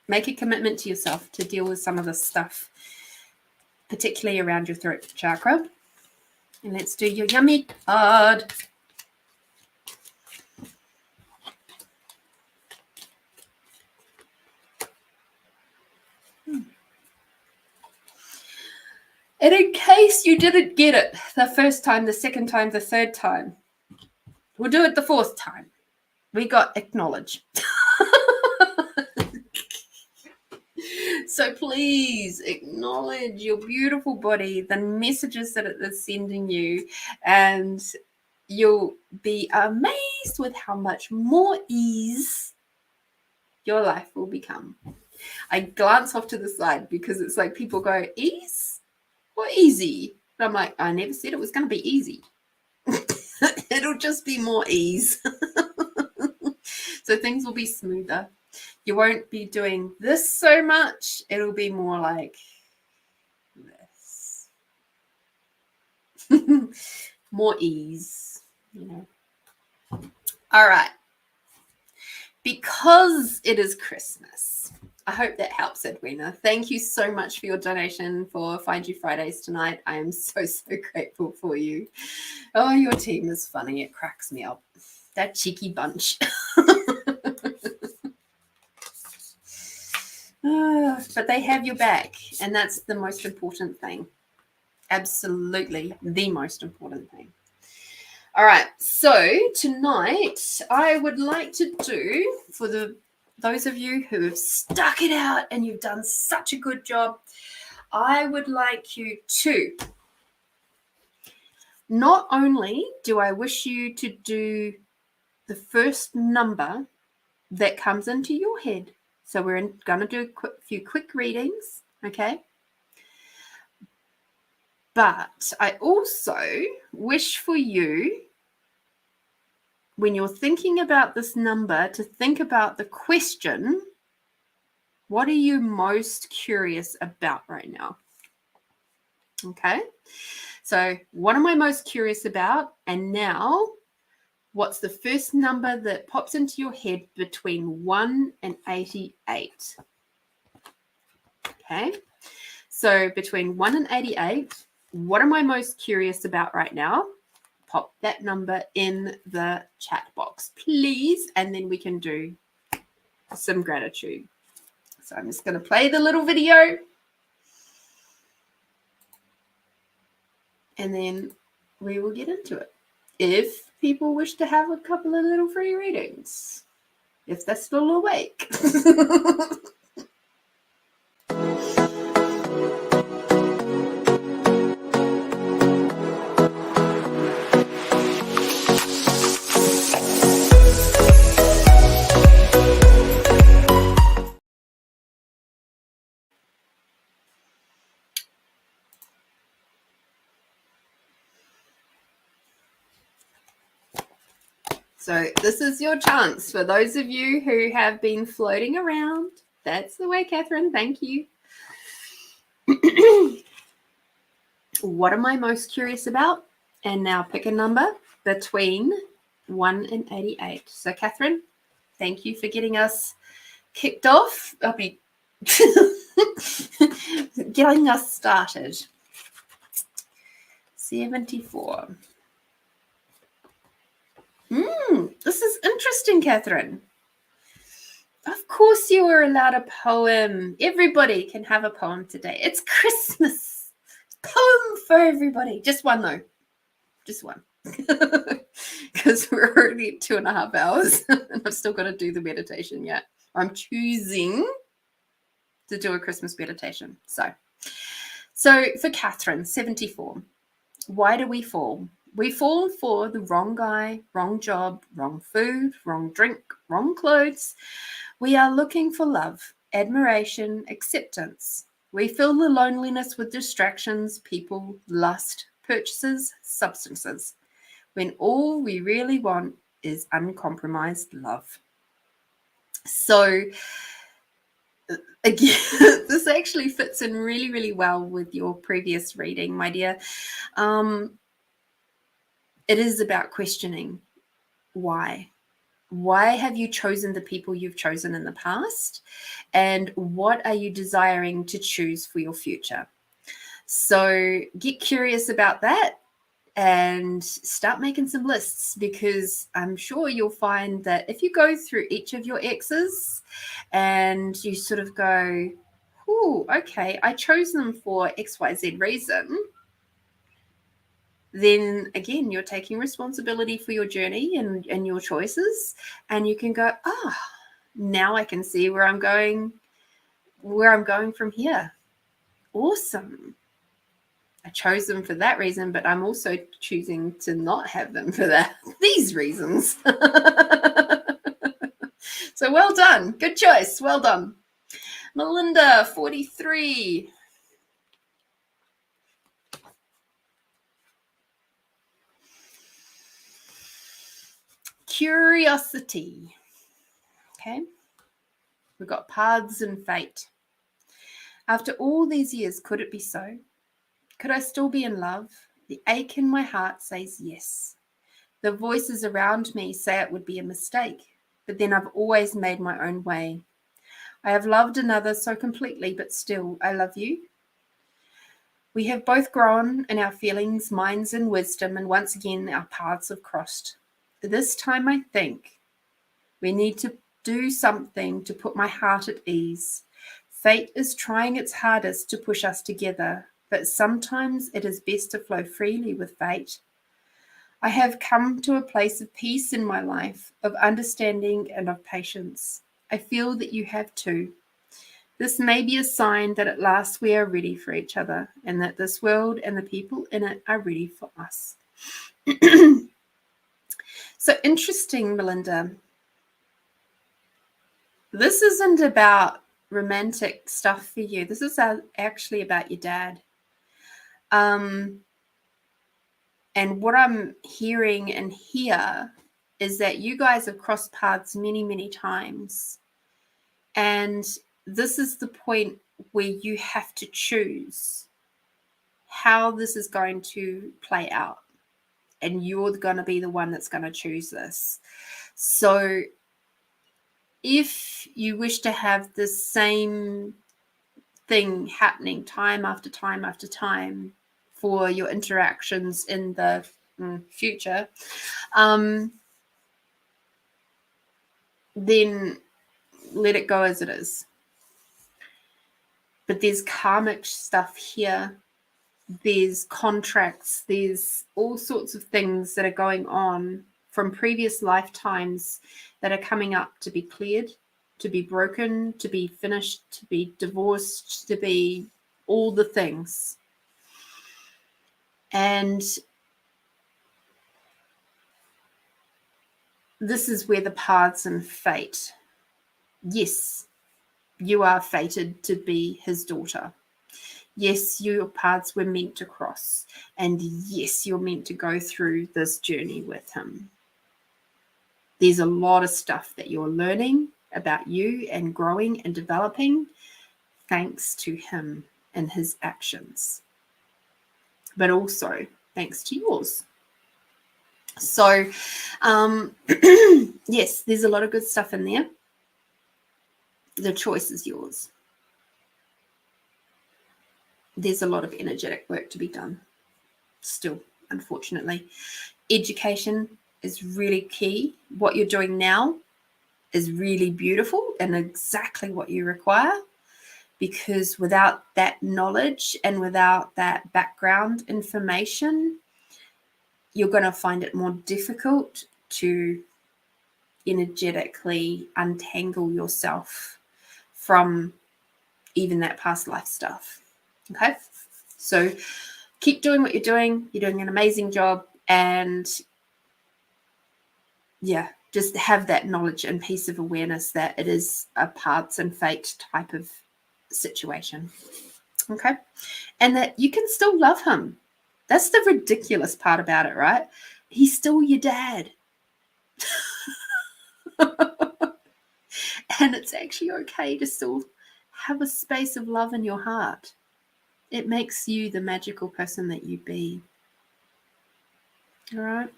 Make a commitment to yourself to deal with some of this stuff, particularly around your throat chakra. And let's do your yummy card. And in case you didn't get it the first time, the second time, the third time, we'll do it the fourth time. We got acknowledge. So please acknowledge your beautiful body, the messages that it is sending you, and you'll be amazed with how much more ease your life will become. I glance off to the side because it's like people go, ease or easy? And I'm like, I never said it was going to be easy. It'll just be more ease. So things will be smoother. You won't be doing this so much. It'll be more like this. More ease, you know. All right. Because it is Christmas, I hope that helps, Edwina. Thank you so much for your donation for Find You Fridays tonight. I am so, so grateful for you. Oh, your team is funny. It cracks me up. That cheeky bunch. But they have your back, and that's the most important thing. Absolutely the most important thing. All right, so tonight I would like to do, for those of you who have stuck it out and you've done such a good job, I would like you to, not only do I wish you to do the first number that comes into your head. So we're going to do a few quick readings, okay? But I also wish for you, when you're thinking about this number, to think about the question, what are you most curious about right now? Okay? So what am I most curious about? And now, what's the first number that pops into your head between 1 and 88? Okay, so between 1 and 88, what am I most curious about right now? Pop that number in the chat box, please, and then we can do some gratitude. So I'm just going to play the little video, and then we will get into it. If people wish to have a couple of little free readings, if they're still awake. So this is your chance for those of you who have been floating around. That's the way, Catherine. Thank you. What am I most curious about? And now pick a number between 1 and 88. So, Catherine, thank you for getting us kicked off. I'll be getting us started. 74. This is interesting, Catherine. Of course you were allowed a poem. Everybody can have a poem today. It's Christmas. Poem for everybody. Just one, though. Just one. Because we're already at 2.5 hours and I've still got to do the meditation yet. I'm choosing to do a Christmas meditation. So for Catherine, 74. Why do we fall? We fall for the wrong guy, wrong job, wrong food, wrong drink, wrong clothes. We are looking for love, admiration, acceptance. We fill the loneliness with distractions, people, lust, purchases, substances, when all we really want is uncompromised love. So again, this actually fits in really, really well with your previous reading, my dear. It is about questioning. why. Why have you chosen the people you've chosen in the past? And what are you desiring to choose for your future? So get curious about that and start making some lists, because I'm sure you'll find that if you go through each of your exes and you sort of go, oh, okay, I chose them for XYZ reason, then again, you're taking responsibility for your journey and your choices, and you can go, now I can see where I'm going from here. Awesome. I chose them for that reason, but I'm also choosing to not have them for these reasons. So well done. Good choice. Well done. Melinda, 43. Curiosity. Okay. We've got paths and fate. After all these years, could it be so? Could I still be in love? The ache in my heart says yes. The voices around me say it would be a mistake, but then I've always made my own way. I have loved another so completely, but still, I love you. We have both grown in our feelings, minds, and wisdom, and once again, our paths have crossed. This time, I think we need to do something to put my heart at ease. Fate is trying its hardest to push us together, but sometimes it is best to flow freely with fate. I have come to a place of peace in my life, of understanding and of patience. I feel that you have too. This may be a sign that at last we are ready for each other, and that this world and the people in it are ready for us. So interesting, Melinda. This isn't about romantic stuff for you. This is actually about your dad. And what I'm hearing and here is that you guys have crossed paths many, many times. And this is the point where you have to choose how this is going to play out. And you're going to be the one that's going to choose this. So if you wish to have the same thing happening time after time after time for your interactions in the future, then let it go as it is. But there's karmic stuff here. There's contracts. There's all sorts of things that are going on from previous lifetimes that are coming up to be cleared, to be broken, to be finished, to be divorced, to be all the things. And this is where the paths and fate. Yes, you are fated to be his daughter. Yes, your paths were meant to cross. And yes, you're meant to go through this journey with him. There's a lot of stuff that you're learning about you and growing and developing thanks to him and his actions, but also thanks to yours. So, yes, there's a lot of good stuff in there. The choice is yours. There's a lot of energetic work to be done still, unfortunately. Education is really key. What you're doing now is really beautiful and exactly what you require, because without that knowledge and without that background information, you're going to find it more difficult to energetically untangle yourself from even that past life stuff. Okay, so keep doing what you're doing. You're doing an amazing job, and yeah, just have that knowledge and piece of awareness that it is a paths and fate type of situation. Okay, and that you can still love him. That's the ridiculous part about it, right? He's still your dad. And it's actually okay to still have a space of love in your heart. It makes you the magical person that you be. All right.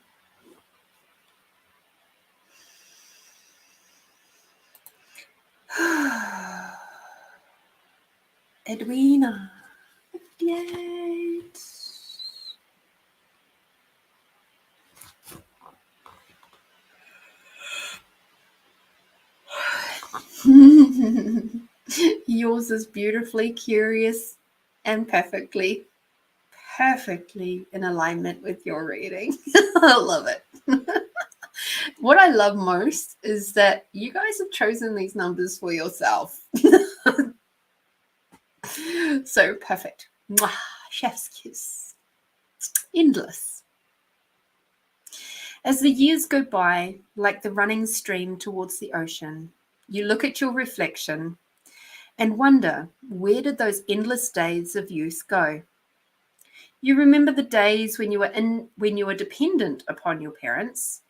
Edwina, 58. Yours is beautifully curious and perfectly in alignment with your reading. I love it. What I love most is that you guys have chosen these numbers for yourself. So perfect. Mwah, chef's kiss. Endless. As the years go by, like the running stream towards the ocean, you look at your reflection and wonder, where did those endless days of youth go? You remember the days when you were dependent upon your parents,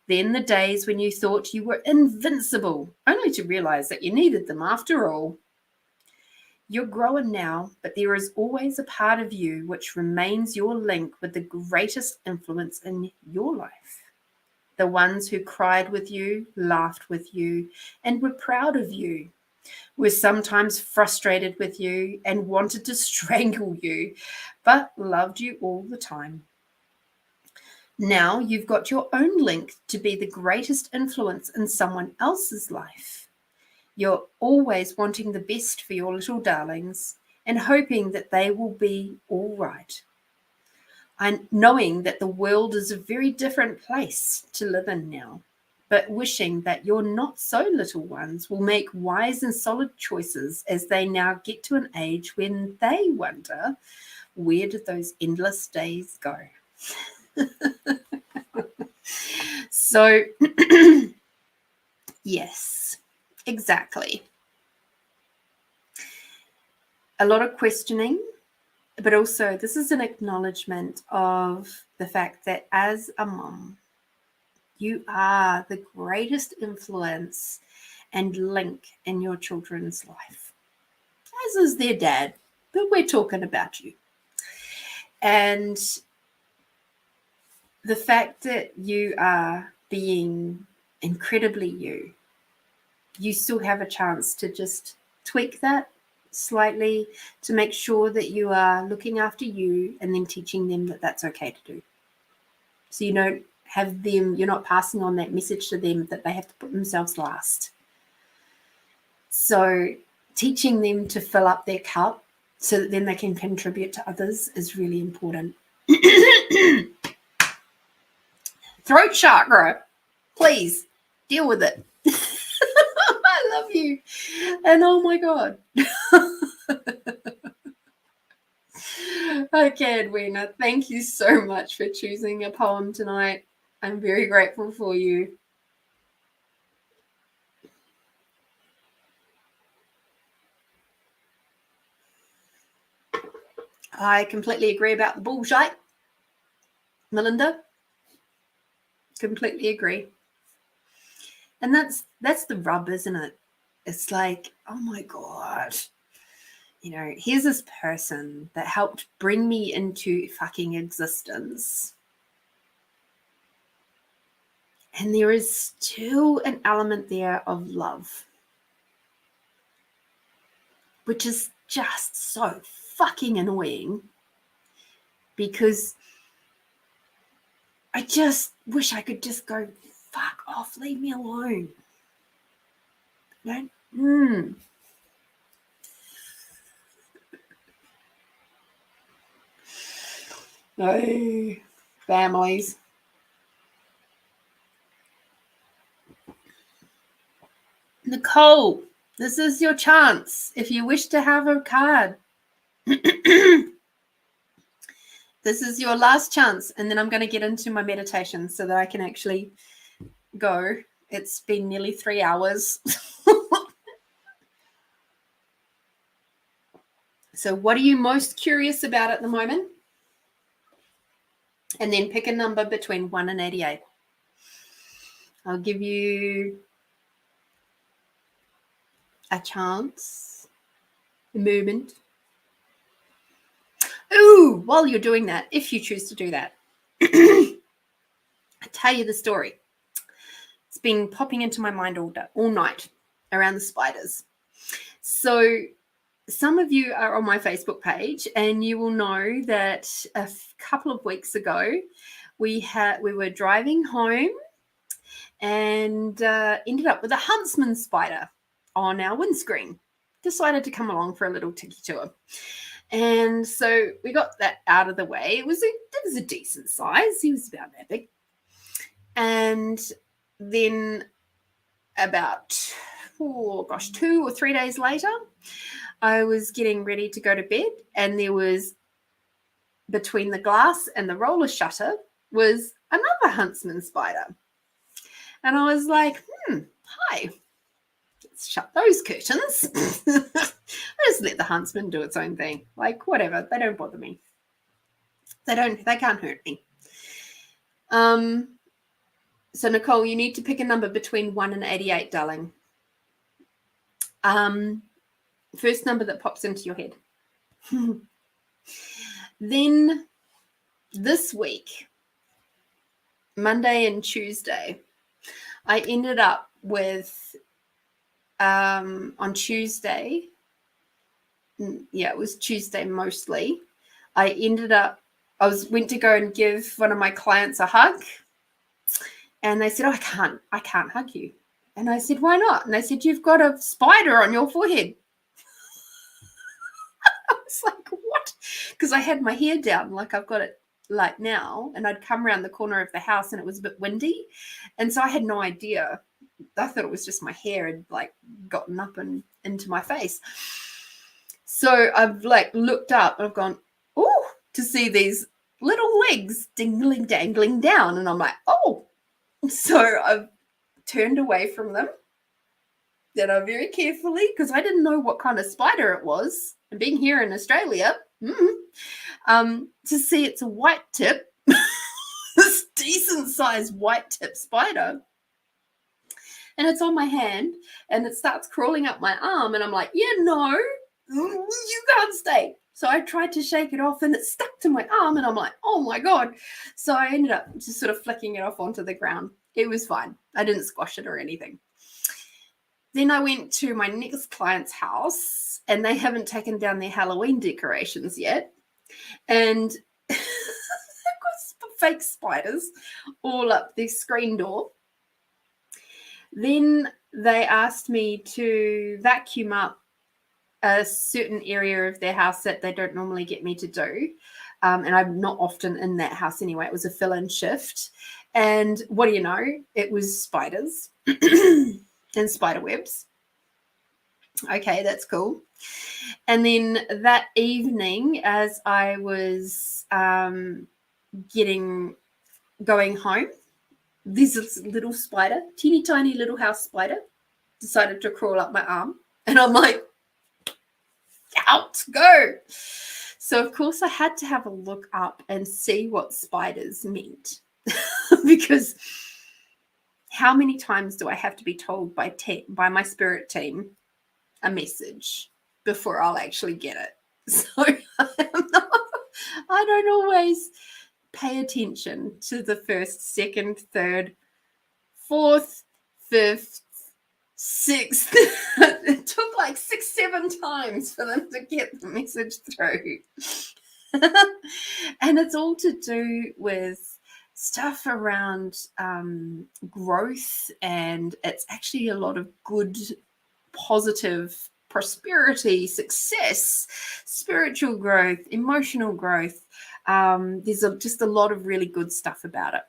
then the days when you thought you were invincible, only to realize that you needed them after all. You're grown now, but there is always a part of you which remains your link with the greatest influence in your life. The ones who cried with you, laughed with you, and were proud of you, were sometimes frustrated with you and wanted to strangle you, but loved you all the time. Now you've got your own link to be the greatest influence in someone else's life. You're always wanting the best for your little darlings and hoping that they will be all right. And knowing that the world is a very different place to live in now, but wishing that your not so little ones will make wise and solid choices as they now get to an age when they wonder, where did those endless days go? So, yes, exactly. A lot of questioning, but also this is an acknowledgement of the fact that as a mum, you are the greatest influence and link in your children's life, as is their dad, but we're talking about you. And the fact that you are being incredibly you still have a chance to just tweak that slightly to make sure that you are looking after you and then teaching them that that's okay to do. So you don't have them, you're not passing on that message to them that they have to put themselves last. So teaching them to fill up their cup so that then they can contribute to others is really important. Throat chakra, please deal with it. I love you. And oh my God. Okay, Edwina, thank you so much for choosing a poem tonight. I'm very grateful for you. I completely agree about the bullshit, Melinda. Completely agree. And that's the rub, isn't it? It's like, oh my God, you know, here's this person that helped bring me into fucking existence. And there is still an element there of love, which is just so fucking annoying because I just wish I could just go, fuck off, leave me alone. You know? No, families. Nicole, this is your chance. If you wish to have a card, this is your last chance. And then I'm going to get into my meditation so that I can actually go. It's been nearly 3 hours. So what are you most curious about at the moment? And then pick a number between 1 and 88. I'll give you a chance, a moment. Ooh, while you're doing that, if you choose to do that, I tell you the story. It's been popping into my mind all night around the spiders. So some of you are on my Facebook page, and you will know that a couple of weeks ago we were driving home and ended up with a huntsman spider on our windscreen. Decided to come along for a little tiki tour. And so we got that out of the way. It was a decent size. He was about that big. And then about 2 or 3 days later, I was getting ready to go to bed, and there was, between the glass and the roller shutter, was another huntsman spider. And I was like, hi, let's shut those curtains. I just let the huntsman do its own thing. Like, whatever, they don't bother me. They can't hurt me. So Nicole, you need to pick a number between 1 and 88, darling. First number that pops into your head. Then this week, Monday and Tuesday, I ended up with, on Tuesday, it was Tuesday mostly, I went to go and give one of my clients a hug, and they said, oh, I can't hug you. And I said, why not? And they said, you've got a spider on your forehead. I was like, what? Because I had my hair down like I've got it like now, and I'd come around the corner of the house and it was a bit windy, and so I had no idea. I thought it was just my hair had like gotten up and into my face. So I've like looked up and I've gone, oh, to see these little legs dangling down, and I'm like, oh. So I've turned away from them, very carefully, because I didn't know what kind of spider it was. And being here in Australia, to see it's a white tip, this decent sized white tip spider. And it's on my hand, and it starts crawling up my arm, and I'm like, no, you can't stay. So I tried to shake it off, and it stuck to my arm, and I'm like, oh my God. So I ended up just sort of flicking it off onto the ground. It was fine. I didn't squash it or anything. Then I went to my next client's house, and they haven't taken down their Halloween decorations yet. And they've got fake spiders all up their screen door. Then they asked me to vacuum up a certain area of their house that they don't normally get me to do. And I'm not often in that house anyway. It was a fill-in shift. And what do you know? It was spiders and spider webs. Okay, that's cool. And then that evening, as I was going home, this little spider, teeny tiny little house spider, decided to crawl up my arm. And I'm like, out, go. So, of course, I had to have a look up and see what spiders meant. Because how many times do I have to be told by my spirit team a message before I'll actually get it? So I don't always pay attention to the first, second, third, fourth, fifth, sixth. It took like 6-7 times for them to get the message through. And it's all to do with stuff around growth, and it's actually a lot of good, positive prosperity, success, spiritual growth, emotional growth. There's just a lot of really good stuff about it.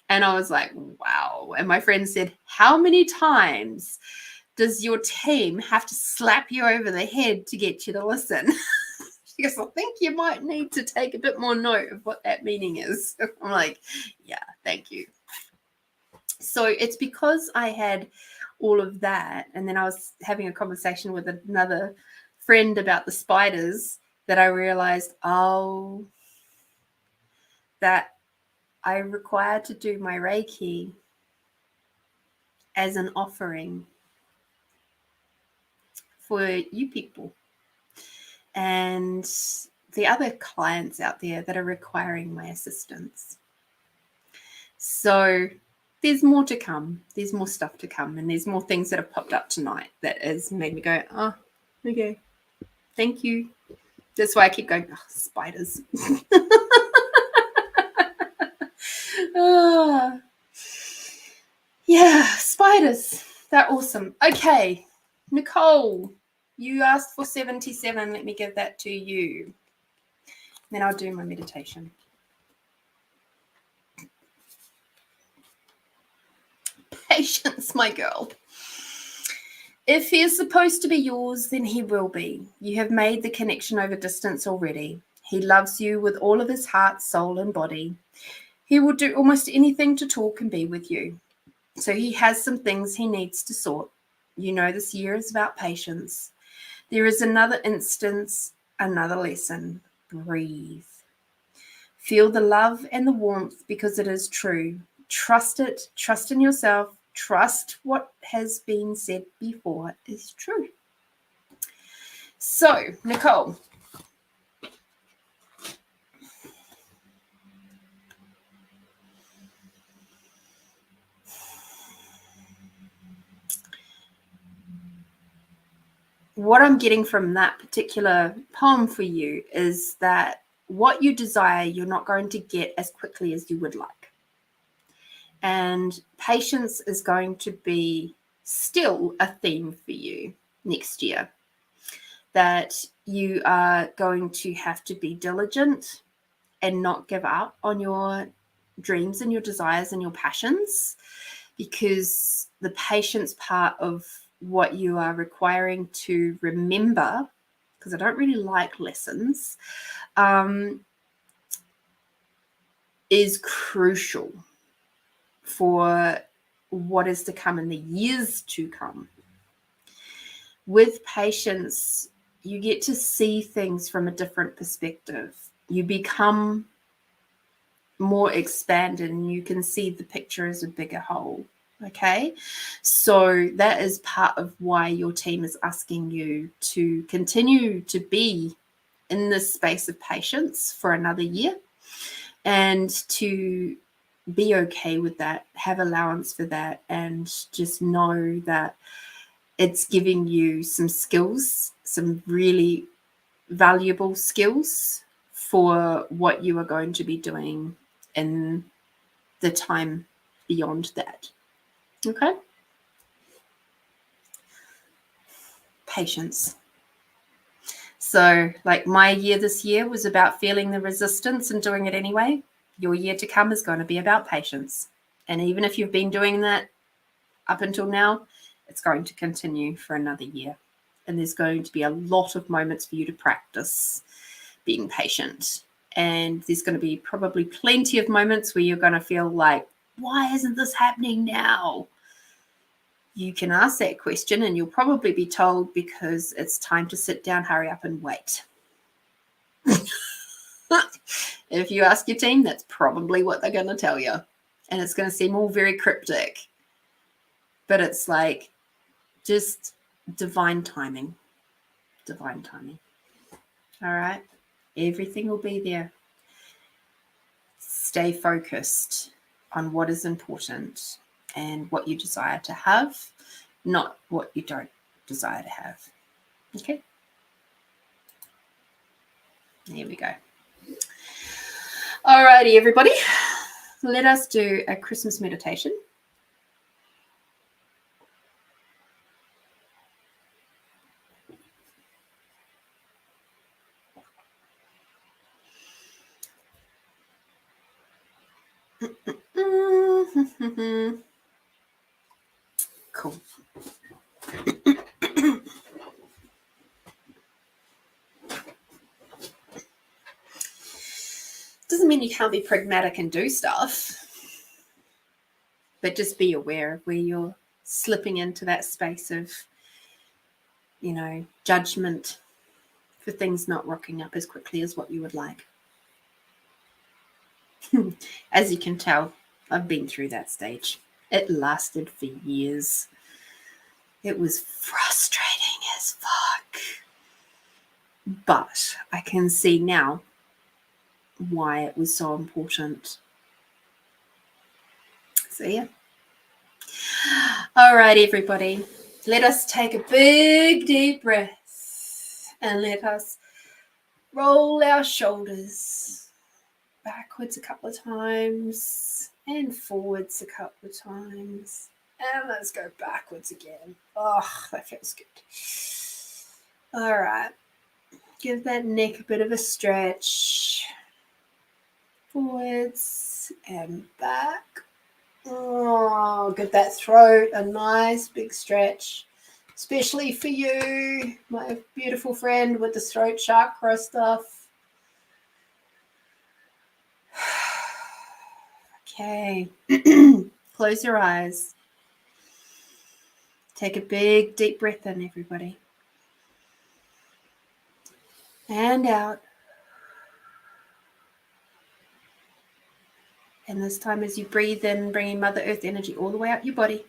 And I was like, wow. And my friend said, how many times does your team have to slap you over the head to get you to listen? She goes, I think you might need to take a bit more note of what that meaning is. I'm like, yeah, thank you. So it's because I had all of that, and then I was having a conversation with another friend about the spiders, that I realized, that I require to do my Reiki as an offering for you people and the other clients out there that are requiring my assistance. So there's more to come. There's more stuff to come, and there's more things that have popped up tonight that has made me go, oh, okay. Thank you. That's why I keep going, oh, spiders. Oh. Yeah, spiders. They're awesome. Okay, Nicole, you asked for 77. Let me give that to you. Then I'll do my meditation. Patience, my girl. If he is supposed to be yours, then he will be. You have made the connection over distance already. He loves you with all of his heart, soul, and body. He will do almost anything to talk and be with you. So he has some things he needs to sort. You know, this year is about patience. There is another instance, another lesson. Breathe. Feel the love and the warmth because it is true. Trust it. Trust in yourself. Trust what has been said before is true. So, Nicole. What I'm getting from that particular poem for you is that what you desire, you're not going to get as quickly as you would like. And patience is going to be still a theme for you next year. That you are going to have to be diligent and not give up on your dreams and your desires and your passions, because the patience part of what you are requiring to remember, because I don't really like lessons, is crucial for what is to come in the years to come. With patience, you get to see things from a different perspective. You become more expanded and you can see the picture as a bigger whole. Okay, so that is part of why your team is asking you to continue to be in this space of patience for another year, and to be okay with that, have allowance for that, and just know that it's giving you some skills, some really valuable skills for what you are going to be doing in the time beyond that. Okay? Patience. So, like, my year this year was about feeling the resistance and doing it anyway. Your year to come is going to be about patience. And even if you've been doing that up until now, it's going to continue for another year. And there's going to be a lot of moments for you to practice being patient. And there's going to be probably plenty of moments where you're going to feel like, why isn't this happening now? You can ask that question and you'll probably be told because it's time to sit down, hurry up and wait. If you ask your team, that's probably what they're going to tell you. And it's going to seem all very cryptic. But it's like just divine timing. Divine timing. All right? Everything will be there. Stay focused on what is important and what you desire to have, not what you don't desire to have. Okay? There we go. All righty, everybody. Let us do a Christmas meditation. Cool. Doesn't mean you can't be pragmatic and do stuff, but just be aware of where you're slipping into that space of, you know, judgment for things not rocking up as quickly as what you would like. As you can tell, I've been through that stage. It lasted for years. It was frustrating as fuck. But I can see now why it was so important. So yeah. All right, everybody. Let us take a big deep breath. And let us roll our shoulders backwards a couple of times and forwards a couple of times. And let's go backwards again. Oh, that feels good. All right. Give that neck a bit of a stretch. Forwards and back. Oh, give that throat a nice big stretch. Especially for you, my beautiful friend with the throat chakra stuff. Okay. Close your eyes. Take a big, deep breath in, everybody. And out. And this time as you breathe in, bringing Mother Earth energy all the way out your body.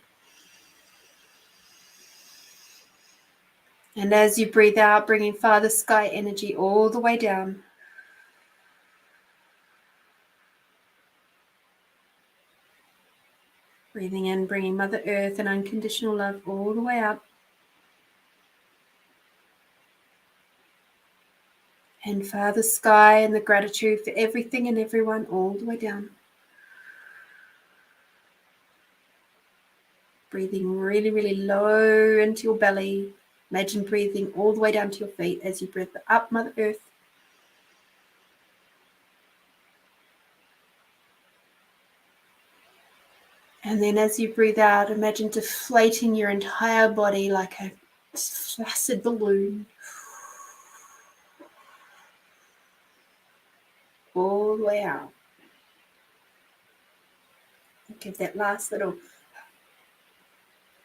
And as you breathe out, bringing Father Sky energy all the way down. Breathing in, bringing Mother Earth and unconditional love all the way up. And Father Sky and the gratitude for everything and everyone all the way down. Breathing really, really low into your belly. Imagine breathing all the way down to your feet as you breathe up, Mother Earth. And then as you breathe out, imagine deflating your entire body like a flaccid balloon. All the way out. Give that last little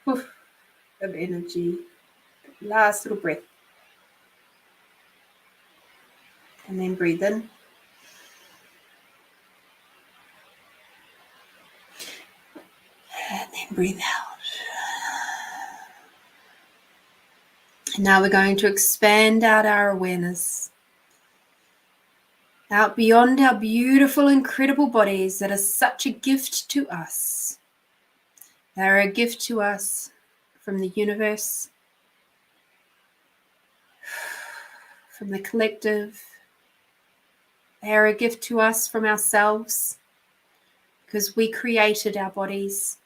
whoof of energy. Last little breath. And then breathe in. And then breathe out. And now we're going to expand out our awareness. Out beyond our beautiful, incredible bodies that are such a gift to us. They're a gift to us from the universe, from the collective. They are a gift to us from ourselves because we created our bodies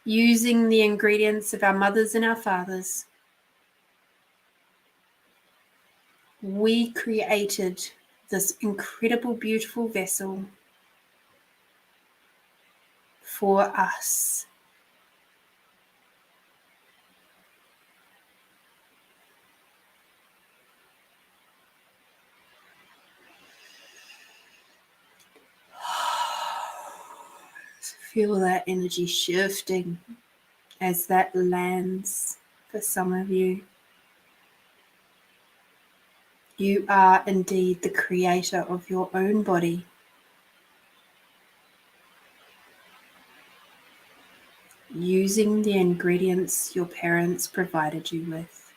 using the ingredients of our mothers and our fathers. We created this incredible, beautiful vessel for us. Feel that energy shifting as that lands for some of you. You are indeed the creator of your own body. Using the ingredients your parents provided you with.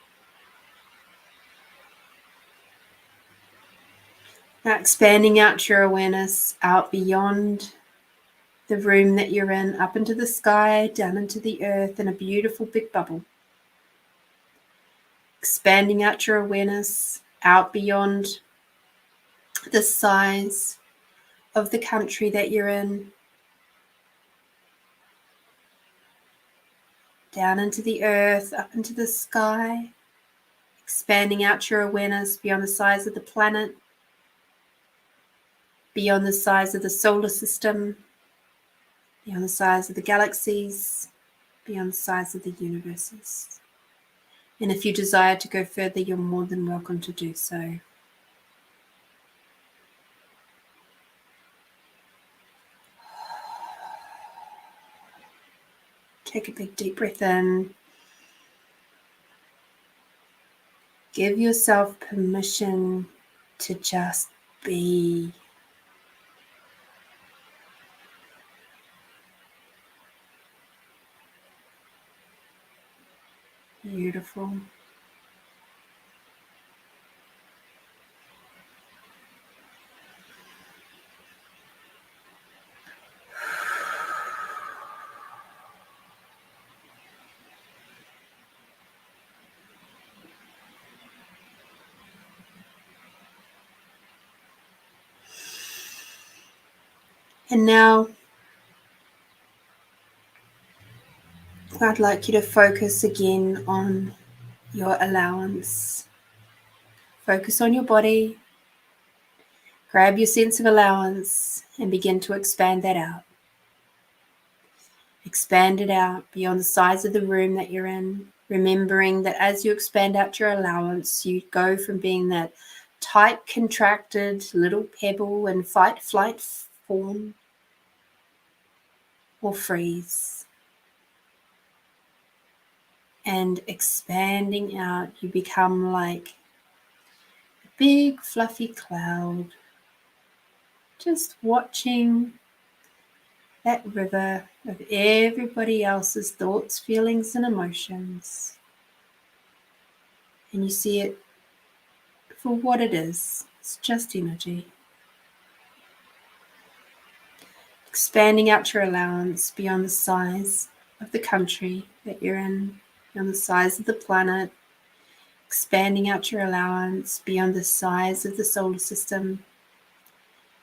Now expanding out your awareness out beyond the room that you're in, up into the sky, down into the earth in a beautiful big bubble. Expanding out your awareness out beyond the size of the country that you're in. Down into the earth, up into the sky. Expanding out your awareness beyond the size of the planet, beyond the size of the solar system, beyond the size of the galaxies, beyond the size of the universes. And if you desire to go further, you're more than welcome to do so. Take a big deep breath in. Give yourself permission to just be. Beautiful. And now I'd like you to focus again on your allowance. Focus on your body. Grab your sense of allowance and begin to expand that out. Expand it out beyond the size of the room that you're in, remembering that as you expand out your allowance, you go from being that tight, contracted little pebble in fight, flight form or freeze. And expanding out, you become like a big fluffy cloud, just watching that river of everybody else's thoughts, feelings, and emotions. And you see it for what it is. It's just energy. Expanding out your allowance beyond the size of the country that you're in, beyond the size of the planet. Expanding out your allowance beyond the size of the solar system,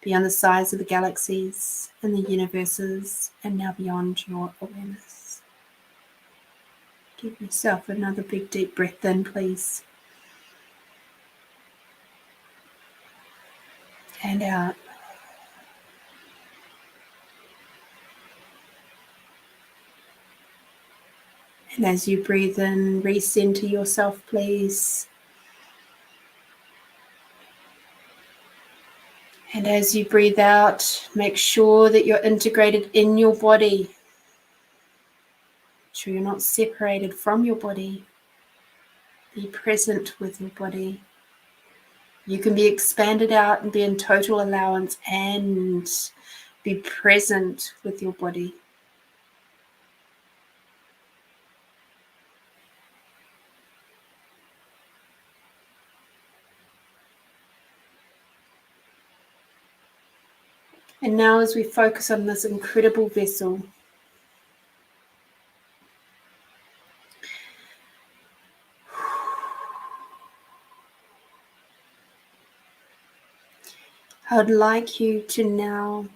beyond the size of the galaxies and the universes, and now beyond your awareness. Give yourself another big deep breath in, please. And out. And as you breathe in, recenter yourself, please. And as you breathe out, make sure that you're integrated in your body. Make sure you're not separated from your body. Be present with your body. You can be expanded out and be in total allowance and be present with your body. And now as we focus on this incredible vessel, I would like you to now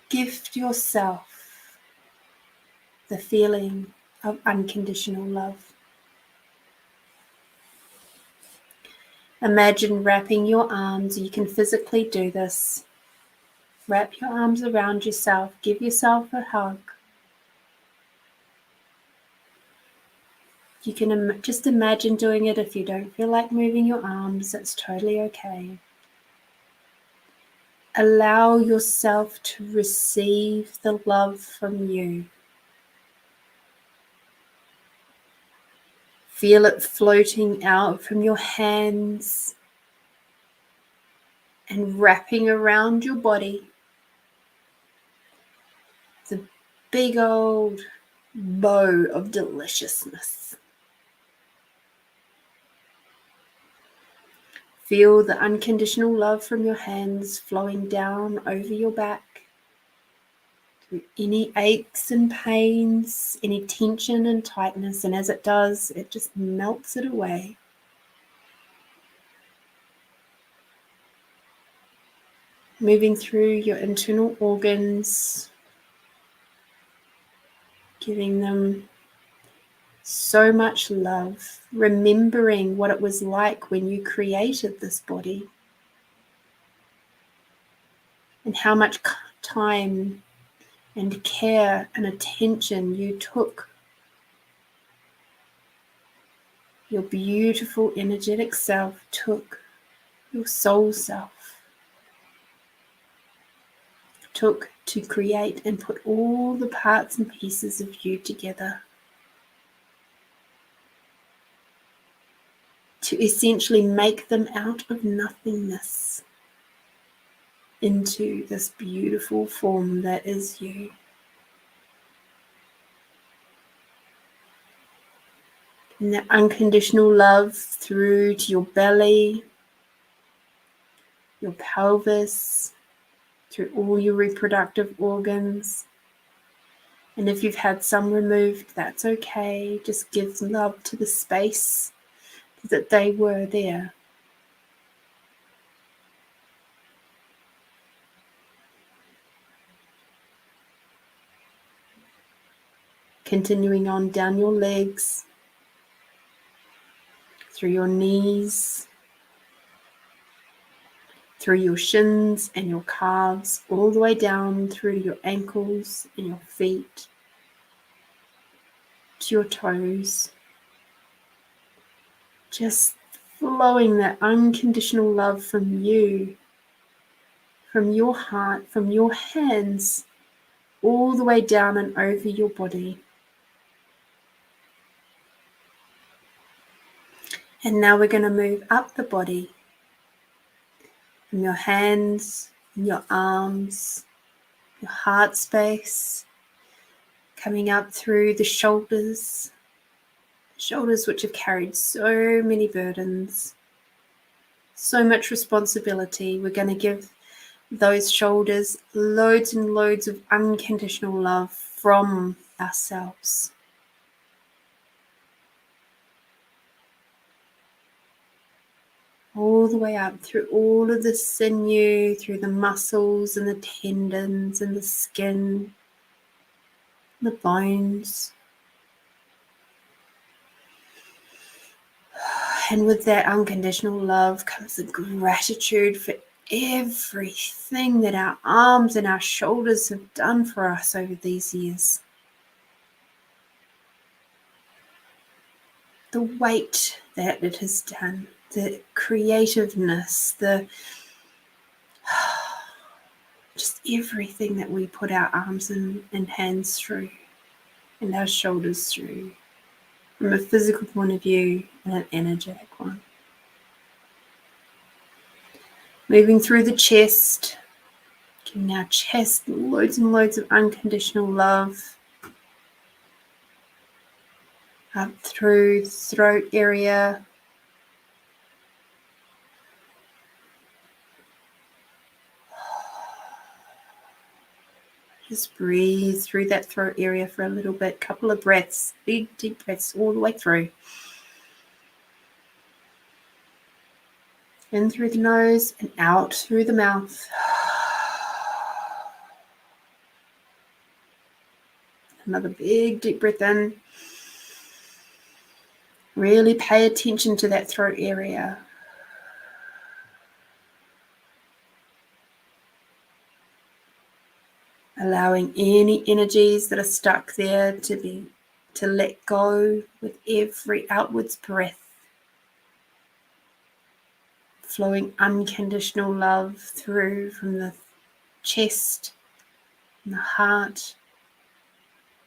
gift yourself the feeling of unconditional love. Imagine wrapping your arms, you can physically do this. Wrap your arms around yourself, give yourself a hug. You can just imagine doing it. If you don't feel like moving your arms, that's totally okay. Allow yourself to receive the love from you. Feel it floating out from your hands and wrapping around your body. It's a big old bow of deliciousness. Feel the unconditional love from your hands flowing down over your back, through any aches and pains, any tension and tightness, and as it does, it just melts it away. Moving through your internal organs, giving them so much love, remembering what it was like when you created this body and how much time and care and attention you took. Your beautiful energetic self took, your soul self took to create and put all the parts and pieces of you together to essentially make them out of nothingness into this beautiful form that is you. And that unconditional love through to your belly, your pelvis, through all your reproductive organs. And if you've had some removed, that's okay. Just give love to the space that they were there. continuing on down your legs, through your knees, through your shins and your calves, all the way down through your ankles and your feet, to your toes. Just flowing that unconditional love from you, from your heart, from your hands, all the way down and over your body. And now we're going to move up the body, from your hands, your arms, your heart space, coming up through the shoulders which have carried so many burdens, so much responsibility. We're going to give those shoulders loads and loads of unconditional love from ourselves. All the way up through all of the sinew, through the muscles and the tendons and the skin, the bones. And with that unconditional love comes the gratitude for everything that our arms and our shoulders have done for us over these years. The weight that it has done, the creativeness, just everything that we put our arms and hands through and our shoulders through, from a physical point of view and an energetic one. Moving through the chest, giving our chest loads and loads of unconditional love. Up through the throat area. Just breathe through that throat area for a little bit. Couple of breaths, big deep breaths all the way through. In through the nose and out through the mouth. Another big deep breath in. Really pay attention to that throat area. Allowing any energies that are stuck there to let go with every outwards breath. Flowing unconditional love through from the chest and the heart,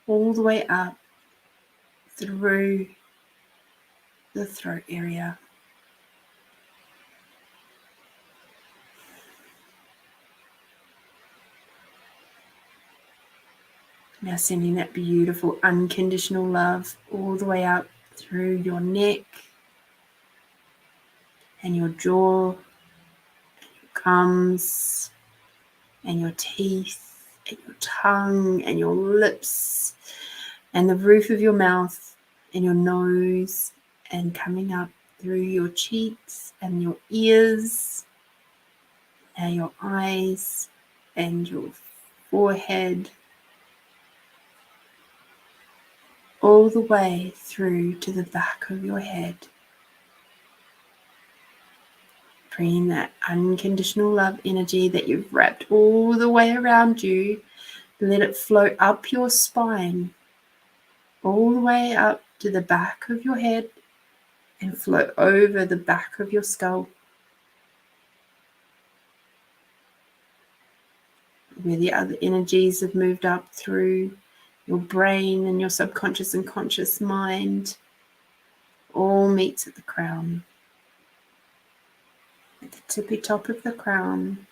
all the way up through the throat area. Now sending that beautiful unconditional love all the way up through your neck and your jaw, your gums and your teeth and your tongue and your lips and the roof of your mouth and your nose, and coming up through your cheeks and your ears, now your eyes and your forehead, all the way through to the back of your head. Bringing that unconditional love energy that you've wrapped all the way around you, let it flow up your spine, all the way up to the back of your head and flow over the back of your skull. Where the other energies have moved up through your brain and your subconscious and conscious mind, all meets at the crown. At the tippy top of the crown.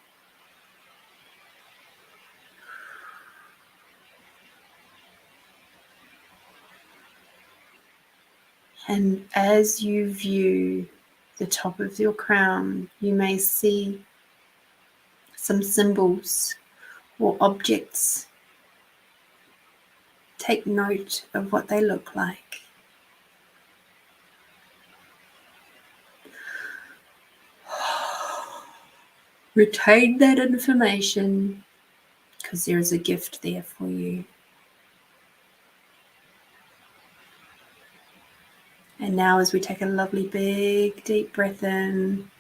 And as you view the top of your crown, you may see some symbols or objects. Take note of what they look like. Retain that information because there is a gift there for you. And now as we take a lovely big deep breath in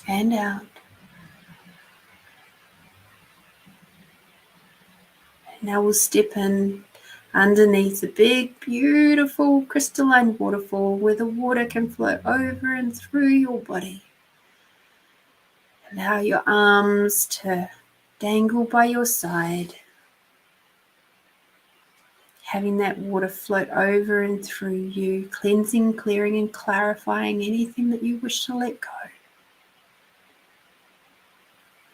and out, and now we'll step in underneath a big, beautiful crystalline waterfall where the water can flow over and through your body. Allow your arms to dangle by your side, having that water float over and through you, cleansing, clearing, and clarifying anything that you wish to let go.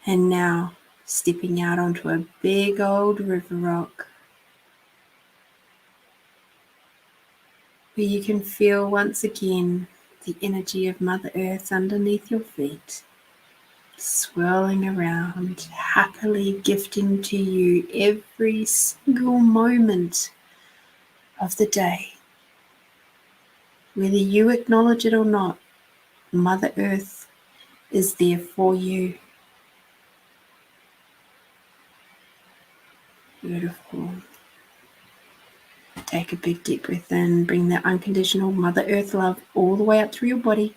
And now, stepping out onto a big old river rock, where you can feel once again the energy of Mother Earth underneath your feet, swirling around, happily gifting to you every single moment of the day. Whether you acknowledge it or not, Mother Earth is there for you. Beautiful. Take a big deep breath in, bring that unconditional Mother Earth love all the way up through your body.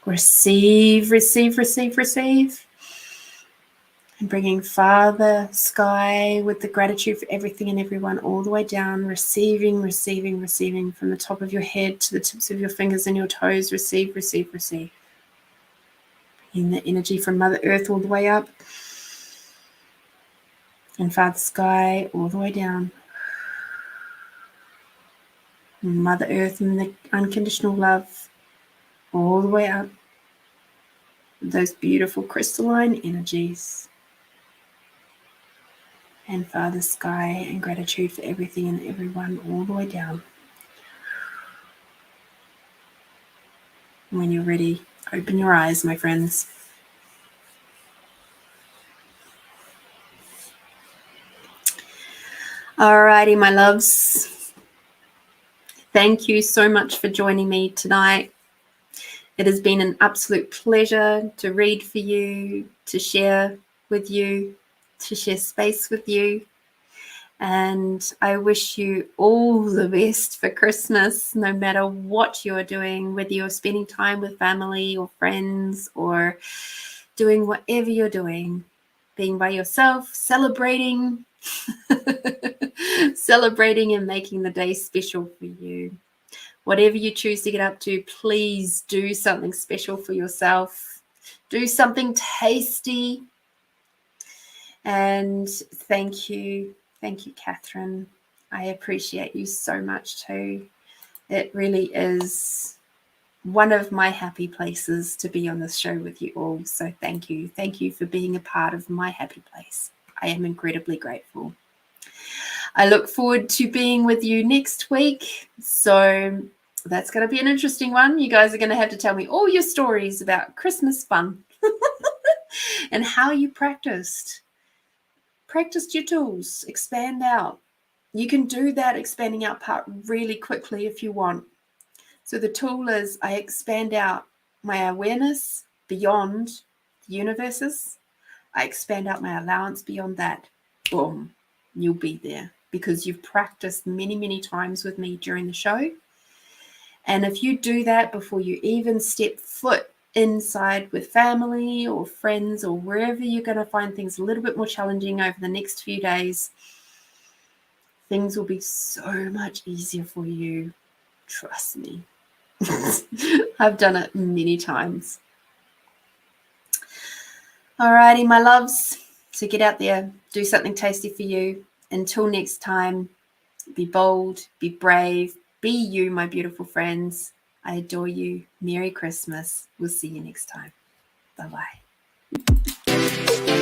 Receive, receive, receive, receive. And bringing Father Sky with the gratitude for everything and everyone all the way down, receiving, receiving, receiving from the top of your head to the tips of your fingers and your toes. Receive, receive, receive. Bringing the energy from Mother Earth all the way up. And Father Sky all the way down. Mother Earth and the unconditional love all the way up. Those beautiful crystalline energies. And Father Sky and gratitude for everything and everyone all the way down. When you're ready, open your eyes, my friends. Alrighty, my loves. Thank you so much for joining me tonight. It has been an absolute pleasure to read for you, to share with you, to share space with you. And I wish you all the best for Christmas, no matter what you're doing, whether you're spending time with family or friends or doing whatever you're doing, being by yourself, celebrating, celebrating and making the day special for you. Whatever you choose to get up to, please do something special for yourself. Do something tasty. And thank you. Thank you, Catherine. I appreciate you so much too. It really is one of my happy places to be on this show with you all. So thank you. Thank you for being a part of my happy place. I am incredibly grateful. I look forward to being with you next week. So that's going to be an interesting one. You guys are going to have to tell me all your stories about Christmas fun and how you practiced your tools, expand out. You can do that expanding out part really quickly if you want. So the tool is I expand out my awareness beyond the universes. I expand out my allowance beyond that. Boom, you'll be there because you've practiced many, many times with me during the show. And if you do that before you even step foot inside with family or friends or wherever you're going to find things a little bit more challenging over the next few days, things will be so much easier for you. Trust me. I've done it many times. Alrighty, my loves. So get out there, do something tasty for you. Until next time, be bold, be brave, be you, my beautiful friends. I adore you. Merry Christmas. We'll see you next time. Bye-bye.